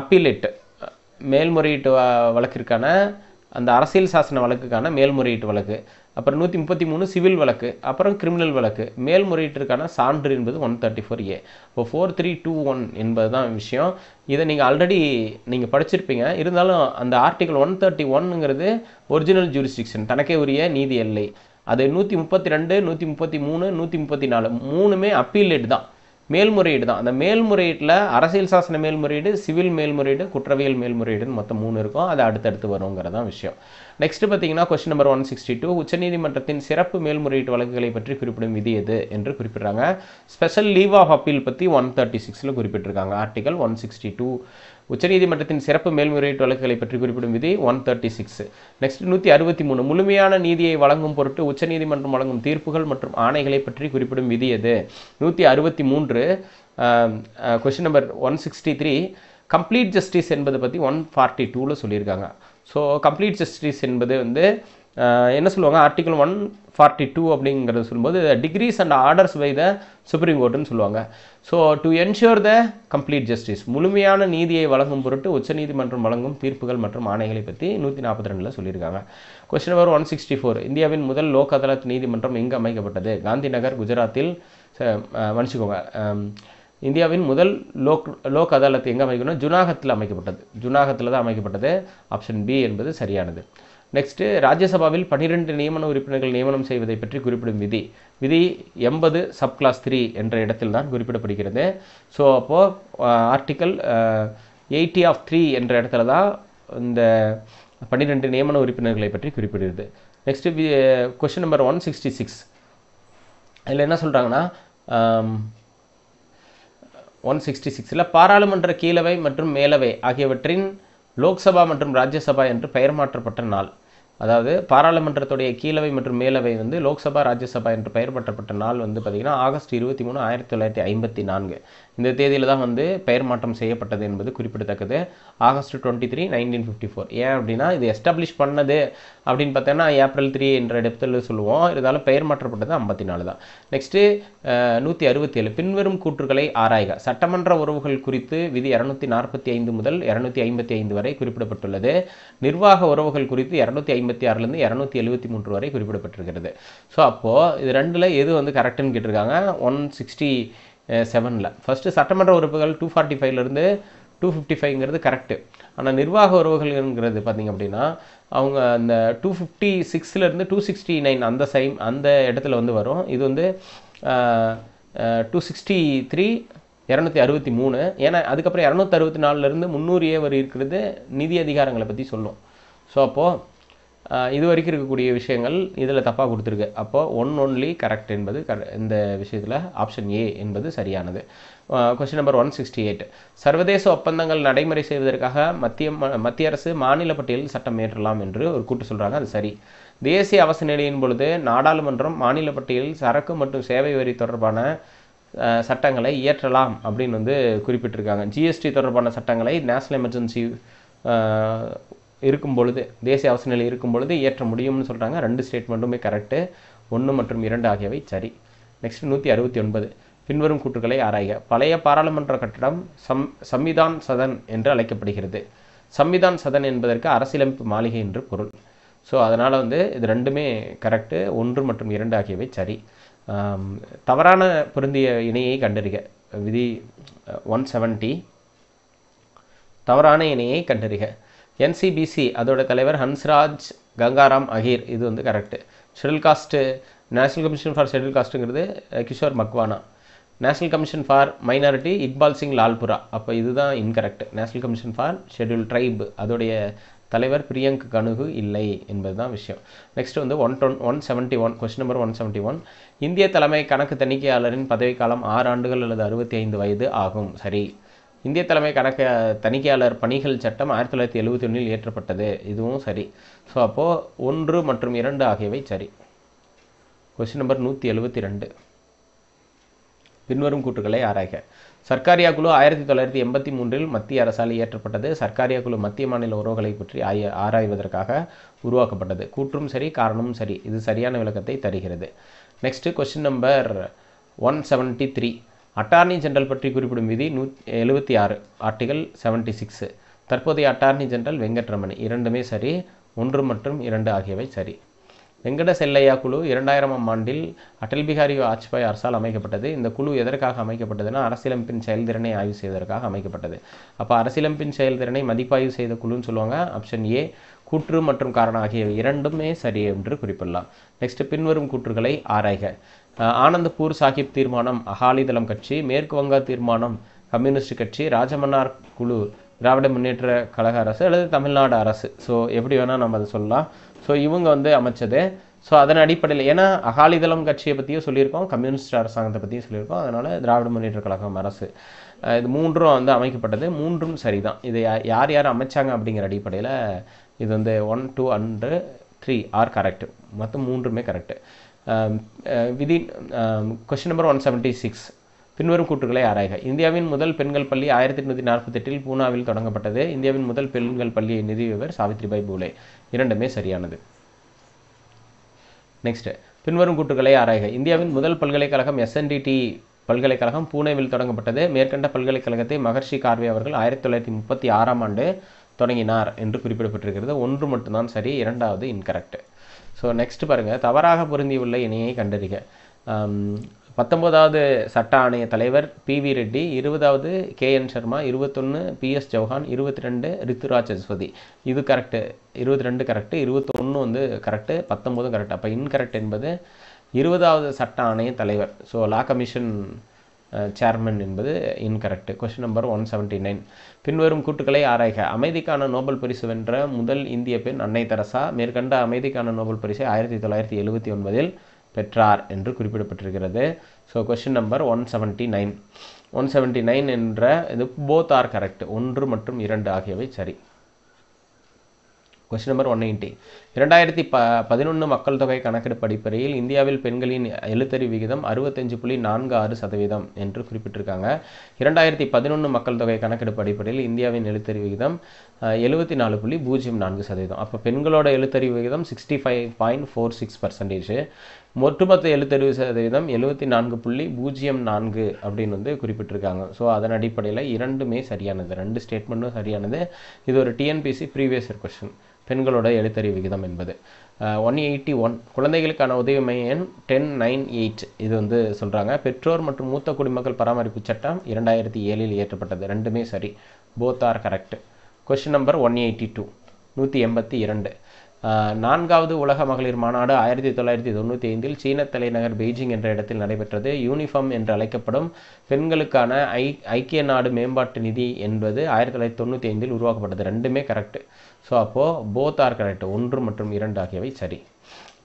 அப்பீலேட், மேல்முறையீட்டு வழக்கிற்கான அந்த அரசியல் சாசன வழக்குக்கான மேல்முறையீட்டு வழக்கு. அப்புறம் 133 சிவில் வழக்கு, அப்புறம் கிரிமினல் வழக்கு. மேல்முறையீட்டிற்கான சான்று என்பது 134A. இப்போ 4321 என்பது தான் விஷயம். இதை நீங்கள் ஆல்ரெடி நீங்கள் படிச்சிருப்பீங்க. இருந்தாலும் அந்த ஆர்டிகல் 131ங்கிறது ஒரிஜினல் ஜூரிஸ்டிக்ஷன், தனக்கே உரிய நீதி எல்லை. அது 132, 133, 134 மூணுமே அப்பீலேட் தான், மேல்முறையீடு தான். அந்த மேல்முறையீட்டில் அரசியல் சாசன மேல்முறையீடு, சிவில் மேல்முறையீடு, குற்றவியல் மேல்முறையீடுன்னு மொத்தம் 3 இருக்கும். அது அடுத்தடுத்து வருங்கிறதான் விஷயம். நெக்ஸ்ட் பார்த்தீங்கன்னா கொஸ்டின் நம்பர் 162, உச்சநீதிமன்றத்தின் சிறப்பு மேல்முறையீட்டு வழக்குகளை பற்றி குறிப்பிடும் விதி எது என்று குறிப்பிட்றாங்க. ஸ்பெஷல் லீவ் ஆஃப் அப்பீல் பற்றி 136 குறிப்பிட்டிருக்காங்க. ஆர்டிகல் 162 உச்சநீதிமன்றத்தின் சிறப்பு மேல்முறையீட்டு வழக்குகளை பற்றி குறிப்பிடும் விதி 136. நெக்ஸ்ட் 163, முழுமையான நீதியை வழங்கும் பொருட்டு உச்சநீதிமன்றம் வழங்கும் தீர்ப்புகள் மற்றும் ஆணைகளை பற்றி குறிப்பிடும் விதி எது? 163. கொஸ்டின் நம்பர் 163, கம்ப்ளீட் ஜஸ்டிஸ் என்பதை பற்றி 142 சொல்லியிருக்காங்க. ஸோ கம்ப்ளீட் ஜஸ்டிஸ் என்பது வந்து என்ன சொல்லுவாங்க, ஆர்டிகல் 142 அப்படிங்கிறது சொல்லும்போது decrees and orders by the supreme கோர்ட்டுன்னு சொல்லுவாங்க. So to ensure the complete justice, முழுமையான நீதியை வழங்கும் பொருட்டு உச்சநீதிமன்றம் வழங்கும் தீர்ப்புகள் மற்றும் ஆணைகளை பற்றி 142 சொல்லியிருக்காங்க. கொஸ்டின் நம்பர் 164, இந்தியாவின் முதல் லோக் அதாலத் நீதிமன்றம் எங்கு அமைக்கப்பட்டது? காந்தி நகர், குஜராத்தில். மன்னிச்சுக்கோங்க, இந்தியாவின் முதல் லோக் அதாலத் எங்கே அமைக்கணும்? ஜுனாகத்தில் அமைக்கப்பட்டது. ஜுனாகத்தில் தான் அமைக்கப்பட்டது. ஆப்ஷன் பி என்பது சரியானது. நெக்ஸ்ட்டு ராஜ்யசபாவில் 12 நியமன உறுப்பினர்கள் நியமனம் செய்வதை பற்றி குறிப்பிடும் விதி. விதி 80 சப்கிளாஸ் 3 என்ற இடத்தில் தான் குறிப்பிடப்படுகிறது. ஸோ அப்போது ஆர்டிக்கல் 80(3) என்ற இடத்துல தான் இந்த 12 நியமன உறுப்பினர்களை பற்றி குறிப்பிடுகிறது. நெக்ஸ்ட்டு கொஸ்டின் நம்பர் 166, இதில் என்ன சொல்கிறாங்கன்னா 166 பாராளுமன்ற கீழவை மற்றும் மேலவை ஆகியவற்றின் லோக்சபா மற்றும் ராஜ்யசபா என்று பெயர் மாற்றப்பட்ட நாள். அதாவது பாராளுமன்றத்துடைய கீழவை மற்றும் மேலவை வந்து லோக்சபா ராஜ்யசபா என்று பெயர் மாற்றப்பட்ட நாள் வந்து பார்த்திங்கன்னா ஆகஸ்ட் 23, 1954. இந்த தேதியில் தான் வந்து பெயர் மாற்றம் செய்யப்பட்டது என்பது குறிப்பிடத்தக்கது. ஆகஸ்ட் 23, 1954. ஏன் அப்படின்னா இது எஸ்டாப்ளிஷ் பண்ணது அப்படின்னு பார்த்தோன்னா ஏப்ரல் 3 என்ற இடத்துல சொல்லுவோம். இருந்தாலும் பெயர் மாற்றப்பட்டது 54 தான். நெக்ஸ்ட்டு 167 பின்வரும் கூற்றுகளை ஆராய்க. சட்டமன்ற உறவுகள் குறித்து விதி 245 முதல் 255 வரை குறிப்பிடப்பட்டுள்ளது. நிர்வாக உறவுகள் குறித்து 256லேருந்து 273 வரை குறிப்பிடப்பட்டிருக்கிறது. ஸோ அப்போது இது ரெண்டில் எது வந்து கரெக்டுன்னு கேட்டிருக்காங்க. 167ல் ஃபஸ்ட்டு சட்டமன்ற உறுப்புகள் 245லேருந்து 255ங்கிறது கரெக்டு. ஆனால் நிர்வாக உறவுகள்ங்கிறது பார்த்திங்க அப்படின்னா அவங்க அந்த 256லேருந்து 269 அந்த இடத்துல வந்து வரும். இது வந்து 263, 263. ஏன்னா அதுக்கப்புறம் 264லேருந்து 300A வரை இருக்கிறது நிதி அதிகாரங்களை பற்றி சொல்லும். ஸோ அப்போது இது வரைக்கும் இருக்கக்கூடிய விஷயங்கள் இதில் தப்பாக கொடுத்துருக்கு. அப்போது ஒன் ஒன்லி கரெக்ட் என்பது இந்த விஷயத்தில் ஆப்ஷன் ஏ என்பது சரியானது. கொஸ்டின் நம்பர் 168 சர்வதேச ஒப்பந்தங்கள் நடைமுறை செய்வதற்காக மத்திய அரசு மாநில பட்டியலில் சட்டம் இயற்றலாம் என்று ஒரு கூட்டு சொல்கிறாங்க. அது சரி. தேசிய அவசர நிலையின் பொழுது நாடாளுமன்றம் மாநில பட்டியலில் சரக்கு மற்றும் சேவை வரி தொடர்பான சட்டங்களை இயற்றலாம் அப்படின்னு வந்து குறிப்பிட்டிருக்காங்க. ஜிஎஸ்டி தொடர்பான சட்டங்களை நேஷனல் எமர்ஜென்சி இருக்கும் பொழுது, தேசிய அவசர நிலை இருக்கும் பொழுது இயற்ற முடியும்னு சொல்கிறாங்க. 2 ஸ்டேட்மெண்ட்டுமே கரெக்டு. 1 மற்றும் 2 ஆகியவை சரி. நெக்ஸ்ட் 169 பின்வரும் கூற்றுகளை ஆராய்க. பழைய பாராளுமன்ற கட்டடம் சம்விதான் சதன் என்று அழைக்கப்படுகிறது. சம்விதான் சதன் என்பதற்கு அரசியலமைப்பு மாளிகை என்று பொருள். ஸோ அதனால் வந்து இது ரெண்டுமே கரெக்டு. 1 மற்றும் 2 ஆகியவை சரி. தவறான பொருந்திய இணையை கண்டறிக. விதி 170 தவறான இணையை கண்டறிக. என்சிபிசி அதோட தலைவர் ஹன்ஸ்ராஜ் கங்காராம் அஹீர், இது வந்து correct. Schedule caste national commission for schedule காஸ்ட்டுங்கிறது Kishore Makwana. National commission for minority Iqbal Singh Lalpura. அப்போ இதுதான் incorrect. National commission for schedule tribe அதோடைய தலைவர் பிரியங்க் கனுகு இல்லை என்பது தான் விஷயம். நெக்ஸ்ட் வந்து 171 கொஸ்டின் நம்பர் 171 இந்திய தலைமை கணக்கு தணிக்கையாளரின் பதவிக்காலம் 6 ஆண்டுகள் அல்லது 65 வயது ஆகும். சரி. இந்திய தலைமை கணக்கு தணிக்கையாளர் பணிகள் சட்டம் 1971 இயற்றப்பட்டது. இதுவும் சரி. ஸோ அப்போது 1 மற்றும் 2 ஆகியவை சரி. கொஸ்டின் நம்பர் 172 பின்வரும் கூற்றுகளை ஆராய்க. சர்க்காரியா குழு 1983 மத்திய அரசால் இயற்றப்பட்டது. சர்க்காரியா குழு மத்திய மாநில உறவுகளை பற்றி ஆராய்வதற்காக உருவாக்கப்பட்டது. கூற்றும் சரி, காரணமும் சரி. இது சரியான விளக்கத்தை தருகிறது. Next question number 173 attorney general பற்றி குறிப்பிடும் விதி 176 ஆர்டிகல் 76. தற்போதைய அட்டார்னி ஜெனரல் வெங்கட்ரமணி. இரண்டுமே சரி. 1 மற்றும் 2 ஆகியவை சரி. வெங்கட செல்லையா குழு 2000ஆம் ஆண்டில் அடல் பிகாரி வாஜ்பாய் அரசால் அமைக்கப்பட்டது. இந்த குழு எதற்காக அமைக்கப்பட்டதுன்னா அரசியலமைப்பின் செயல்திறனை ஆய்வு செய்வதற்காக அமைக்கப்பட்டது. அப்போ அரசியலமைப்பின் செயல்திறனை மதிப்பாய்வு செய்த குழுன்னு சொல்லுவாங்க. Option A. கூற்று மற்றும் காரணம் ஆகியவை இரண்டுமே சரி என்று குறிப்பிடலாம். நெக்ஸ்ட் பின்வரும் கூற்றுகளை ஆராய்க. ஆனந்த்பூர் சாஹிப் தீர்மானம் அகாலிதளம் கட்சி, மேற்கு வங்க தீர்மானம் கம்யூனிஸ்ட் கட்சி, ராஜமன்னார் குழு திராவிட முன்னேற்ற கழக அரசு அல்லது தமிழ்நாடு அரசு. ஸோ எப்படி வேணால் நம்ம அதை சொல்லலாம். ஸோ இவங்க வந்து அமைச்சது. ஸோ அதன் அடிப்படையில் ஏன்னா அகாலிதளம் கட்சியை பற்றியும் சொல்லியிருக்கோம், கம்யூனிஸ்ட் அரசாங்கத்தை பற்றியும் சொல்லியிருக்கோம். அதனால் திராவிட முன்னேற்ற கழகம் அரசு இது மூன்றும் வந்து அமைக்கப்பட்டது. மூன்றும் சரிதான். இதை யார் யார் அமைச்சாங்க அப்படிங்கிற அடிப்படையில் இது வந்து 1, 2 and 3 ஆர் கரெக்டு. மொத்தம் மூன்றுமே கரெக்டு. விதி கொஸ்டின் நம்பர் 176 பின்வரும் கூற்றுகளை ஆராய்க. இந்தியாவின் முதல் பெண்கள் பள்ளி 1848 பூனாவில் தொடங்கப்பட்டது. இந்தியாவின் முதல் பெண்கள் பள்ளியை நிறுவியவர் சாவித்ரிபாய் பூலே. இரண்டுமே சரியானது. நெக்ஸ்ட் பின்வரும் கூற்றுகளை ஆராய்க. இந்தியாவின் முதல் பல்கலைக்கழகம் SNDT பல்கலைக்கழகம் பூனேவில் தொடங்கப்பட்டது. மேற்கண்ட பல்கலைக்கழகத்தை மகர்ஷி கார்வே அவர்கள் 1936ஆம் ஆண்டு தொடங்கினார் என்று குறிப்பிடப்பட்டிருக்கிறது. 1 மட்டும்தான் சரி, 2வது இன்கரெக்ட். ஸோ நெக்ஸ்ட் பாருங்கள். தவறாக பொருந்தியுள்ள இணையை கண்டறிக. 19வது சட்ட ஆணைய தலைவர் PV Reddy, 20வது KN Sharma, 21 PS Chauhan, 22 Rituraj Aswathi. இது கரெக்டு. 22 கரெக்டு, 21 வந்து கரெக்டு, 19 கரெக்ட். அப்போ இன்கரெக்ட் என்பது 20வது சட்ட ஆணைய தலைவர். ஸோ லா கமிஷன் சேர்மன் என்பது இன்கரெக்ட். கொஸ்டின் நம்பர் 179 பின்வரும் கூற்றுக்களை ஆராய்க. அமைதிக்கான நோபல் பரிசு வென்ற முதல் இந்திய பெண் அன்னை தெரசா. மேற்கண்ட அமைதிக்கான நோபல் பரிசை 1979 பெற்றார் என்று குறிப்பிடப்பட்டிருக்கிறது. ஸோ கொஸ்டின் நம்பர் 179 என்ற இது போத் ஆர் கரெக்ட். 1 மற்றும் 2 ஆகியவை சரி. Question number 190. 2011 மக்கள் தொகை கணக்கெடுப்பு அடிப்படையில் இந்தியாவில் பெண்களின் எழுத்தறிவு விகிதம் 65.46% என்று குறிப்பிட்டிருக்காங்க. 2011 மக்கள் தொகை கணக்கெடுப்பு அடிப்படையில் இந்தியாவின் எழுத்தறிவு விகிதம் 74.04%. அப்போ பெண்களோட எழுத்தறிவு விகிதம் 65.46%. ஒட்டுமொத்த எழுத்தறிவு சதவீதம் 74.04 அப்படின்னு வந்து குறிப்பிட்டிருக்காங்க. ஸோ அதன் அடிப்படையில் இரண்டுமே சரியானது, ரெண்டு ஸ்டேட்மெண்ட்டும் சரியானது. இது ஒரு டிஎன்பிசி ப்ரீவியஸ் இயர் கொஸ்டின், பெண்களோட எழுத்தறிவு விகிதம் என்பது. 181 குழந்தைகளுக்கான உதவி மைய எண் 1098 இது வந்து சொல்கிறாங்க. பெற்றோர் மற்றும் மூத்த குடிமக்கள் பராமரிப்பு சட்டம் 2007 இயற்றப்பட்டது. ரெண்டுமே சரி, both are correct. Question number 182 182. 4வது உலக மகளிர் மாநாடு 1995 சீன தலைநகர் பெய்ஜிங் என்ற இடத்தில் நடைபெற்றது. யூனிஃபார்ம் என்று அழைக்கப்படும் பெண்களுக்கான ஐக்கிய நாடு மேம்பாட்டு நிதி என்பது 1995 உருவாக்கப்பட்டது. ரெண்டுமே கரெக்ட். ஸோ அப்போது போத் ஆர் கரெக்ட், 1 மற்றும் 2 ஆகியவை சரி.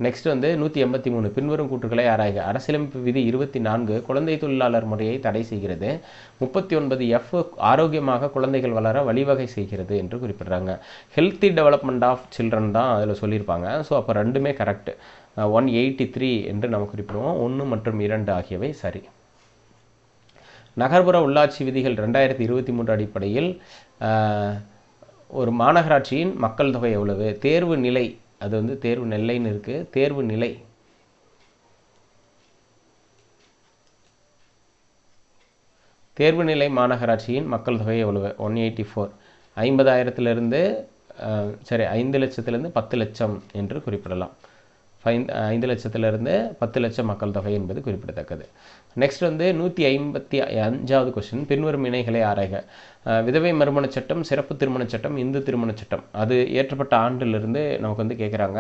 நெக்ஸ்ட் வந்து 183 பின்வரும் கூற்றுக்களை ஆராய்க. அரசியலமைப்பு விதி 24 குழந்தை தொழிலாளர் முறையை தடை செய்கிறது. 39 ஆரோக்கியமாக குழந்தைகள் வளர வழிவகை செய்கிறது என்று குறிப்பிடுறாங்க. ஹெல்த்தி டெவலப்மெண்ட் ஆஃப் சில்ட்ரன் தான் அதில் சொல்லியிருப்பாங்க. ஸோ அப்போ ரெண்டுமே கரெக்ட், 183 என்று நம்ம குறிப்பிடுவோம். 1 மற்றும் 2 ஆகியவை சரி. நகர்ப்புற உள்ளாட்சி விதிகள் 2023 அடிப்படையில் ஒரு மாநகராட்சியின் மக்கள் தொகை எவ்வளவு? தேர்வு நிலை, அது வந்து தேர்வு நெல்லைன்னு இருக்குது, தேர்வு நிலை தேர்வு நிலை மாநகராட்சியின் மக்கள் தொகை எவ்வளவு? 184. 50,000 சரி 5 லட்சத்திலிருந்து 10 லட்சம் என்று குறிப்பிடலாம். 5 லட்சத்திலிருந்து 10 லட்சம் மக்கள் தொகை என்பது குறிப்பிடத்தக்கது. நெக்ஸ்ட் வந்து 155வது கொஸ்டின், பின்வரும் இணைகளை ஆராய்க. விதவை மறுமண சட்டம், சிறப்பு திருமண சட்டம், இந்து திருமண சட்டம் அது ஏற்றப்பட்ட ஆண்டிலிருந்து நமக்கு வந்து கேட்குறாங்க.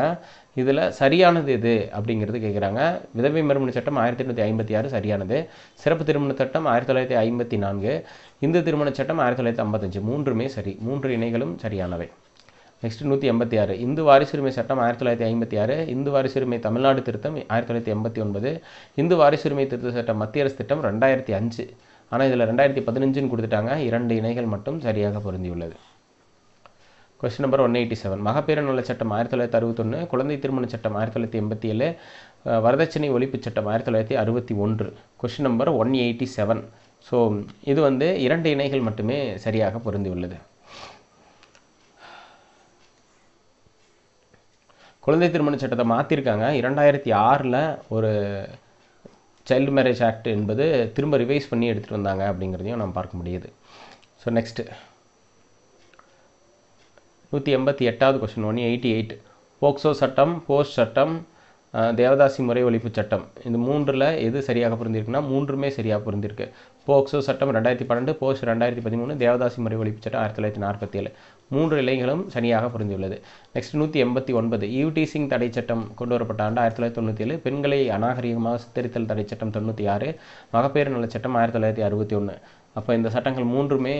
இதில் சரியானது எது அப்படிங்கிறது கேட்குறாங்க. விதவை மறுமண சட்டம் 1856 சரியானது. சிறப்பு திருமண சட்டம் 1954. இந்து திருமண சட்டம் 1955. மூன்றுமே சரி, 3 இணைகளும் சரியானவை. நெக்ஸ்ட் 186 இந்து வாரிசுரிமை சட்டம் 1956. இந்து வாரிசுரிமை தமிழ்நாடு திருத்தம் 1989. இந்து வாரிசுரிமை திருத்த சட்டம் மத்திய அரசு திட்டம் 2005. ஆனால் இதில் 2015 கொடுத்துட்டாங்க. 2 இணைகள் மட்டும் சரியாக பொருந்தியுள்ளது. கொஸ்டின் நம்பர் 187 மகப்பேறு நல சட்டம் 1961. குழந்தை திருமண சட்டம் 1987. வரதட்சணை ஒழிப்பு சட்டம் 1961. Question number 187. ஸோ இது வந்து 2 இணைகள் மட்டுமே சரியாக பொருந்தியுள்ளது. குழந்தை திருமண சட்டத்தை மாற்றிருக்காங்க. 2006 ஒரு சைல்டு மேரேஜ் ஆக்ட் என்பது திரும்ப ரிவைஸ் பண்ணி எடுத்துகிட்டு வந்தாங்க அப்படிங்கிறதையும் நம்ம பார்க்க முடியுது. ஸோ நெக்ஸ்ட்டு 188வது கொஸ்டின் 188 போக்சோ சட்டம், போஸ்ட் சட்டம், தேவதாசி முறை ஒழிப்பு சட்டம், இந்த 3ல் எது சரியாக பொருந்திருக்குன்னா 3மே சரியாக பொருந்திருக்கு. போக்சோ சட்டம் 2012, போஸ்ட் 2013, தேவதாசி முறை ஒழிப்பு சட்டம் 1947. 3 இலைகளும் சரியாக பொருந்தியுள்ளது. நெக்ஸ்ட் 189 ஈவ்டீசிங் தடை சட்டம் கொண்டு வரப்பட்ட ஆண்டு 1997. பெண்களை அநாகரிகமாக சித்தரித்தல் தடை சட்டம் 96. மகப்பேறு நல சட்டம் 1961. அப்போ இந்த சட்டங்கள் 3மே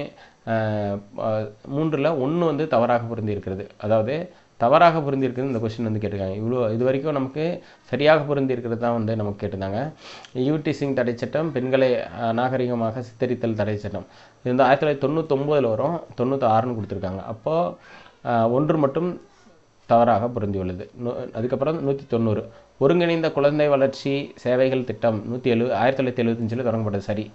3ல் 1 வந்து தவறாக பொருந்தி இருக்கிறது. அதாவது தவறாக பொருந்தி இருக்கிறது இந்த கொஸ்டின் வந்து கேட்டிருக்காங்க. இது வரைக்கும் நமக்கு சரியாக பொருந்தி இருக்கிறது தான் வந்து நமக்கு கேட்டிருந்தாங்க. ஈவ்டீசிங் தடை சட்டம், பெண்களை அநாகரிகமாக சித்தரித்தல் தடை சட்டம் இது வந்து 1999 வரும், 96ன்னு கொடுத்துருக்காங்க. அப்போது 1 மட்டும் தவறாக பொருந்தியுள்ளது. அதுக்கப்புறம் 190 ஒருங்கிணைந்த குழந்தை வளர்ச்சி சேவைகள் திட்டம் 1975 தொடங்கப்பட்டது சரி.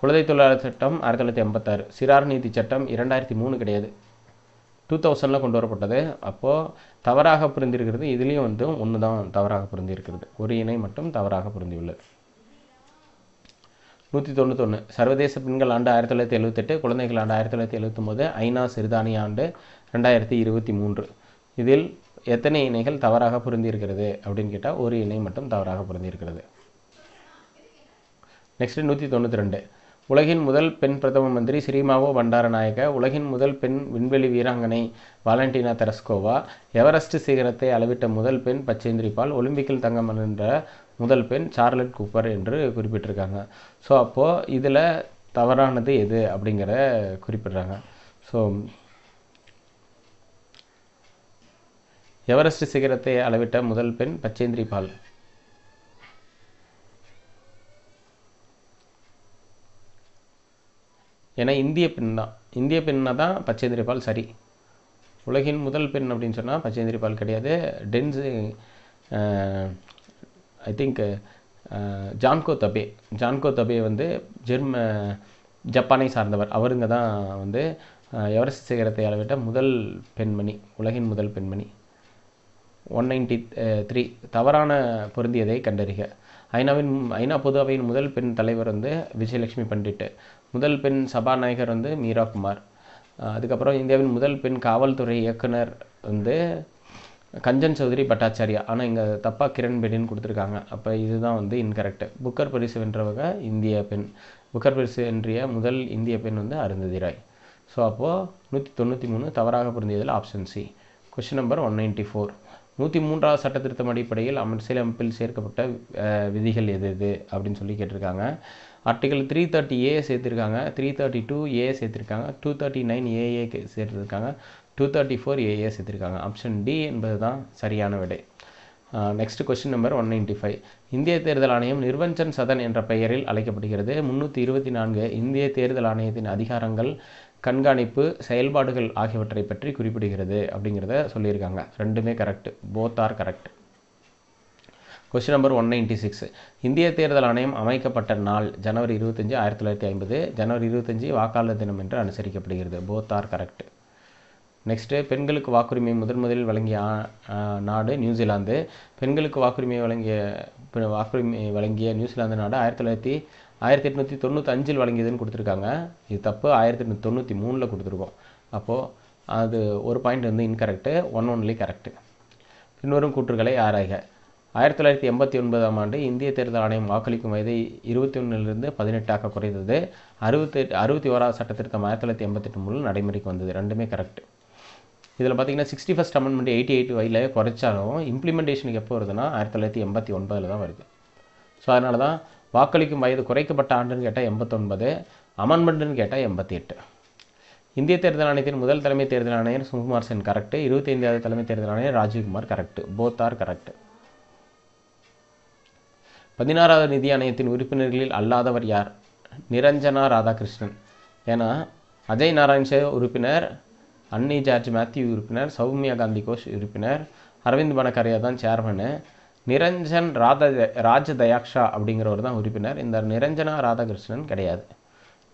குழந்தை தொழிலாளர் சட்டம் 1986. சிறார் நீதி சட்டம் 2003 கிடையாது, 2000 கொண்டு வரப்பட்டது. அப்போது தவறாக பொருந்திருக்கிறது இதுலேயும் வந்து 1 தான் தவறாக பொருந்திருக்கிறது, ஒரு இணை மட்டும் தவறாக பொருந்தியுள்ளது. 191 சர்வதேச பெண்கள் ஆண்டு 1978, குழந்தைகள் ஆண்டு 1979, ஐநா சிறுதானிய ஆண்டு 2023. இதில் எத்தனை இணைகள் தவறாக பொருந்திருக்கிறது அப்படின்னு கேட்டால் ஒரு இணை மட்டும் தவறாக பொருந்திருக்கிறது. நெக்ஸ்ட் 192 உலகின் முதல் பெண் பிரதம மந்திரி ஸ்ரீமாவோ பண்டாரநாயக, உலகின் முதல் பெண் விண்வெளி வீராங்கனை வாலண்டினா தெரஸ்கோவா, எவரெஸ்ட் சிகரத்தை அளவிட்ட முதல் பெண் பச்சேந்திரி பால், ஒலிம்பிக்கில் தங்கம் வென்ற முதல் பெண் சார்லட் கூப்பர் என்று குறிப்பிட்டிருக்காங்க. ஸோ அப்போது இதில் தவறானது எது அப்படிங்கிற குறிப்பிட்றாங்க. ஸோ எவரெஸ்ட் சிகரத்தை அளவிட்ட முதல் பெண் பச்சேந்திரி பால். ஏன்னா இந்திய பெண்ணா தான் பச்சேந்திரி பால் சரி. உலகின் முதல் பெண் அப்படின்னு சொன்னால் பச்சேந்திரி பால் கிடையாது. ஐ திங்க் ஜான்கோ தபே வந்து ஜப்பானை சார்ந்தவர். அவருங்க தான் வந்து எவரெஸ்ட் சிகரத்தை அளவிட்ட முதல் பெண்மணி, உலகின் முதல் பெண்மணி. 193 தவறான பொருந்தியதை கண்டறிக. ஐநா பொது அவையின் முதல் பெண் தலைவர் வந்து விஜயலட்சுமி பண்டிட். முதல் பெண் சபாநாயகர் வந்து மீரா குமார். அதுக்கப்புறம் இந்தியாவின் முதல் பெண் காவல்துறை இயக்குனர் வந்து கஞ்சன் சௌத்ரி பட்டாச்சாரியா. ஆனால் இங்கே தப்பாக கிரண் பேடின்னு கொடுத்துருக்காங்க. அப்போ இதுதான் வந்து இன்கரெக்ட். புக்கர் பரிசு வென்றவங்க இந்திய பெண். புக்கர் பரிசு வென்றிய முதல் இந்திய பெண் வந்து அருந்ததி ராய். ஸோ அப்போது 193 தவறாக பொருந்தியதில் ஆப்ஷன் சி. Question number 194. 103வது சட்ட திருத்தம் அடிப்படையில் அரசியலமைப்பில் சேர்க்கப்பட்ட விதிகள் எது அப்படின்னு சொல்லி கேட்டிருக்காங்க. ஆர்டிகல் 330A சேர்த்திருக்காங்க, 332A சேர்த்திருக்காங்க, 239AA சேர்த்திருக்காங்க, 234AA சேர்த்திருக்காங்க. ஆப்ஷன் டி என்பது தான் சரியான விடை. Next question number 195. இந்திய தேர்தல் ஆணையம் நிர்வஞ்சன் சதன் என்ற பெயரில் அழைக்கப்படுகிறது. 324 இந்திய தேர்தல் ஆணையத்தின் அதிகாரங்கள், கண்காணிப்பு, செயல்பாடுகள் ஆகியவற்றை பற்றி குறிப்பிடுகிறது அப்படிங்கிறத சொல்லியிருக்காங்க. ரெண்டுமே correct, both are correct. Question number 196. இந்திய தேர்தல் ஆணையம் அமைக்கப்பட்ட நாள் ஜனவரி 25, 1950. ஜனவரி 25 வாக்காளர் தினம் என்று அனுசரிக்கப்படுகிறது. Both are correct. நெக்ஸ்ட்டு பெண்களுக்கு வாக்குரிமை முதலில் வழங்கிய நாடு நியூசிலாந்து. பெண்களுக்கு வாக்குரிமை வழங்கிய நியூசிலாந்து நாடு 1895 வழங்கியதுன்னு கொடுத்துருக்காங்க. இது தப்பு, 1893 கொடுத்துருக்கோம். அப்போது அது ஒரு பாயிண்ட் வந்து இன்கரெக்டு, ஒன்லி கரெக்டு. பின்வரும் கூற்றுகளை ஆராய்க. 1989ஆம் ஆண்டு இந்திய தேர்தல் ஆணையம் வாக்களிக்கும் வயதை 21லிருந்து 18ஆக குறைந்தது. 61வது சட்ட திருத்தம் 1988 முதல் நடைமுறைக்கு வந்தது. ரெண்டுமே கரெக்ட். இதில் பார்த்தீங்கன்னா 61st அமெண்ட்மெண்ட் 88 வயதில் குறைச்சாலும் இம்ப்ளிமெண்டேஷனுக்கு எப்போ வருதுன்னா 1989 தான் வருது. ஸோ அதனால தான் வாக்களிக்கும் வயது குறைக்கப்பட்ட ஆண்டுன்னு கேட்டால் 89, அமெண்ட்மெண்ட்டுன்னு கேட்டால் 88. இந்திய தேர்தல் ஆணையத்தின் முதல் தலைமை தேர்தல் ஆணையர் சுகுமார் சென் கரெக்ட். 25வது தலைமை தேர்தல் ஆணையர் Rajiv Kumar correct. Both are correct. 16வது நிதி ஆணையத்தின் உறுப்பினர்களில் அல்லாதவர் யார்? நிரஞ்சனா ராதாகிருஷ்ணன். ஏன்னா அஜய் நாராயண் சேவ் உறுப்பினர், அன்னி ஜார்ஜ் மேத்யூ உறுப்பினர், சௌமியா காந்தி கோஷ் உறுப்பினர், அரவிந்த் பனகரியா தான் சேர்மனு, நிரஞ்சன் ராஜதயாக்ஷா அப்படிங்கிறவர் தான் உறுப்பினர். இந்த நிரஞ்சனா ராதாகிருஷ்ணன் கிடையாது.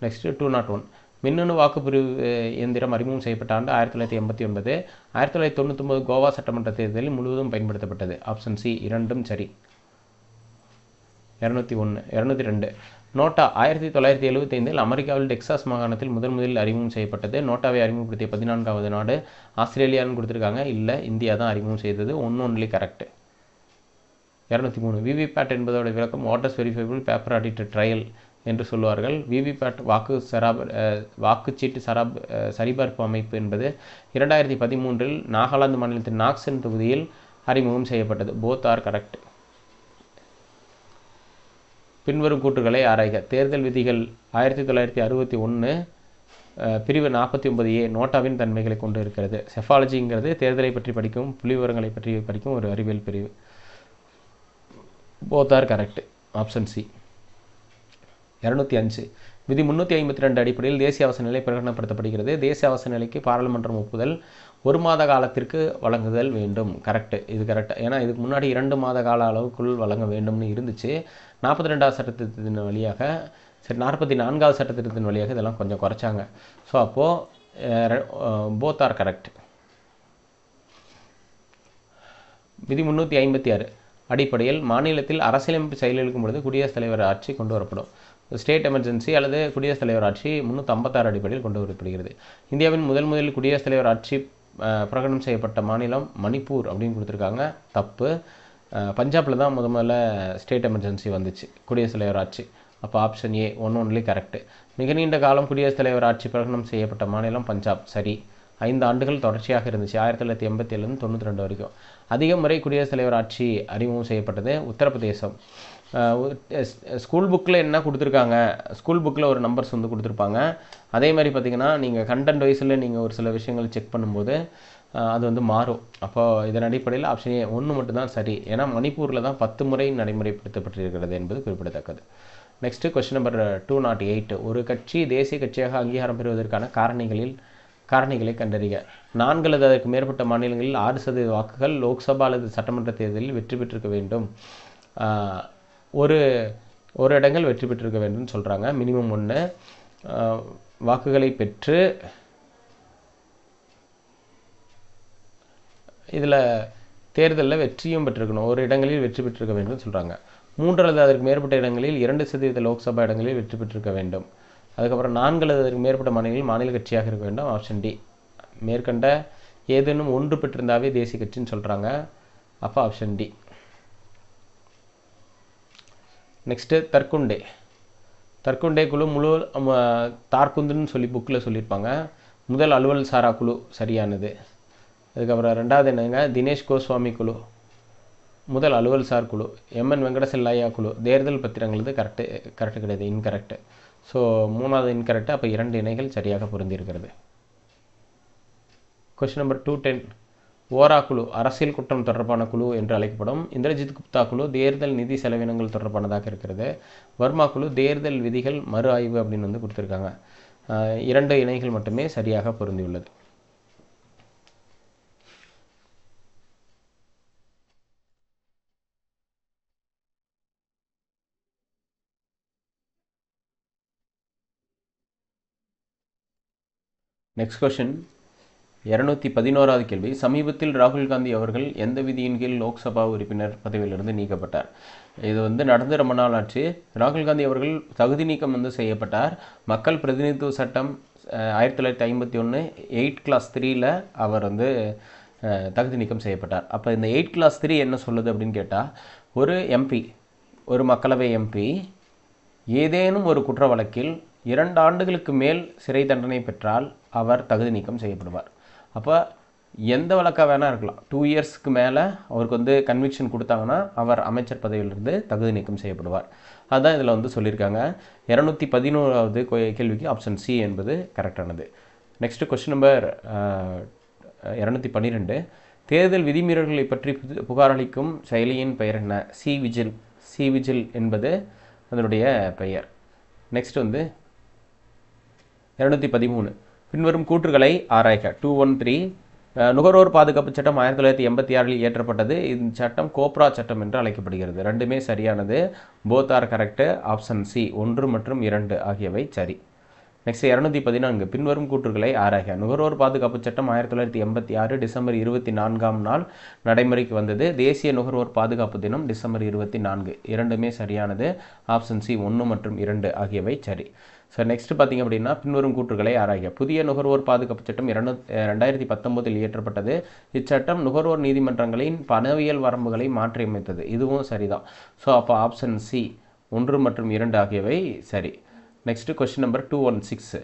நெக்ஸ்ட்டு 201. மின்னணு வாக்குப்பதிவு இயந்திரம் அறிமுகம் செய்யப்பட்ட ஆண்டு 1989. 1999 கோவா சட்டமன்ற தேர்தலில் முழுவதும் பயன்படுத்தப்பட்டது. ஆப்ஷன் சி இரண்டும் சரி. 202. நோட்டா 1975 அமெரிக்காவில் டெக்சாஸ் மாகாணத்தில் முதலில் அறிமுகம் செய்யப்பட்டது. நோட்டாவை அறிமுகப்படுத்திய 14வது நாடு ஆஸ்திரேலியான்னு கொடுத்துருக்காங்க. இல்லை, இந்தியா தான் அறிமுகம் செய்தது. Only correct. 203. விவிபேட் என்பதோட விளக்கம் waters verifiable paper audit trail என்று சொல்வார்கள். விவிபேட் வாக்குச்சீட்டு சரிபார்ப்பு அமைப்பு என்பது 2013 நாகாலாந்து மாநிலத்தின் நாக்சன் தொகுதியில் அறிமுகம் செய்யப்பட்டது. Both are correct. பின்வரும் கூற்றுகளை ஆராய்க. தேர்தல் விதிகள் 1961 பிரிவு 49A நோட்டாவின் தன்மைகளை கொண்டு இருக்கிறது. செஃபாலஜிங்கிறது தேர்தலை பற்றி படிக்கும், புள்ளிவிவரங்களை பற்றி படிக்கும் ஒரு அறிவியல் பிரிவு. Both are correct. Option C. 205. விதி 352 அடிப்படையில் தேசிய அவசர நிலை பிரகடனப்படுத்தப்படுகிறது. தேசிய அவசர நிலைக்கு பாராளுமன்றம் ஒப்புதல் 1 மாத காலத்திற்கு வழங்குதல் வேண்டும். கரெக்டு, இது கரெக்ட். ஏன்னா இதுக்கு முன்னாடி 2 மாத கால அளவுக்குள் வழங்க வேண்டும்னு இருந்துச்சு. 42வது சட்டத்திட்டத்தின் வழியாக, 44வது சட்டத்திட்டத்தின் வழியாக இதெல்லாம் கொஞ்சம் குறைச்சாங்க. ஸோ அப்போது போத் ஆர் கரெக்ட். விதி 356 அடிப்படையில் மாநிலத்தில் அரசியலமைப்பு செயலிழக்கும் பொழுது குடியரசுத் தலைவர் ஆட்சி கொண்டு வரப்படும். ஸ்டேட் எமர்ஜென்சி அல்லது குடியரசுத் தலைவர் ஆட்சி 356 அடிப்படையில் கொண்டு வரப்படுகிறது. இந்தியாவின் முதலில் குடியரசுத் தலைவர் ஆட்சி பிரகடனம் செய்யப்பட்ட மாநிலம் மணிப்பூர் அப்படின்னு கொடுத்துருக்காங்க. தப்பு. பஞ்சாபில் தான் முதல்ல ஸ்டேட் எமர்ஜென்சி வந்துச்சு, குடியரசுத் தலைவர் ஆட்சி. அப்போ ஆப்ஷன் ஏ ஒன்லி கரெக்டு. மிக நீண்ட காலம் குடியரசுத் தலைவர் ஆட்சி பிரகடனம் செய்யப்பட்ட மாநிலம் பஞ்சாப். சரி. 5 ஆண்டுகள் தொடர்ச்சியாக இருந்துச்சு, 1987 92 வரைக்கும். அதிக முறை குடியரசுத் தலைவர் ஆட்சி அறிமுகம் செய்யப்பட்டது உத்தரப்பிரதேசம். ஸ்கூல் புக்கில் என்ன கொடுத்துருக்காங்க, ஸ்கூல் புக்கில் ஒரு நம்பர்ஸ் வந்து கொடுத்துருப்பாங்க. அதே மாதிரி பார்த்திங்கன்னா நீங்கள் கண்டென்ட் வைஸில் நீங்கள் ஒரு சில விஷயங்கள் செக் பண்ணும்போது அது வந்து மாறும். அப்போது இதன் அடிப்படையில் ஆப்ஷன் ஏ 1 மட்டும்தான் சரி. ஏன்னா மணிப்பூரில் தான் 10 முறை நடைமுறைப்படுத்தப்பட்டிருக்கிறது என்பது குறிப்பிடத்தக்கது. Next question number 208. ஒரு கட்சி தேசிய கட்சியாக அங்கீகாரம் பெறுவதற்கான காரணிகளை கண்டறிக. 4 அல்லது அதற்கு மேற்பட்ட மாநிலங்களில் 6% வாக்குகள் லோக்சபா அல்லது சட்டமன்ற தேர்தலில் வெற்றி பெற்றிருக்க வேண்டும். ஒரு இடங்கள் வெற்றி பெற்றிருக்க வேண்டும்னு சொல்கிறாங்க. மினிமம் 1 வாக்குகளை பெற்று இதில் தேர்தலில் வெற்றியும் பெற்றிருக்கணும். ஒரு இடங்களில் வெற்றி பெற்றிருக்க வேண்டும் சொல்கிறாங்க. 3 அல்லது அதற்கு மேற்பட்ட இடங்களில் 2% லோக்சபா இடங்களில் வெற்றி பெற்றிருக்க வேண்டும். அதுக்கப்புறம் 4 அல்லது அதற்கு மேற்பட்ட மாநிலங்களில் மாநில கட்சியாக இருக்க வேண்டும். Option D. மேற்கண்ட ஏதேனும் ஒன்று பெற்றிருந்தாவே தேசிய கட்சின்னு சொல்கிறாங்க. அப்போ ஆப்ஷன் டி. நெக்ஸ்ட்டு தற்குண்டே குழு முழு தார்குந்துன்னு சொல்லி புக்கில் சொல்லியிருப்பாங்க. முதல் அலுவல் சாரா குழு சரியானது. அதுக்கப்புறம் 2வது என்னங்க, தினேஷ் கோஸ்வாமி குழு முதல் அலுவல் சார் குழு. எம்என் வெங்கடசெல்லையா குழு தேர்தல் பத்திரங்களது கரெக்டு கிடையாது, இன்கரெக்டு. ஸோ 3வது இன்கரெக்டு. அப்போ 2 இணைகள் சரியாக பொருந்திருக்கிறது. Question number 210. ஓரா குழு அரசியல் குற்றம் தொடர்பான குழு என்று அழைக்கப்படும். இந்திரஜித் குப்தா குழு தேர்தல் நிதி செலவினங்கள் தொடர்பானதாக இருக்கிறது. வர்மா குழு தேர்தல் விதிகள் மறு ஆய்வு அப்படின்னு கொடுத்துருக்காங்க. 2 இணைகள் மட்டுமே சரியாக பொருந்தியுள்ளது. நெக்ஸ்ட் கொஸ்டின் 211வது கேள்வி. சமீபத்தில் ராகுல் காந்தி அவர்கள் எந்த விதியின் கீழ் லோக்சபா உறுப்பினர் பதவியிலிருந்து நீக்கப்பட்டார்? இது நடந்து ரொம்ப நாள் ஆச்சு. ராகுல் காந்தி அவர்கள் தகுதி நீக்கம் செய்யப்பட்டார். மக்கள் பிரதிநிதித்துவ சட்டம் 1951 8 கிளாஸ் 3ல் அவர் தகுதி நீக்கம் செய்யப்பட்டார். அப்போ இந்த 8 கிளாஸ் 3 என்ன சொல்லுது அப்படின்னு கேட்டால், ஒரு எம்பி, ஒரு மக்களவை எம்பி ஏதேனும் ஒரு குற்ற வழக்கில் 2 ஆண்டுகளுக்கு மேல் சிறை தண்டனை பெற்றால் அவர் தகுதி நீக்கம் செய்யப்படுவார். அப்போ எந்த வழக்காக வேணால் இருக்கலாம். 2 இயர்ஸ்க்கு மேலே அவருக்கு கன்விக்ஷன் கொடுத்தாங்கன்னா அவர் அமைச்சர் பதவியிலிருந்து தகுதி நீக்கம் செய்யப்படுவார். அதுதான் இதில் சொல்லியிருக்காங்க. 211வது கேள்விக்கு ஆப்ஷன் சி என்பது கரெக்டானது. Next question number 212. தேர்தல் விதிமீறல்களை பற்றி புகார் அளிக்கும் செயலியின் பெயர் என்ன? சி விஜில் என்பது அதனுடைய பெயர். நெக்ஸ்ட் 213. பின்வரும் கூற்றுகளை ஆராய்க. 213. நுகர்வோர் பாதுகாப்பு சட்டம் 1986 இயற்றப்பட்டது. இந்த சட்டம் கோப்ரா சட்டம் என்று அழைக்கப்படுகிறது. 2மே சரியானது. Both are correct. Option C 1 மற்றும் 2 ஆகியவை சரி. நெக்ஸ்ட் 214. பின்வரும் கூற்றுகளை ஆராய்க. நுகர்வோர் பாதுகாப்பு சட்டம் 1986 டிசம்பர் 24ஆம் நாள் நடைமுறைக்கு வந்தது. தேசிய நுகர்வோர் பாதுகாப்பு தினம் டிசம்பர் 24. 2மே சரியானது. ஆப்ஷன் சி 1 மற்றும் 2 ஆகியவை சரி. ஸோ நெக்ஸ்ட் பார்த்திங்க அப்படின்னா, பின்வரும் கூற்றுகளை ஆராய்க. புதிய நுகர்வோர் பாதுகாப்பு சட்டம் 2019 இயற்றப்பட்டது. இச்சட்டம் நுகர்வோர் நீதிமன்றங்களின் பணவியல் வரம்புகளை மாற்றியமைத்தது. இதுவும் சரிதான். ஸோ அப்போ ஆப்ஷன் சி 1 மற்றும் 2 ஆகியவை சரி. Next question number 216.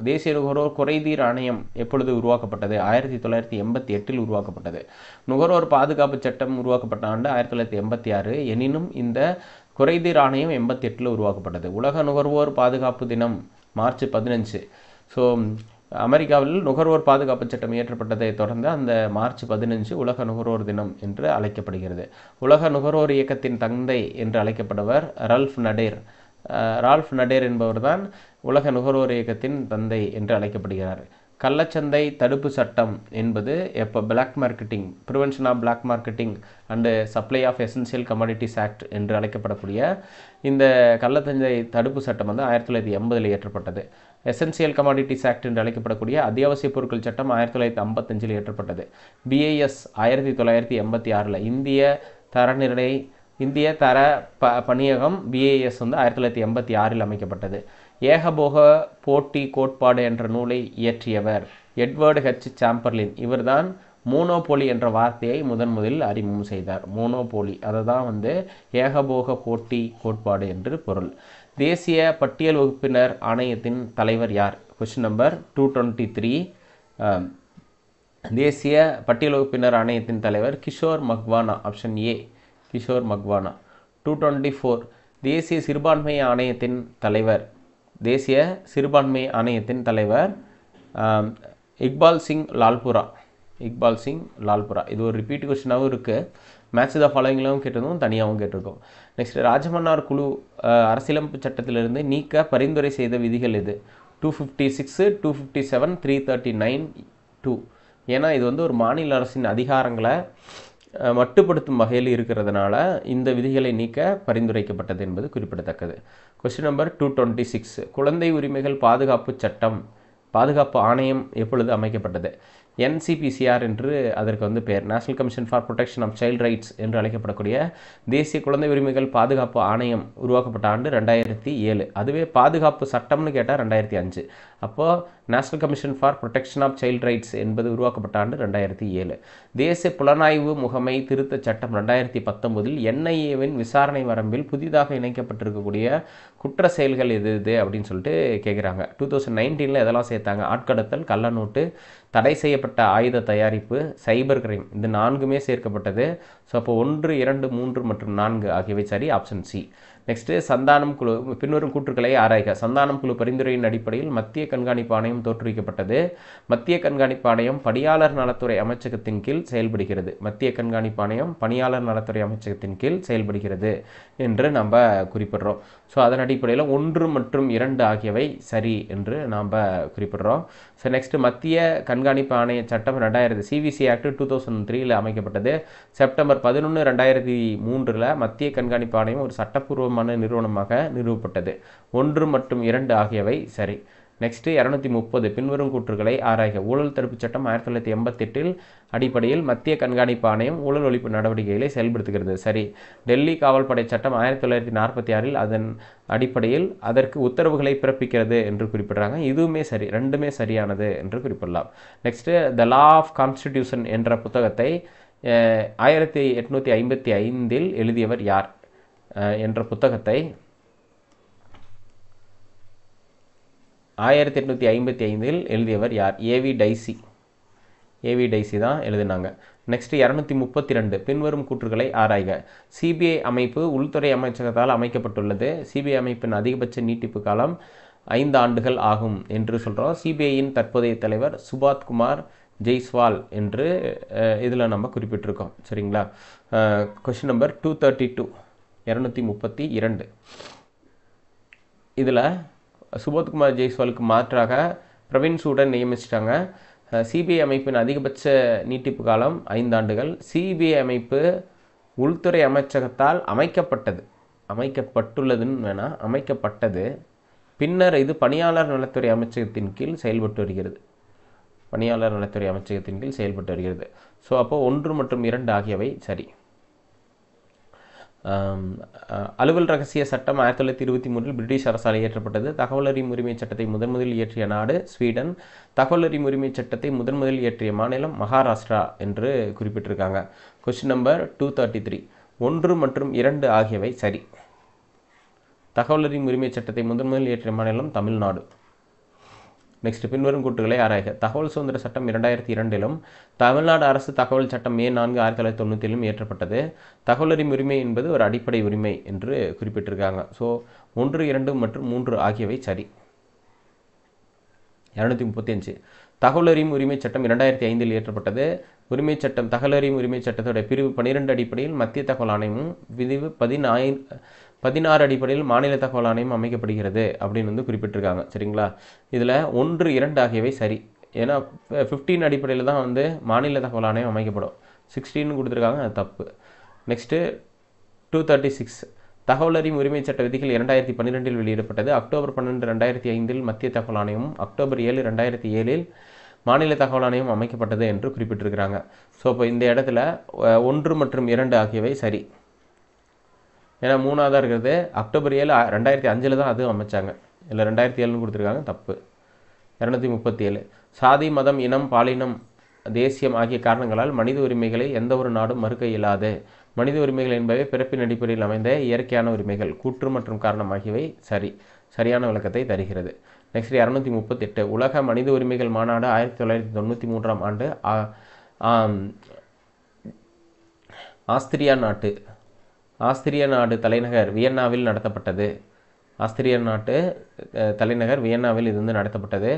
தேசிய நுகர்வோர் குறைதீர் ஆணையம் எப்பொழுது உருவாக்கப்பட்டது? 1988 உருவாக்கப்பட்டது. நுகர்வோர் பாதுகாப்பு சட்டம் உருவாக்கப்பட்ட ஆண்டு 1986. எனினும் இந்த குறைதீர் ஆணையம் 88 உருவாக்கப்பட்டது. உலக நுகர்வோர் பாதுகாப்பு தினம் மார்ச் 15. ஸோ அமெரிக்காவில் நுகர்வோர் பாதுகாப்பு சட்டம் இயற்றப்பட்டதை தொடர்ந்து அந்த மார்ச் 15 உலக நுகர்வோர் தினம் என்று அழைக்கப்படுகிறது. உலக நுகர்வோர் இயக்கத்தின் தந்தை என்று அழைக்கப்படுவர் ரால்ஃப் நடேர் என்பவர் தான் உலக நுகர்வோர் இயக்கத்தின் தந்தை என்று அழைக்கப்படுகிறார். கள்ளச்சந்தை தடுப்பு சட்டம் என்பது black marketing, prevention of black marketing and supply of essential commodities act என்று அழைக்கப்படக்கூடிய இந்த கள்ளச்சந்தை தடுப்பு சட்டம் 1980 இயற்றப்பட்டது. எசென்சியல் கமாடிட்டிஸ் ஆக்ட் என்று அழைக்கப்படக்கூடிய அத்தியாவசிய பொருட்கள் சட்டம் 1955 இயற்றப்பட்டது. BIS 1986. இந்திய தர பணியகம் BIS 1986 அமைக்கப்பட்டது. ஏகபோக போட்டி கோட்பாடு என்ற நூலை இயற்றியவர் எட்வர்டு ஹெச் சாம்பர்லின். இவர்தான் மோனோபோலி என்ற வார்த்தையை முதலில் அறிமுகம் செய்தார். மோனோபோலி அதை தான் ஏகபோக போட்டி கோட்பாடு என்று பொருள். தேசிய பட்டியல் வகுப்பினர் ஆணையத்தின் தலைவர் யார்? Question number 223. தேசிய பட்டியல் வகுப்பினர் ஆணையத்தின் தலைவர் கிஷோர் மக்வானா. Option A Kishore Makwana. 224. தேசிய சிறுபான்மை ஆணையத்தின் தலைவர் இக்பால் சிங் லால்புரா. இது ஒரு ரிப்பீட் கொஸ்டினாகவும் இருக்குது. மேட்ச் த ஃபாலோயிங்லாம் கேட்டிருந்தோம், தனியாகவும் கேட்டிருக்கோம். நெக்ஸ்ட் ராஜமன்னார் குழு அரசியலமைப்பு சட்டத்திலிருந்து நீக்க பரிந்துரை செய்த விதிகள் எது? 256, 257, 339, 2. ஏன்னா இது வந்து ஒரு மாநில அரசின் அதிகாரங்களை மட்டுப்படுத்தும் வகையில் இருக்கிறதுனால இந்த விதிகளை நீக்க பரிந்துரைக்கப்பட்டது என்பது குறிப்பிடத்தக்கது. கொஸ்டின் நம்பர் 226, குழந்தை உரிமைகள் பாதுகாப்பு ஆணையம் எப்பொழுது அமைக்கப்பட்டது? NCPCR என்று அதற்கு வந்து பேர். National commission for protection of child rights என்று அழைக்கப்படக்கூடிய தேசிய குழந்தை உரிமைகள் பாதுகாப்பு ஆணையம் உருவாக்கப்பட்ட ஆண்டு 2007. அதுவே பாதுகாப்பு சட்டம்னு கேட்டால் 2005. அப்போது national commission for protection of child rights என்பது உருவாக்கப்பட்ட ஆண்டு 2007. தேசிய புலனாய்வு முகமை திருத்த சட்டம் 2019 NIAவின் விசாரணை வரம்பில் புதிதாக இணைக்கப்பட்டிருக்கக்கூடிய குற்ற செயல்கள் எது அப்படின்னு சொல்லிட்டு கேட்குறாங்க. 2019 எதெல்லாம் சேர்த்தாங்க? ஆட்கடத்தல், கள்ளநோட்டு, தடை செய்யப்பட்ட ஆயுத தயாரிப்பு, சைபர் கிரைம், இந்த 4மே சேர்க்கப்பட்டது. ஸோ அப்போ 1, 2, 3 மற்றும் 4 ஆகியவை சரி. Option C. நெக்ஸ்ட்டு சந்தானம் குழு பின்வரும் கூற்றுக்களை ஆராய்க. சந்தானம் குழு பரிந்துரையின் அடிப்படையில் மத்திய கண்காணிப்பு ஆணையம் தோற்றுவிக்கப்பட்டது. மத்திய கண்காணிப்பு ஆணையம் பணியாளர் நலத்துறை அமைச்சகத்தின் கீழ் செயல்படுகிறது. மத்திய கண்காணிப்பு ஆணையம் பணியாளர் நலத்துறை அமைச்சகத்தின் கீழ் செயல்படுகிறது என்று நம்ம குறிப்பிடுறோம். ஸோ அதன் அடிப்படையில் 1 மற்றும் 2 ஆகியவை சரி என்று நாம் குறிப்பிடுறோம். ஸோ நெக்ஸ்ட்டு மத்திய கண்காணிப்பு ஆணைய சட்டம் 2000 CVC ஆக்ட் 2003 அமைக்கப்பட்டது. செப்டம்பர் 11, 2003 மத்திய கண்காணிப்பு ஆணையம் ஒரு சட்டப்பூர்வமான நிறுவனமாக நிறுவப்பட்டது. 1 மற்றும் 2 ஆகியவை சரி. நெக்ஸ்ட்டு 230, பின்வரும் கூற்றுக்களை ஆராய்க. ஊழல் தடுப்பு சட்டம் 1988 அடிப்படையில் மத்திய கண்காணிப்பு ஆணையம் ஊழல் ஒழிப்பு நடவடிக்கைகளை செயல்படுத்துகிறது. சரி. டெல்லி காவல்படை சட்டம் 1946 அதன் அடிப்படையில் அதற்கு உத்தரவுகளை பிறப்பிக்கிறது என்று குறிப்பிடுறாங்க. இதுவுமே சரி. 2மே சரியானது என்று குறிப்பிடலாம். Next the law of constitution என்ற புத்தகத்தை 1855 எழுதியவர் யார் என்ற புத்தகத்தை 1855 எழுதியவர் யார்? ஏவி டைசி தான் எழுதினாங்க. நெக்ஸ்ட் 232, பின்வரும் கூற்றுக்களை ஆராய்க. சிபிஐ அமைப்பு உள்துறை அமைச்சகத்தால் அமைக்கப்பட்டுள்ளது. சிபிஐ அமைப்பின் அதிகபட்ச நீட்டிப்பு காலம் 5 ஆண்டுகள் ஆகும் என்று சொல்கிறோம். சிபிஐயின் தற்போதைய தலைவர் சுபாத் குமார் ஜெய்ஸ்வால் என்று இதில் நம்ம குறிப்பிட்டிருக்கோம். சரிங்களா? Question number 232. இதில் சுபோத்குமார் ஜெய்ஸ்வாலுக்கு மாற்றாக பிரவீன் சூடன் நியமிச்சிட்டாங்க. சிபிஐ அமைப்பின் அதிகபட்ச நீட்டிப்பு காலம் 5 ஆண்டுகள். சிபிஐ அமைப்பு உள்துறை அமைச்சகத்தால் அமைக்கப்பட்டது. பின்னர் இது பணியாளர் நலத்துறை அமைச்சகத்தின் கீழ் செயல்பட்டு வருகிறது. ஸோ அப்போ 1 மற்றும் 2 ஆகியவை சரி. அலுவல் ரகசிய சட்டம் 1923 பிரிட்டிஷ் அரசால் இயற்றப்பட்டது. தகவல் அறியும் உரிமை சட்டத்தை முதன்முதலில் இயற்றிய நாடு ஸ்வீடன். தகவல் அறியும் உரிமை சட்டத்தை முதன்முதலில் இயற்றிய மாநிலம் மகாராஷ்டிரா என்று குறிப்பிட்டிருக்காங்க. கொஸ்டின் நம்பர் 233, 1 மற்றும் 2 ஆகியவை சரி. தகவல் அறியும் உரிமை சட்டத்தை முதன்முதலில் இயற்றிய மாநிலம் தமிழ்நாடு. நெக்ஸ்ட் பின்வரும் கூற்றுக்களை ஆராய்க. தகவல் சுதந்திர சட்டம் 2002 தமிழ்நாடு அரசு தகவல் சட்டம் மே 4, 1997 இயற்றப்பட்டது. தகவல் அறியும் உரிமை என்பது ஒரு அடிப்படை உரிமை என்று குறிப்பிட்டிருக்காங்க. ஸோ 1, 2 மற்றும் 3 ஆகியவை சரி. 235, தகவல் அறியும் உரிமை சட்டம் 2005 இயற்றப்பட்டது. தகவல் அறியும் உரிமை சட்டத்தோட பிரிவு 12 அடிப்படையில் மத்திய தகவல் ஆணையமும் பிரிவு 16 அடிப்படையில் மாநில தகவல் ஆணையம் அமைக்கப்படுகிறது அப்படின்னு வந்து குறிப்பிட்டிருக்காங்க. சரிங்களா? இதில் 1, 2 ஆகியவை சரி. ஏன்னா 15 அடிப்படையில் தான் வந்து மாநில தகவல் ஆணையம் அமைக்கப்படும். 16 கொடுத்துருக்காங்க, அது தப்பு. நெக்ஸ்ட்டு 236, தகவல் அறியும் உரிமை சட்ட விதிகள் 2012 வெளியிடப்பட்டது. அக்டோபர் 12, 2005 மத்திய தகவல் ஆணையமும் அக்டோபர் 7, 2007 மாநில தகவல் ஆணையம் அமைக்கப்பட்டது என்று குறிப்பிட்டிருக்கிறாங்க. ஸோ இப்போ இந்த இடத்துல 1 மற்றும் 2 ஆகியவை சரி. ஏன்னா 3ஆவதாக இருக்கிறது அக்டோபர் 7, 2005 தான் அதுவும் அமைச்சாங்க. இல்லை 2007 கொடுத்துருக்காங்க, தப்பு. 237, சாதி, மதம், இனம், பாலினம், தேசியம் ஆகிய காரணங்களால் மனித உரிமைகளை எந்த ஒரு நாடும் மறுக்க இயலாது. மனித உரிமைகள் என்பவை பிறப்பின் அடிப்படையில் அமைந்த இயற்கையான உரிமைகள். கூற்று மற்றும் காரணம் ஆகியவை சரி. சரியான விளக்கத்தை தருகிறது. நெக்ஸ்ட் 238, உலக மனித உரிமைகள் மாநாடு 1993 ஆண்டு ஆஸ்திரிய நாடு தலைநகர் வியன்னாவில் நடத்தப்பட்டது. இது வந்து நடத்தப்பட்டது.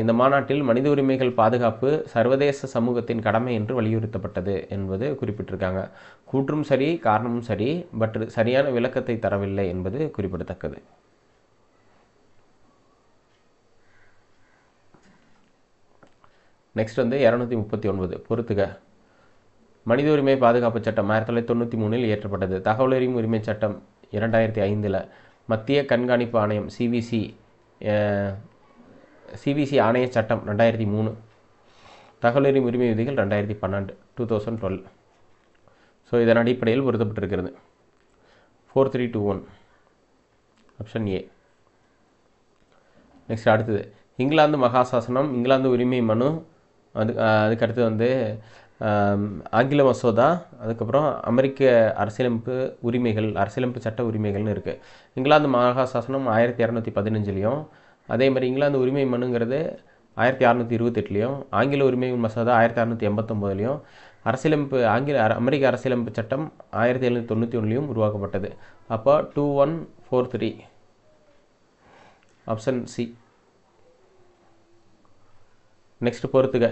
இந்த மாநாட்டில் மனித உரிமைகள் பாதுகாப்பு சர்வதேச சமூகத்தின் கடமை என்று வலியுறுத்தப்பட்டது என்பது குறிப்பிட்டிருக்காங்க. கூற்றும் சரி, காரணமும் சரி, பட் சரியான விளக்கத்தை தரவில்லை என்பது குறிப்பிடத்தக்கது. நெக்ஸ்ட் வந்து 239 பொறுத்துக. மனித உரிமை பாதுகாப்பு சட்டம் 1993 இயற்றப்பட்டது. தகவல் அறியும் உரிமை சட்டம் 2005. மத்திய கண்காணிப்பு ஆணையம் சிவிசி ஆணைய சட்டம் 2003. தகவல் அறியும் உரிமை விதிகள் 2012. ஸோ இதன் அடிப்படையில் பொருத்தப்பட்டிருக்கிறது. 4321 ஆப்ஷன் ஏ. நெக்ஸ்ட் அடுத்தது இங்கிலாந்து மகாசாசனம், இங்கிலாந்து உரிமை மனு, அதுக்கடுத்து வந்து ஆங்கில மசோதா, அதுக்கப்புறம் அமெரிக்க அரசியலமைப்பு உரிமைகள், அரசியலமைப்பு சட்ட உரிமைகள்னு இருக்குது. இங்கிலாந்து மகாசாசனம் 1215லையும், அதே மாதிரி இங்கிலாந்து உரிமை மனுங்கிறது 1628லையும், ஆங்கில உரிமை மசோதா 1689லையும், அரசியலமைப்பு அமெரிக்க அரசியலமைப்பு சட்டம் 1791லையும் உருவாக்கப்பட்டது. அப்போ 2143 ஆப்ஷன் சி. நெக்ஸ்ட் பொறுத்துக.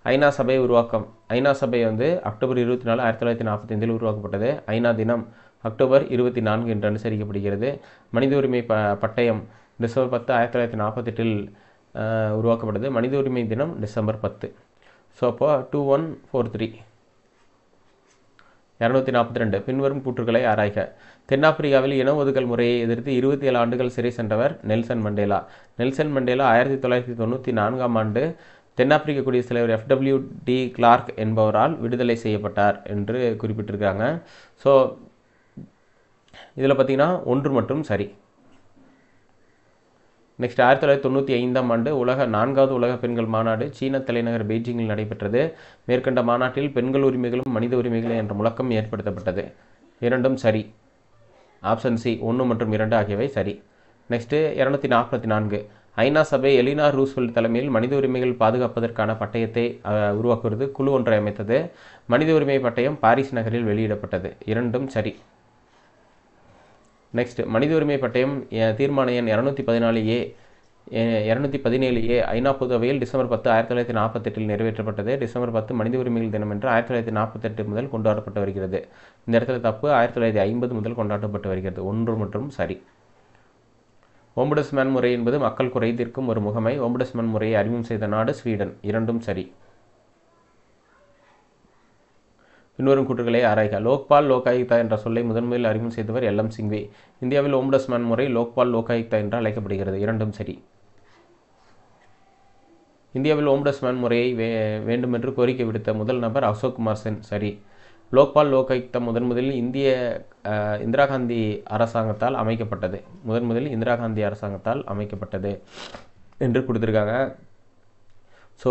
ஐநா சபை உருவாக்கம். ஐநா சபை வந்து அக்டோபர் 24, 1945 உருவாக்கப்பட்டது. ஐநா தினம் அக்டோபர் 24 என்று அனுசரிக்கப்படுகிறது. மனித உரிமை பட்டயம் டிசம்பர் 10, 1948 உருவாக்கப்பட்டது. மனித உரிமை தினம் டிசம்பர் 10. ஸோ அப்போ 2143. 242 பின்வரும் கூற்றுகளை ஆராய்க. தென்னாப்பிரிக்காவில் இன ஒதுக்கல் முறையை எதிர்த்து 27 ஆண்டுகள் சிறை சென்றவர் நெல்சன் மண்டேலா. நெல்சன் மண்டேலா 1994ஆம் ஆண்டு தென்னாப்பிரிக்க குடியரசுத் தலைவர் FWD கிளார்க் என்பவரால் விடுதலை செய்யப்பட்டார் என்று குறிப்பிட்டிருக்காங்க. ஸோ இதில் பார்த்தீங்கன்னா 1 மற்றும் சரி. நெக்ஸ்ட் 1995ஆம் ஆண்டு 4வது உலக பெண்கள் மாநாடு சீன தலைநகர் பெய்ஜிங்கில் நடைபெற்றது. மேற்கண்ட மாநாட்டில் பெண்கள் உரிமைகளும் மனித உரிமைகளும் என்ற முழக்கம் ஏற்படுத்தப்பட்டது. 2ம் சரி. ஆப்ஷன் சி 1 மற்றும் 2 ஆகியவை சரி. நெக்ஸ்ட்டு 244 ஐநா சபை எலினார் ரூஸ்வெல்ட் தலைமையில் மனித உரிமைகள் பாதுகாப்பதற்கான பட்டயத்தை உருவாக்குவது குழு ஒன்றை அமைத்தது. மனித உரிமை பட்டயம் பாரிஸ் நகரில் வெளியிடப்பட்டது. 2ம் சரி. நெக்ஸ்ட் மனித உரிமை பட்டயம் தீர்மான எண் 217A ஐநா பொதுவையில் டிசம்பர் 10, 1948 நிறைவேற்றப்பட்டது. டிசம்பர் 10 மனித உரிமைகள் தினம் என்று 1948 முதல் கொண்டாடப்பட்டு வருகிறது. இந்த இடத்துல தப்பு. 1950 முதல் கொண்டாடப்பட்டு வருகிறது. 1 மற்றும் சரி. ஓம்புட்ஸ்மேன் முறை என்பது மக்கள் குறை தீர்க்கும் ஒரு முகமை. ஓம்புட்ஸ்மேன் முறையை அறிமுகம் செய்த நாடு ஸ்வீடன். 2ம் சரி. பின்வரும் கூற்றுகளை ஆராய்க. லோக்பால் லோகாயுக்தா என்ற சொல்லை முதன்முதலில் அறிமுகம் செய்தவர் LM சிங்வி. இந்தியாவில் ஓம்புட்ஸ்மேன் முறை லோக்பால் லோகாயுக்தா என்று அழைக்கப்படுகிறது. 2ம் சரி. இந்தியாவில் ஓம்புட்ஸ்மேன் முறையை வேண்டுமென்று கோரிக்கை விடுத்த முதல் நபர் அசோக் குமார் சென். சரி. லோக்பால் லோகாயுக்தா முதன்முதலில் இந்திரா காந்தி அரசாங்கத்தால் அமைக்கப்பட்டது. இந்திரா காந்தி அரசாங்கத்தால் அமைக்கப்பட்டது என்று கொடுத்துருக்காங்க. ஸோ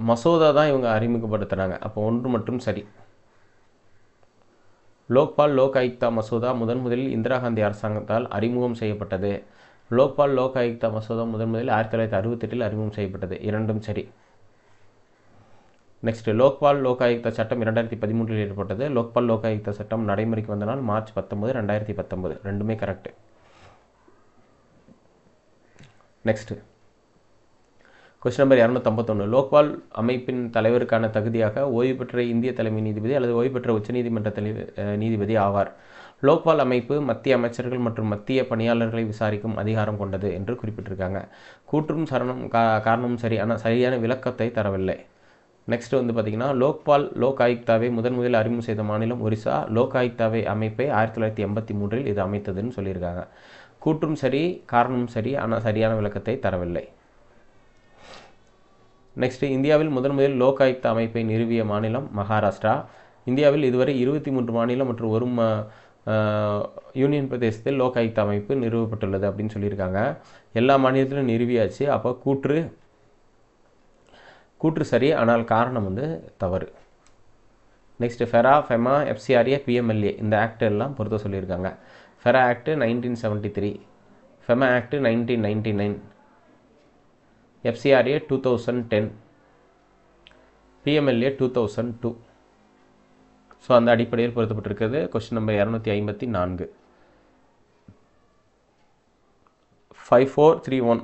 மசோதா தான் இவங்க அறிமுகப்படுத்துகிறாங்க. அப்போ 1 மற்றும் சரி. லோக்பால் லோகாயுக்தா மசோதா முதன்முதலில் இந்திரா காந்தி அரசாங்கத்தால் அறிமுகம் செய்யப்பட்டது. லோக்பால் லோகாயுக்தா மசோதா முதன்முதலில் 1968 அறிமுகம் செய்யப்பட்டது. 2ம் சரி. நெக்ஸ்ட் லோக்பால் லோகாயுக்தா சட்டம் 2013 ஏற்பட்டது. லோக்பால் லோகாயுக்தா சட்டம் நடைமுறைக்கு வந்த நாள் மார்ச் 19, 2019. 2மே correct. Next question number 251 Lokpal அமைப்பின் தலைவருக்கான தகுதியாக ஓய்வு பெற்ற இந்திய தலைமை நீதிபதி அல்லது ஓய்வு பெற்ற உச்சநீதிமன்ற நீதிபதி ஆவார். லோக்பால் அமைப்பு மத்திய அமைச்சர்கள் மற்றும் மத்திய பணியாளர்களை விசாரிக்கும் அதிகாரம் கொண்டது என்று குறிப்பிட்டிருக்காங்க. கூற்றும் காரணமும் சரி, ஆனால் சரியான விளக்கத்தை தரவில்லை. நெக்ஸ்ட் வந்து பார்த்திங்கன்னா லோக்பால் லோகாயுக்தாவை முதலில் அறிமுகம் செய்த மாநிலம் ஒரிசா. லோகாயுக்தாவை அமைப்பை 1983 இது அமைத்ததுன்னு சொல்லியிருக்காங்க. கூற்றும் சரி, காரணமும் சரி, ஆனால் சரியான விளக்கத்தை தரவில்லை. நெக்ஸ்ட் இந்தியாவில் முதலில் லோகாயுக்தா அமைப்பை நிறுவிய மாநிலம் மகாராஷ்டிரா. இந்தியாவில் இதுவரை 23 மாநிலம் மற்றும் 1 யூனியன் பிரதேசத்தில் லோகாயுக்தா அமைப்பு நிறுவப்பட்டுள்ளது அப்படின்னு சொல்லியிருக்காங்க. எல்லா மாநிலத்திலும் நிறுவியாச்சு. அப்போ கூற்று சரி, ஆனால் காரணம் வந்து தவறு. Next FERA, FEMA, FCRA, PMLA இந்த ஆக்ட் எல்லாம் பொறுத்த சொல்லியிருக்காங்க. FERA act 1973, FEMA act 1999, FCRA 2010, PMLA 2002. So அந்த அடிப்படையில் பொருத்தப்பட்டிருக்கிறது. Question number 254. 5431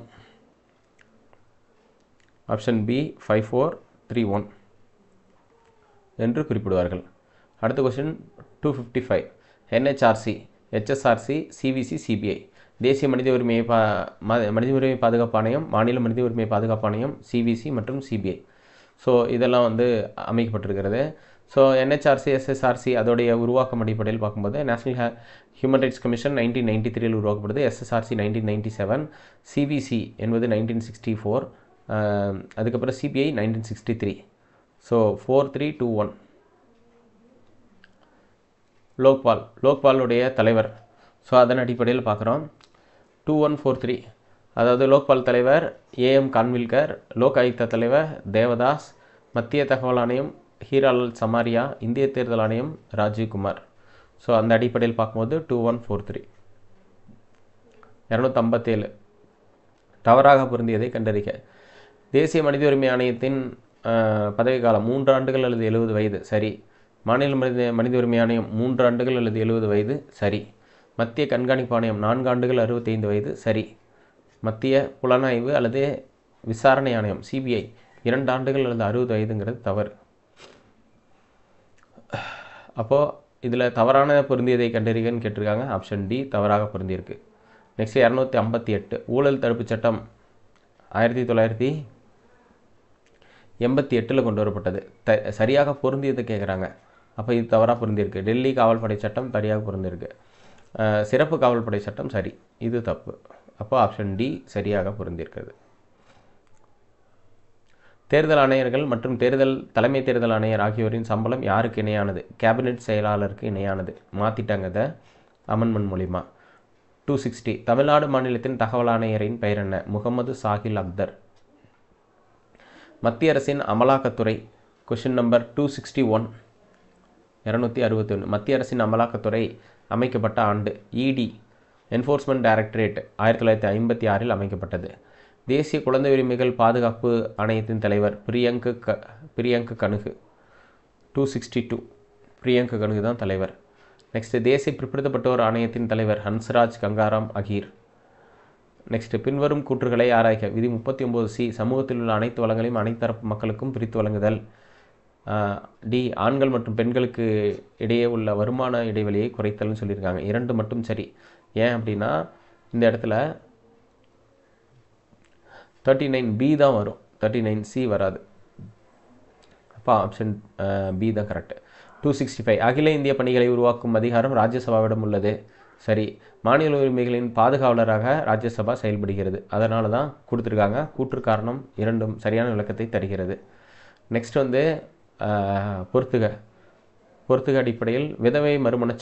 ஆப்ஷன் பி 5431 என்று குறிப்பிடுவார்கள். அடுத்த question 255 NHRC, HSRC, CVC, CBI. தேசிய மனித உரிமை பாதுகாப்பு ஆணையம், மாநில மனித உரிமை பாதுகாப்பு ஆணையம், CVC மற்றும் CBI. ஸோ இதெல்லாம் வந்து அமைக்கப்பட்டிருக்கிறது. ஸோ என்ஹெச்ஆர்சி, எஸ்எஸ்ஆர்சி அதோடைய உருவாக்கம் அடிப்படையில் பார்க்கும்போது நேஷனல் ஹியூமன் ரைட்ஸ் கமிஷன் 1993 உருவாக்கப்படுது. எஸ்எஸ்ஆர்சி 1997, சிபிசி என்பது 1964, அதுக்கப்புறம் சிபிஐ 1963. ஸோ 4321. லோக்பாலுடைய தலைவர். ஸோ அதன் அடிப்படையில் பார்க்குறோம். 2143, அதாவது லோக்பால் தலைவர் ஏஎம் கான்வில்கர், லோக் ஆயுக்தா தலைவர் தேவதாஸ், மத்திய தகவல் ஆணையம் ஹீராலால் சமாரியா, இந்திய தேர்தல் ஆணையம் ராஜீவ்குமார். ஸோ அந்த அடிப்படையில் பார்க்கும்போது 2143. 257 தவறாக பொருந்தியதை கண்டறிக. தேசிய மனித உரிமை ஆணையத்தின் பதவிக்காலம் 3 ஆண்டுகள் அல்லது 70 வயது, சரி. மாநில மனித உரிமை ஆணையம் 3 ஆண்டுகள் அல்லது 70 வயது, சரி. மத்திய கண்காணிப்பு ஆணையம் 4 ஆண்டுகள் 65 வயது, சரி. மத்திய புலனாய்வு அல்லது விசாரணை ஆணையம் சிபிஐ 2 ஆண்டுகள் அல்லது 60 வயதுங்கிறது தவறு. அப்போது இதில் தவறான பொருந்தியதை கண்டறிகன்னு கேட்டிருக்காங்க. ஆப்ஷன் டி தவறாக பொருந்தியிருக்கு. நெக்ஸ்ட் 258 ஊழல் தடுப்பு சட்டம் 1988 கொண்டு வரப்பட்டது. சரியாக பொருந்தியதை கேட்குறாங்க. அப்போ இது தவறாக பொருந்தியிருக்கு. டெல்லி காவல்படை சட்டம் சரியாக பொருந்திருக்கு. சிறப்பு காவல்படை சட்டம் சரி, இது தப்பு. அப்போ ஆப்ஷன் டி சரியாக பொருந்திருக்கிறது. தேர்தல் ஆணையர்கள் மற்றும் தலைமை தேர்தல் ஆணையர் ஆகியோரின் சம்பளம் யாருக்கு இணையானது? கேபினெட் செயலாளருக்கு இணையானது. மாற்றிட்டாங்க இதை அமெண்ட்மெண்ட் மூலிமா. 260 தமிழ்நாடு மாநிலத்தின் தகவல் ஆணையரின் பெயர் என்ன? முகமது சாஹில் அக்தர். மத்திய அரசின் அமலாக்கத்துறை. Question number 261. 261 மத்திய அரசின் அமலாக்கத்துறை அமைக்கப்பட்ட ஆண்டு. இடி என்ஃபோர்ஸ்மெண்ட் டைரக்டரேட் 1956 அமைக்கப்பட்டது. தேசிய குழந்தை உரிமைகள் பாதுகாப்பு ஆணையத்தின் தலைவர் பிரியங்க் கனுகு. 262 பிரியங்க் கனுகு தான் தலைவர். நெக்ஸ்ட் தேசிய பிற்படுத்தப்பட்டோர் ஆணையத்தின் தலைவர் ஹன்ஸ்ராஜ் கங்காராம் அகீர். நெக்ஸ்ட் பின்வரும் கூற்றுகளை ஆராய்க. விதி 39C சமூகத்தில் உள்ள அனைத்து வளங்களையும் அனைத்து தரப்பு மக்களுக்கும் பிரித்து வழங்குதல். டி ஆண்கள் மற்றும் பெண்களுக்கு இடையே உள்ள வருமான இடைவெளியை குறைத்தல்னு சொல்லியிருக்காங்க. 2 மட்டும் சரி. ஏன் அப்படின்னா இந்த இடத்துல 39B தான் வரும், 39C வராது. அப்போ ஆப்ஷன் பி தான் கரெக்ட். 265 அகில இந்திய பணிகளை உருவாக்கும் அதிகாரம் ராஜ்யசபாவிடம் உள்ளது. சரி. மாநில உரிமைகளின் பாதுகாவலராக ராஜ்யசபா செயல்படுகிறது. அதனால தான் கொடுத்துருக்காங்க. கூற்று காரணம் இரண்டும் சரியான விளக்கத்தை தருகிறது. நெக்ஸ்ட் வந்து பொறுத்துக அடிப்படையில் விதவை மறுமணச்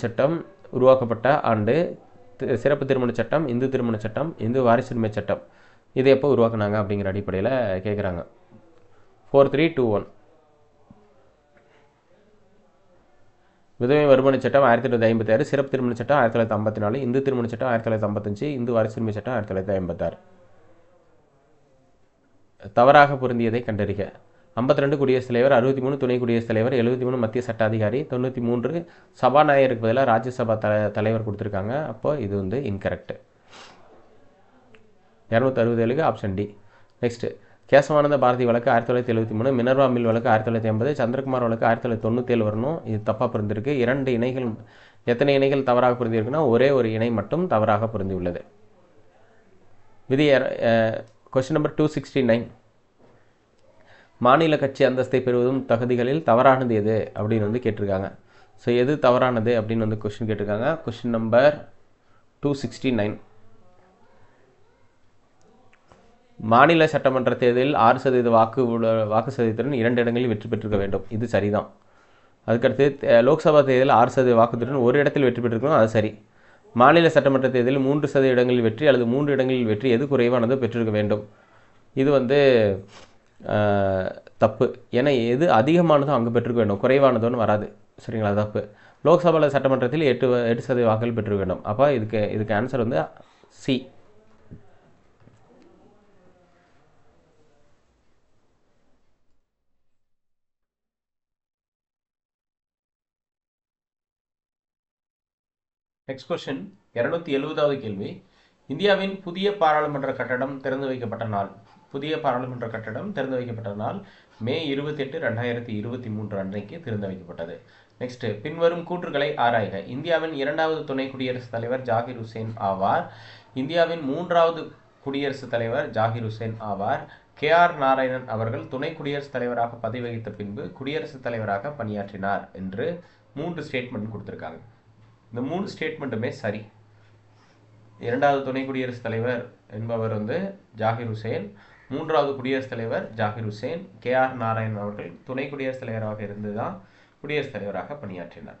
சட்டம் உருவாக்கப்பட்ட ஆண்டு. சிறப்பு திருமணச் சட்டம், இந்து திருமணச் சட்டம், இந்து வாரிசுரிமை சட்டம் இது எப்போ உருவாக்குனாங்க அப்படிங்கிற அடிப்படையில் கேட்குறாங்க. 4321 விதவை மறுமணச் சட்டம் 1956, சிறப்பு திருமணச் சட்டம் 1954, இந்து திருமணச் சட்டம் 1955, இந்து வாரிசுரிமை சட்டம் 1956. தவறாக பொருந்தியதை கண்டறிக. 52 குடியரசுத் தலைவர், 63 துணை குடியரசுத் தலைவர், 73 மத்திய சட்ட அதிகாரி, 93 சபாநாயகருக்கு பதிலாக ராஜ்யசபா தலைவர் கொடுத்துருக்காங்க. அப்போ இது வந்து incorrect. 267 option D. Next Kesavananda Bharati வழக்கு 1973, மினர்வா மில் வழக்கு 1980, சந்திரகுமார் வழக்கு 1997 வரணும். இது தப்பாக பொருந்திருக்கு. 2 இணைகள், எத்தனை இணைகள் தவறாக பொருந்திருக்குன்னா ஒரே ஒரு இணை மட்டும் தவறாக பொருந்தியுள்ளது. விதி கொஸ்டின் நம்பர் 269 மாநில கட்சி அந்தஸ்தை பெறுவதும் தகுதிகளில் தவறானது எது அப்படின்னு வந்து கேட்டிருக்காங்க. ஸோ எது தவறானது அப்படின்னு வந்து கொஸ்டின் கேட்டிருக்காங்க. கொஸ்டின் நம்பர் 269 மாநில சட்டமன்ற தேர்தலில் 6% வாக்கு சதவீதத்துடன் 2 இடங்களில் வெற்றி பெற்றிருக்க வேண்டும். இது சரிதான். அதுக்கடுத்து லோக்சபா தேர்தலில் 6% வாக்குறுதியுடன் ஒரு இடத்தில் வெற்றி பெற்றிருக்கணும். அது சரி. மாநில சட்டமன்ற தேர்தலில் 3% இடங்களில் வெற்றி அல்லது 3 இடங்களில் வெற்றி எது குறைவானதோ பெற்றிருக்க வேண்டும். இது வந்து தப்பு. ஏன்னா எது அதிகமானதோ அங்கே பெற்றிருக்க வேண்டும், குறைவானதோன்னு வராது. சரிங்களா? தப்பு. லோக்சபா சட்டமன்றத்தில் 8% வாக்குகள் பெற்றிருக்க வேண்டும். அப்போ இதுக்கு ஆன்சர் வந்து சி. நெக்ஸ்ட் கொஸ்டின் 270வது கேள்வி. இந்தியாவின் புதிய பாராளுமன்ற கட்டடம் திறந்து வைக்கப்பட்ட நாள். புதிய பாராளுமன்ற கட்டடம் திறந்து வைக்கப்பட்ட நாள் மே 28, 2023 அன்றைக்கு திறந்து வைக்கப்பட்டது. நெக்ஸ்ட் பின்வரும் கூற்றுகளை ஆராய்க. இந்தியாவின் 2வது துணை குடியரசுத் தலைவர் ஜாகிர் ஹுசேன் ஆவார். இந்தியாவின் 3வது குடியரசுத் தலைவர் ஜாகிர் ஹுசேன் ஆவார். KR நாராயணன் அவர்கள் துணை குடியரசுத் தலைவராக பதவி வகித்த பின்பு குடியரசுத் தலைவராக பணியாற்றினார் என்று 3 ஸ்டேட்மெண்ட் கொடுத்துருக்காங்க. இந்த 3 ஸ்டேட்மெண்ட்டுமே சரி. இரண்டாவது துணை குடியரசுத் தலைவர் என்பவர் ஜாகிர் ஹுசேன், மூன்றாவது குடியரசுத் தலைவர் ஜாகிர் ஹுசேன், KR நாராயணன் அவர்கள் துணை குடியரசுத் தலைவராக இருந்து தான் குடியரசுத் தலைவராக பணியாற்றினார்.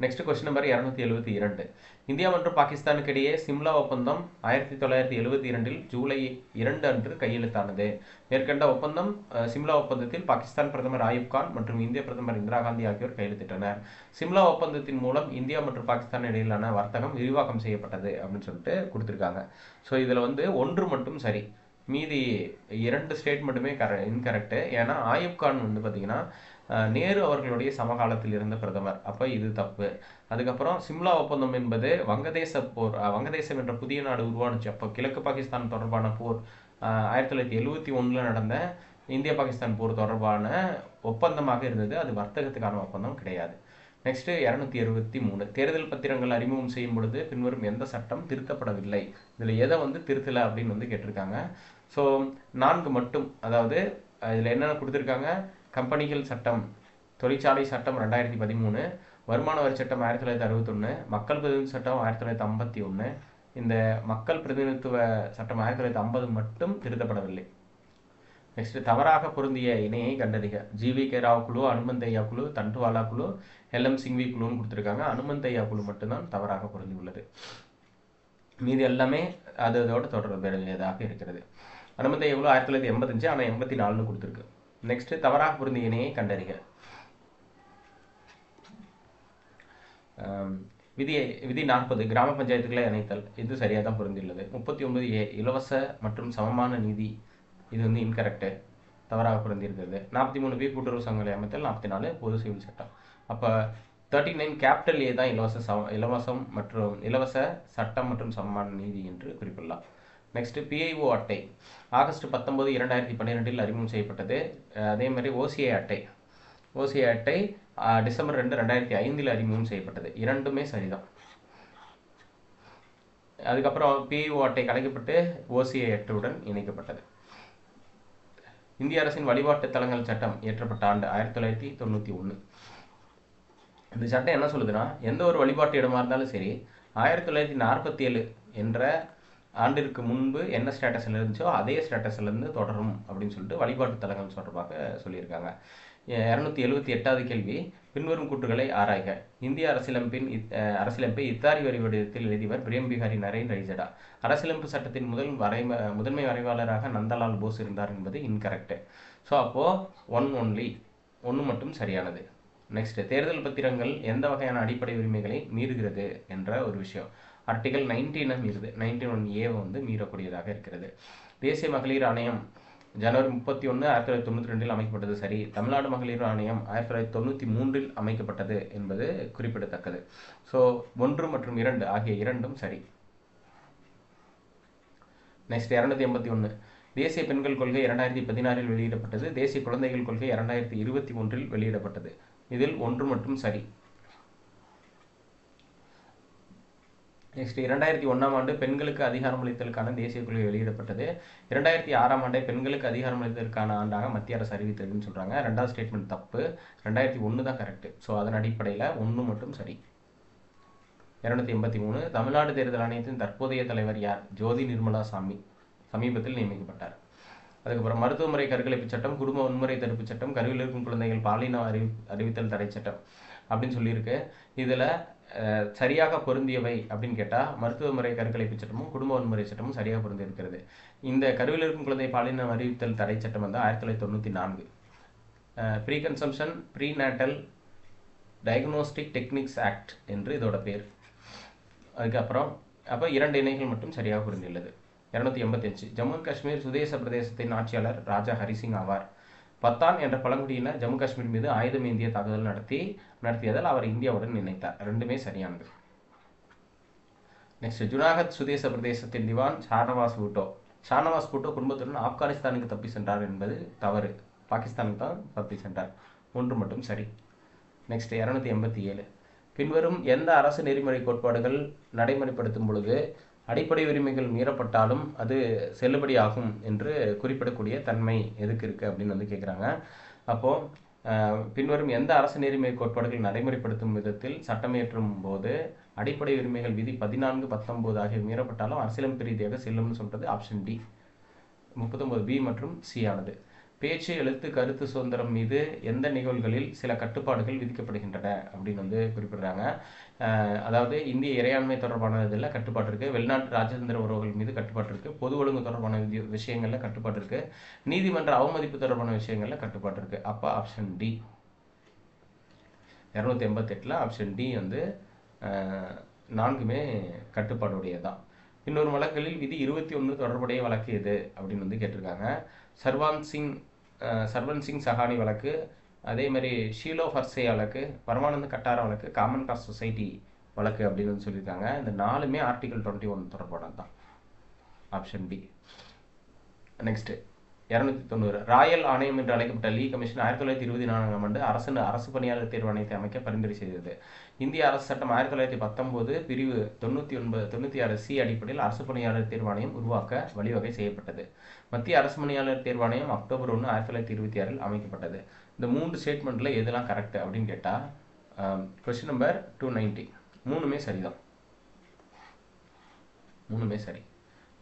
Next question number 272. இந்தியா மற்றும் பாகிஸ்தானுக்கு இடையே சிம்லா ஒப்பந்தம் 1972 ஜூலை 2 அன்று கையெழுத்தானது. மேற்கண்ட ஒப்பந்தம் சிம்லா ஒப்பந்தத்தில் பாகிஸ்தான் பிரதமர் ஆயூப் கான் மற்றும் இந்திய பிரதமர் இந்திரா காந்தி ஆகியோர் கையெழுத்திட்டனர். சிம்லா ஒப்பந்தத்தின் மூலம் இந்தியா மற்றும் பாகிஸ்தான் இடையிலான வர்த்தகம் விரிவாக்கம் செய்யப்பட்டது அப்படின்னு சொல்லிட்டு கொடுத்துருக்காங்க. ஸோ இதில் ஒன்று மட்டும் சரி, மீதி 2 ஸ்டேட்மெண்ட்டுமே இன்கரெக்டு. ஏன்னா ஆயூப் கான் பார்த்தீங்கன்னா நேரு அவர்களுடைய சமகாலத்தில் இருந்த பிரதமர், அப்போ இது தப்பு. அதுக்கப்புறம் சிம்லா ஒப்பந்தம் என்பது வங்கதேசம் என்ற புதிய நாடு உருவானுச்சு. அப்போ கிழக்கு பாகிஸ்தான் தொடர்பான போர் 1971 நடந்த இந்திய பாகிஸ்தான் போர் தொடர்பான ஒப்பந்தமாக இருந்தது. அது வர்த்தகத்துக்கான ஒப்பந்தம் கிடையாது. நெக்ஸ்ட் 263. தேர்தல் பத்திரங்கள் அறிமுகம் செய்யும் பொழுது பின்வரும் எந்த சட்டம் திருத்தப்படவில்லை? இதில் எதை திருத்தலை அப்படின்னு கேட்டிருக்காங்க. ஸோ 4 மட்டும், அதாவது இதில் என்னென்ன கொடுத்துருக்காங்க, கம்பெனிகள் சட்டம், தொழிற்சாலை சட்டம் 2013, வருமான வரி சட்டம் 1961, மக்கள் பிரதிநிதி சட்டம் 1951, இந்த மக்கள் பிரதிநிதித்துவ சட்டம் 1950 மட்டும் திருத்தப்படவில்லை. நெக்ஸ்ட் தவறாக பொருந்திய இணையை கண்டறிக. GVK ராவ் குழு, அனுமந்தையா குழு, தண்டுவாலா குழு, LM சிங்வி குழுன்னு கொடுத்துருக்காங்க. அனுமந்தையா குழு மட்டும்தான் தவறாக பொருந்தி உள்ளது. மீது எல்லாமே அதோட தொடர்புடையதாக இருக்கிறது. அனுமந்தையா குழு 1985, ஆனால் 84 கொடுத்துருக்கு. நெக்ஸ்ட் தவறாக பொருந்திய இணையை கண்டறிக. விதி 40 கிராம பஞ்சாயத்துக்களை இணைத்தல், இது சரியாக தான் பொருந்தியுள்ளது. 39A இலவச மற்றும் சமமான நீதி, இது இன்கரெக்டு, தவறாக பொருந்தியிருக்கிறது. 43B கூட்டுறவு சங்கங்களை அமைத்தல். 44 பொது சிவில் சட்டம். அப்போ 39 கேபிட்டல் A தான் இலவச சட்டம் மற்றும் சமமான நீதி என்று குறிப்பிடலாம். நெக்ஸ்ட் PIO அட்டை ஆகஸ்ட் 19, 2012 அறிமுகம் செய்யப்பட்டது. அதே மாதிரி OCI அட்டை டிசம்பர் 2, 2005 அறிமுகம் செய்யப்பட்டது. இரண்டுமே சரிதான். அதுக்கப்புறம் PIO அட்டை கலைக்கப்பட்டு OCI அட்டையுடன் இணைக்கப்பட்டது. இந்திய அரசின் வழிபாட்டு தலங்கள் சட்டம் இயற்றப்பட்ட ஆண்டு 1991. இந்த சட்டம் என்ன சொல்லுதுன்னா, எந்த ஒரு வழிபாட்டு இடமா இருந்தாலும் சரி 1947 என்ற ஆண்டிற்கு முன்பு என்ன ஸ்டேட்டஸில் இருந்துச்சோ அதே ஸ்டேட்டஸ்லேருந்து தொடரும் அப்படின்னு சொல்லிட்டு வழிபாட்டு தலங்கள் தொடர்பாக சொல்லியிருக்காங்க. 278வது கேள்வி, பின்வரும் கூற்றுகளை ஆராய்க. இந்திய அரசியலமைப்பை இத்தாரி வரி வடிவத்தில் எழுதியவர் பிரேம் பிகாரி நரேன் ரைஜடா. அரசியலமைப்பு சட்டத்தின் முதன்மை வரைவாளராக நந்தலால் போஸ் இருந்தார் என்பது இன்கரெக்டு. ஸோ அப்போது ஒன்று மட்டும் சரியானது. நெக்ஸ்ட் தேர்தல் பத்திரங்கள் எந்த வகையான அடிப்படை உரிமைகளை மீறுகிறது என்ற ஒரு விஷயம். ஆர்டிகல் 19 மீறுது, 91A மீறக்கூடியதாக இருக்கிறது. தேசிய மகளிர் ஆணையம் ஜனவரி 31, 1992 அமைக்கப்பட்டது சரி. தமிழ்நாடு மகளிர் ஆணையம் 1993 அமைக்கப்பட்டது என்பது குறிப்பிடத்தக்கது. ஸோ 1 மற்றும் 2 ஆகிய இரண்டும் சரி. நெக்ஸ்ட் 281. தேசிய பெண்கள் கொள்கை 2016 வெளியிடப்பட்டது. தேசிய குழந்தைகள் கொள்கை 2021 வெளியிடப்பட்டது. இதில் 1 மட்டும் சரி. நெக்ஸ்ட் 2001 ஆண்டு பெண்களுக்கு அதிகாரம் அளித்தலுக்கான தேசிய கொள்கை வெளியிடப்பட்டது. 2006 ஆண்டை பெண்களுக்கு அதிகாரம் அளித்தலுக்கான ஆண்டாக மத்திய அரசு அறிவித்ததுன்னு சொல்கிறாங்க. 2வது ஸ்டேட்மெண்ட் தப்பு, 2001 தான் கரெக்டு. ஸோ அதன் அடிப்படையில் 1 மட்டும் சரி. 283. தமிழ்நாடு தேர்தல் ஆணையத்தின் தற்போதைய தலைவர் யார்? ஜோதி நிர்மலா சாமி சமீபத்தில் நியமிக்கப்பட்டார். அதுக்கப்புறம் மருத்துவ முறை கருக்கலைப்பு சட்டம், குடும்ப வன்முறை தடுப்பு சட்டம், கருவில் இருக்கும் குழந்தைகள் பாலின அறிவித்தல் தடை சட்டம் அப்படின்னு சொல்லியிருக்கு. இதில் சரியாக பொருந்தியவை அப்படின்னு கேட்டால் மருத்துவ முறை கருக்கலைப்பு சட்டமும் குடும்ப வன்முறை சட்டமும் சரியாக பொருந்தி இருக்கிறது. இந்த கருவில் இருக்கும் குழந்தை பாலின அறிவித்தல் தடை சட்டம் 1994. Pre conception prenatal diagnostic techniques act என்று இதோட பேர். அதுக்கப்புறம் 2 இணைகள் மட்டும் சரியாக பொருந்தியுள்ளது. 285. ஜம்மு காஷ்மீர் சுதேச பிரதேசத்தின் ஆட்சியாளர் ராஜா ஹரிசிங் ஆவார். பத்தான் என்ற பழங்குடியினர் ஜம்மு காஷ்மீர் மீது ஆயுதம் ஏந்திய தாக்குதல் நடத்தியதால் அவர் இந்தியாவுடன் இணைத்தார். ரெண்டுமே சரியானது. நெக்ஸ்ட் ஜுனாகத் சுதேச பிரதேசத்தின் திவான் ஷானவாஸ் பூட்டோ குடும்பத்துடன் ஆப்கானிஸ்தானுக்கு தப்பி சென்றார் என்பது தவறு. பாகிஸ்தானுக்கு தான் தப்பி சென்றார். 1 மட்டும் சரி. நெக்ஸ்ட் 287. பின்வரும் எந்த அரசு நெறிமுறை கோட்பாடுகள் நடைமுறைப்படுத்தும் பொழுது அடிப்படை உரிமைகள் மீறப்பட்டாலும் அது செல்லுபடியாகும் என்று குறிப்பிடக்கூடிய தன்மை எதுக்கு இருக்குது அப்படின்னு வந்து கேட்குறாங்க. அப்போது பின்வரும் எந்த அரசு நெறிமுறை கோட்பாடுகள் நடைமுறைப்படுத்தும் விதத்தில் சட்டம் இயற்றும் போது அடிப்படை உரிமைகள் விதி 14, 19 ஆகியவை மீறப்பட்டாலும் அரசியலமைப்பு ரீதியாக செல்லும்னு சொல்கிறது ஆப்ஷன் டி. 39B மற்றும் சி ஆனது. பேச்சு, எழுத்து, கருத்து சுதந்திரம் மீது எந்த நிகழ்வுகளில் சில கட்டுப்பாடுகள் விதிக்கப்படுகின்றன அப்படின்னு வந்து குறிப்பிடுறாங்க. அதாவது இந்திய இறையாண்மை தொடர்பான இதில் கட்டுப்பாடு இருக்குது, வெளிநாட்டு ராஜதந்திர உறவுகள் மீது கட்டுப்பாடு இருக்குது, பொது ஒழுங்கு தொடர்பான விஷயங்களில் கட்டுப்பாடு இருக்குது, நீதிமன்ற அவமதிப்பு தொடர்பான விஷயங்களில் கட்டுப்பாடு இருக்குது. அப்போ ஆப்ஷன் டி. 288 ஆப்ஷன் டி வந்து 4மே கட்டுப்பாடுடையதான். இன்னொரு வழக்குகளில் விதி 21 தொடர்புடைய வழக்கு எது அப்படின்னு வந்து கேட்டிருக்காங்க. சர்வன் சிங் சஹானி வழக்கு, அதே மாதிரி ஷீலோ ஃபர்சே வழக்கு, பரமானந்த கட்டார வழக்கு, காமன் காஸ்ட் சொசைட்டி வழக்கு அப்படின்னு வந்து சொல்லியிருக்காங்க. இந்த 4மே ஆர்டிகல் 21 தொடர்பானது தான். Option D. நெக்ஸ்ட்டு 290 ராயல் ஆணையம் என்று அழைக்கப்பட்ட லீ கமிஷன் 1924ஆம் ஆண்டு அரசு பணியாளர் தேர்வாணையத்தை அமைக்க பரிந்துரை செய்தது. இந்திய அரசு சட்டம் 1919 பிரிவு 96C அடிப்படையில் அரசு பணியாளர் தேர்வாணையம் உருவாக்க வழிவகை செய்யப்பட்டது. மத்திய அரசு பணியாளர் தேர்வாணையம் அக்டோபர் 1, 1926 அமைக்கப்பட்டது. இந்த 3 ஸ்டேட்மெண்ட்டில் எதெல்லாம் கரெக்ட் அப்படின்னு கேட்டால் கொஸ்டின் நம்பர் 290 3மே சரிதான். 3மே சரி.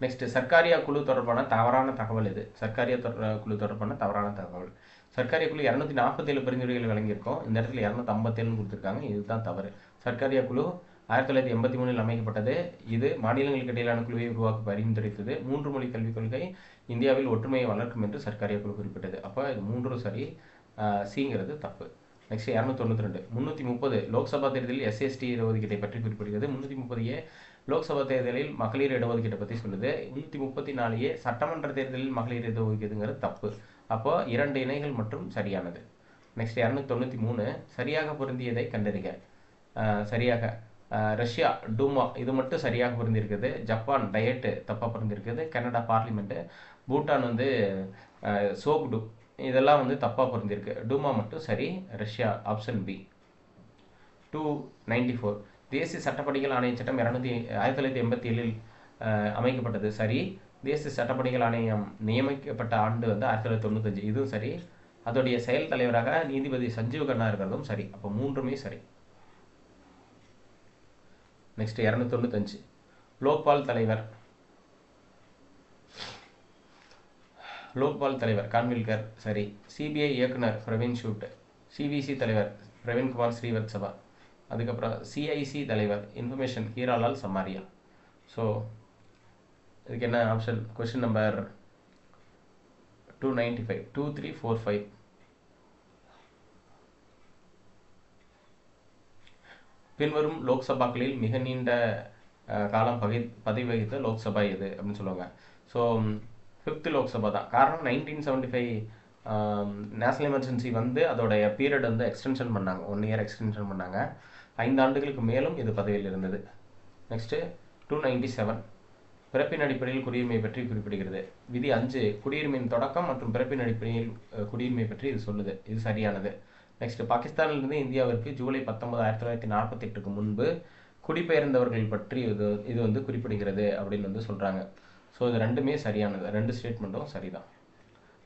நெக்ஸ்ட் சர்க்காரியா குழு தொடர்பான தவறான தகவல் எது? சர்க்காரியா குழு தொடர்பான தவறான தகவல். சர்க்காரியா குழு 247 பரிந்துரைகள் வழங்கியிருக்கோம். இந்த இடத்துல 257 கொடுத்துருக்காங்க. இதுதான் தவறு. சர்க்காரியா குழு 1983 அமைக்கப்பட்டது. இது மாநிலங்களுக்கு இடையிலான குழுவை உருவாக்க பரிந்துரைத்தது. 3 மொழி கல்விக் கொள்கை இந்தியாவில் ஒற்றுமையை வளர்க்கும் என்று சர்க்காரியா குழு குறிப்பிட்டது. அப்போ இது 3 சரி, சிங்கிறது தப்பு. நெக்ஸ்ட் 292 330 லோக்சபா தேர்தலில் SST இடஒதுக்கீட்டை பற்றி குறிப்பிடுகிறது. 330A லோக்சபா தேர்தலில் மகளிர் இடஒதுக்கீட்டை பற்றி சொல்லுது. 334A சட்டமன்ற தேர்தலில் மகளிர் இடஒதுக்கீடுங்கிறது தப்பு. அப்போ 2 இணைகள் மற்றும் சரியானது. நெக்ஸ்ட் 293 சரியாக பொருந்தியதை கண்டறிக. சரியாக ரஷ்யா டூமா இது மட்டும் சரியாக பொருந்திருக்குது. ஜப்பான் டயட்டு தப்பாக பொருந்திருக்குது. கனடா பார்லிமெண்ட்டு, பூட்டான் வந்து சோக்டு இதெல்லாம் வந்து தப்பாக பொருந்திருக்கு. டூமா மட்டும் சரி. Russia option B. 294 தேசிய சட்டப்பணிகள் ஆணைய சட்டம் 1987 அமைக்கப்பட்டது. சரி. தேசிய சட்டப்பணிகள் ஆணையம் நியமிக்கப்பட்ட ஆண்டு வந்து 1995. இதுவும் சரி. அதோடைய செயல் தலைவராக நீதிபதி சஞ்சீவ் கண்ணா இருக்கிறதும் சரி. அப்போ 3மே சரி. நெக்ஸ்ட் 295 லோக்பால் தலைவர் கான்வில்கர் சரி. சிபிஐ இயக்குனர் பிரவீன் சூட், சிவிசி தலைவர் பிரவீன்குமார் ஸ்ரீவத்சவா, அதுக்கப்புறம் சிஐசி தலைவர் இன்ஃபர்மேஷன் ஹீராலால் சமாரியா. ஸோ இதுக்கு என்ன ஆப்ஷன்? Question number 295 2345. பின்வரும் லோக்சபாக்களில் மிக நீண்ட காலம் பதவி வகித்த லோக்சபா எது அப்படின்னு சொல்லுவாங்க. ஸோ 5th லோக்சபா தான். காரணம் 1975 நேஷனல் எமர்ஜென்சி வந்து அதோடைய பீரியட் வந்து எக்ஸ்டென்ஷன் பண்ணாங்க. 1 இயர் எக்ஸ்டென்ஷன் பண்ணாங்க. 5 ஆண்டுகளுக்கு மேலும் இது பதவியில் இருந்தது. நெக்ஸ்ட்டு 297 பிறப்பின் அடிப்படையில் குடியுரிமை பற்றி குறிப்பிடுகிறது. விதி 5 குடியுரிமையின் தொடக்கம் மற்றும் பிறப்பின் அடிப்படையில் குடியுரிமை பற்றி இது சொல்லுது. இது சரியானது. நெக்ஸ்ட் பாகிஸ்தானிலிருந்து இந்தியாவிற்கு ஜூலை 19, 1948க்கு முன்பு குடிபெயர்ந்தவர்கள் பற்றி இது வந்து குறிப்பிடுகிறது அப்படின்னு வந்து சொல்கிறாங்க. ஸோ இது 2மே சரியானது. 2 ஸ்டேட்மெண்ட்டும் சரிதான்.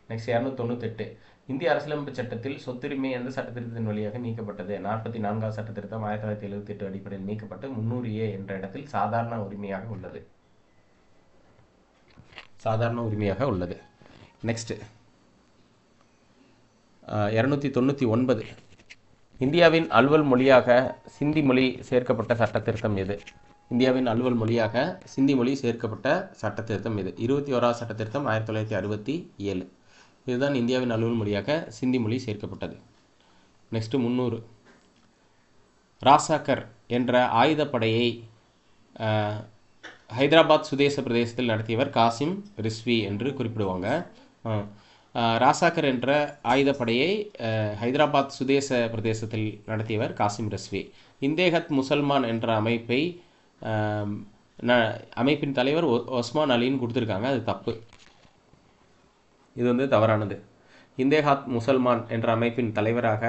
நெக்ஸ்ட் 298 இந்திய அரசியலமைப்பு சட்டத்தில் சொத்துரிமை எந்த சட்டத்திருத்தத்தின் வழியாக நீக்கப்பட்டது? 44வது சட்டத்திருத்தம் 1978 அடிப்படையில் நீக்கப்பட்டு 300A என்ற இடத்தில் சாதாரண உரிமையாக உள்ளது. நெக்ஸ்ட் 299 இந்தியாவின் அலுவல் மொழியாக சிந்தி மொழி சேர்க்கப்பட்ட சட்டத்திருத்தம் எது? இந்தியாவின் அலுவல் மொழியாக சிந்தி மொழி சேர்க்கப்பட்ட சட்டத்திருத்தம் எது? 21வது சட்டத்திருத்தம் 1967. இதுதான் இந்தியாவின் அலுவல் மொழியாக சிந்தி மொழி சேர்க்கப்பட்டது. நெக்ஸ்ட் 300 ராசாக்கர் என்ற ஆயுதப்படையை ஹைதராபாத் சுதேச பிரதேசத்தில் நடத்தியவர் காசிம் ரிஸ்வி என்று குறிப்பிடுவாங்க. ராசாக்கர் என்ற ஆயுதப்படையை ஹைதராபாத் சுதேச பிரதேசத்தில் நடத்தியவர் காசிம் ரிஸ்வி. இந்தேகத் முசல்மான் என்ற அமைப்பின் தலைவர் ஒஸ்மான் அலின்னு கொடுத்துருக்காங்க. அது தப்பு. இது வந்து தவறானது. இந்தேகாத் முசல்மான் என்ற அமைப்பின் தலைவராக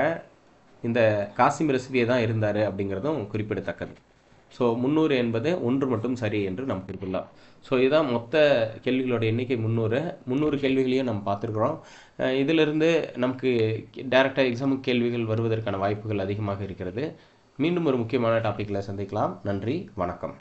இந்த காசிம் ரிஸ்வியே தான் இருந்தார் அப்படிங்கிறதும் குறிப்பிடத்தக்கது. ஸோ 300 என்பது 1 மட்டும் சரி என்று நாம் குறிப்பிடலாம். ஸோ இதுதான் மொத்த கேள்விகளோட எண்ணிக்கை 300 கேள்விகளையும் நம்ம பார்த்துருக்குறோம். இதிலிருந்து நமக்கு டைரெக்டாக எக்ஸாமுக்கு கேள்விகள் வருவதற்கான வாய்ப்புகள் அதிகமாக இருக்கிறது. மீண்டும் ஒரு முக்கியமான டாப்பிக்கில் சந்திக்கலாம். நன்றி, வணக்கம்.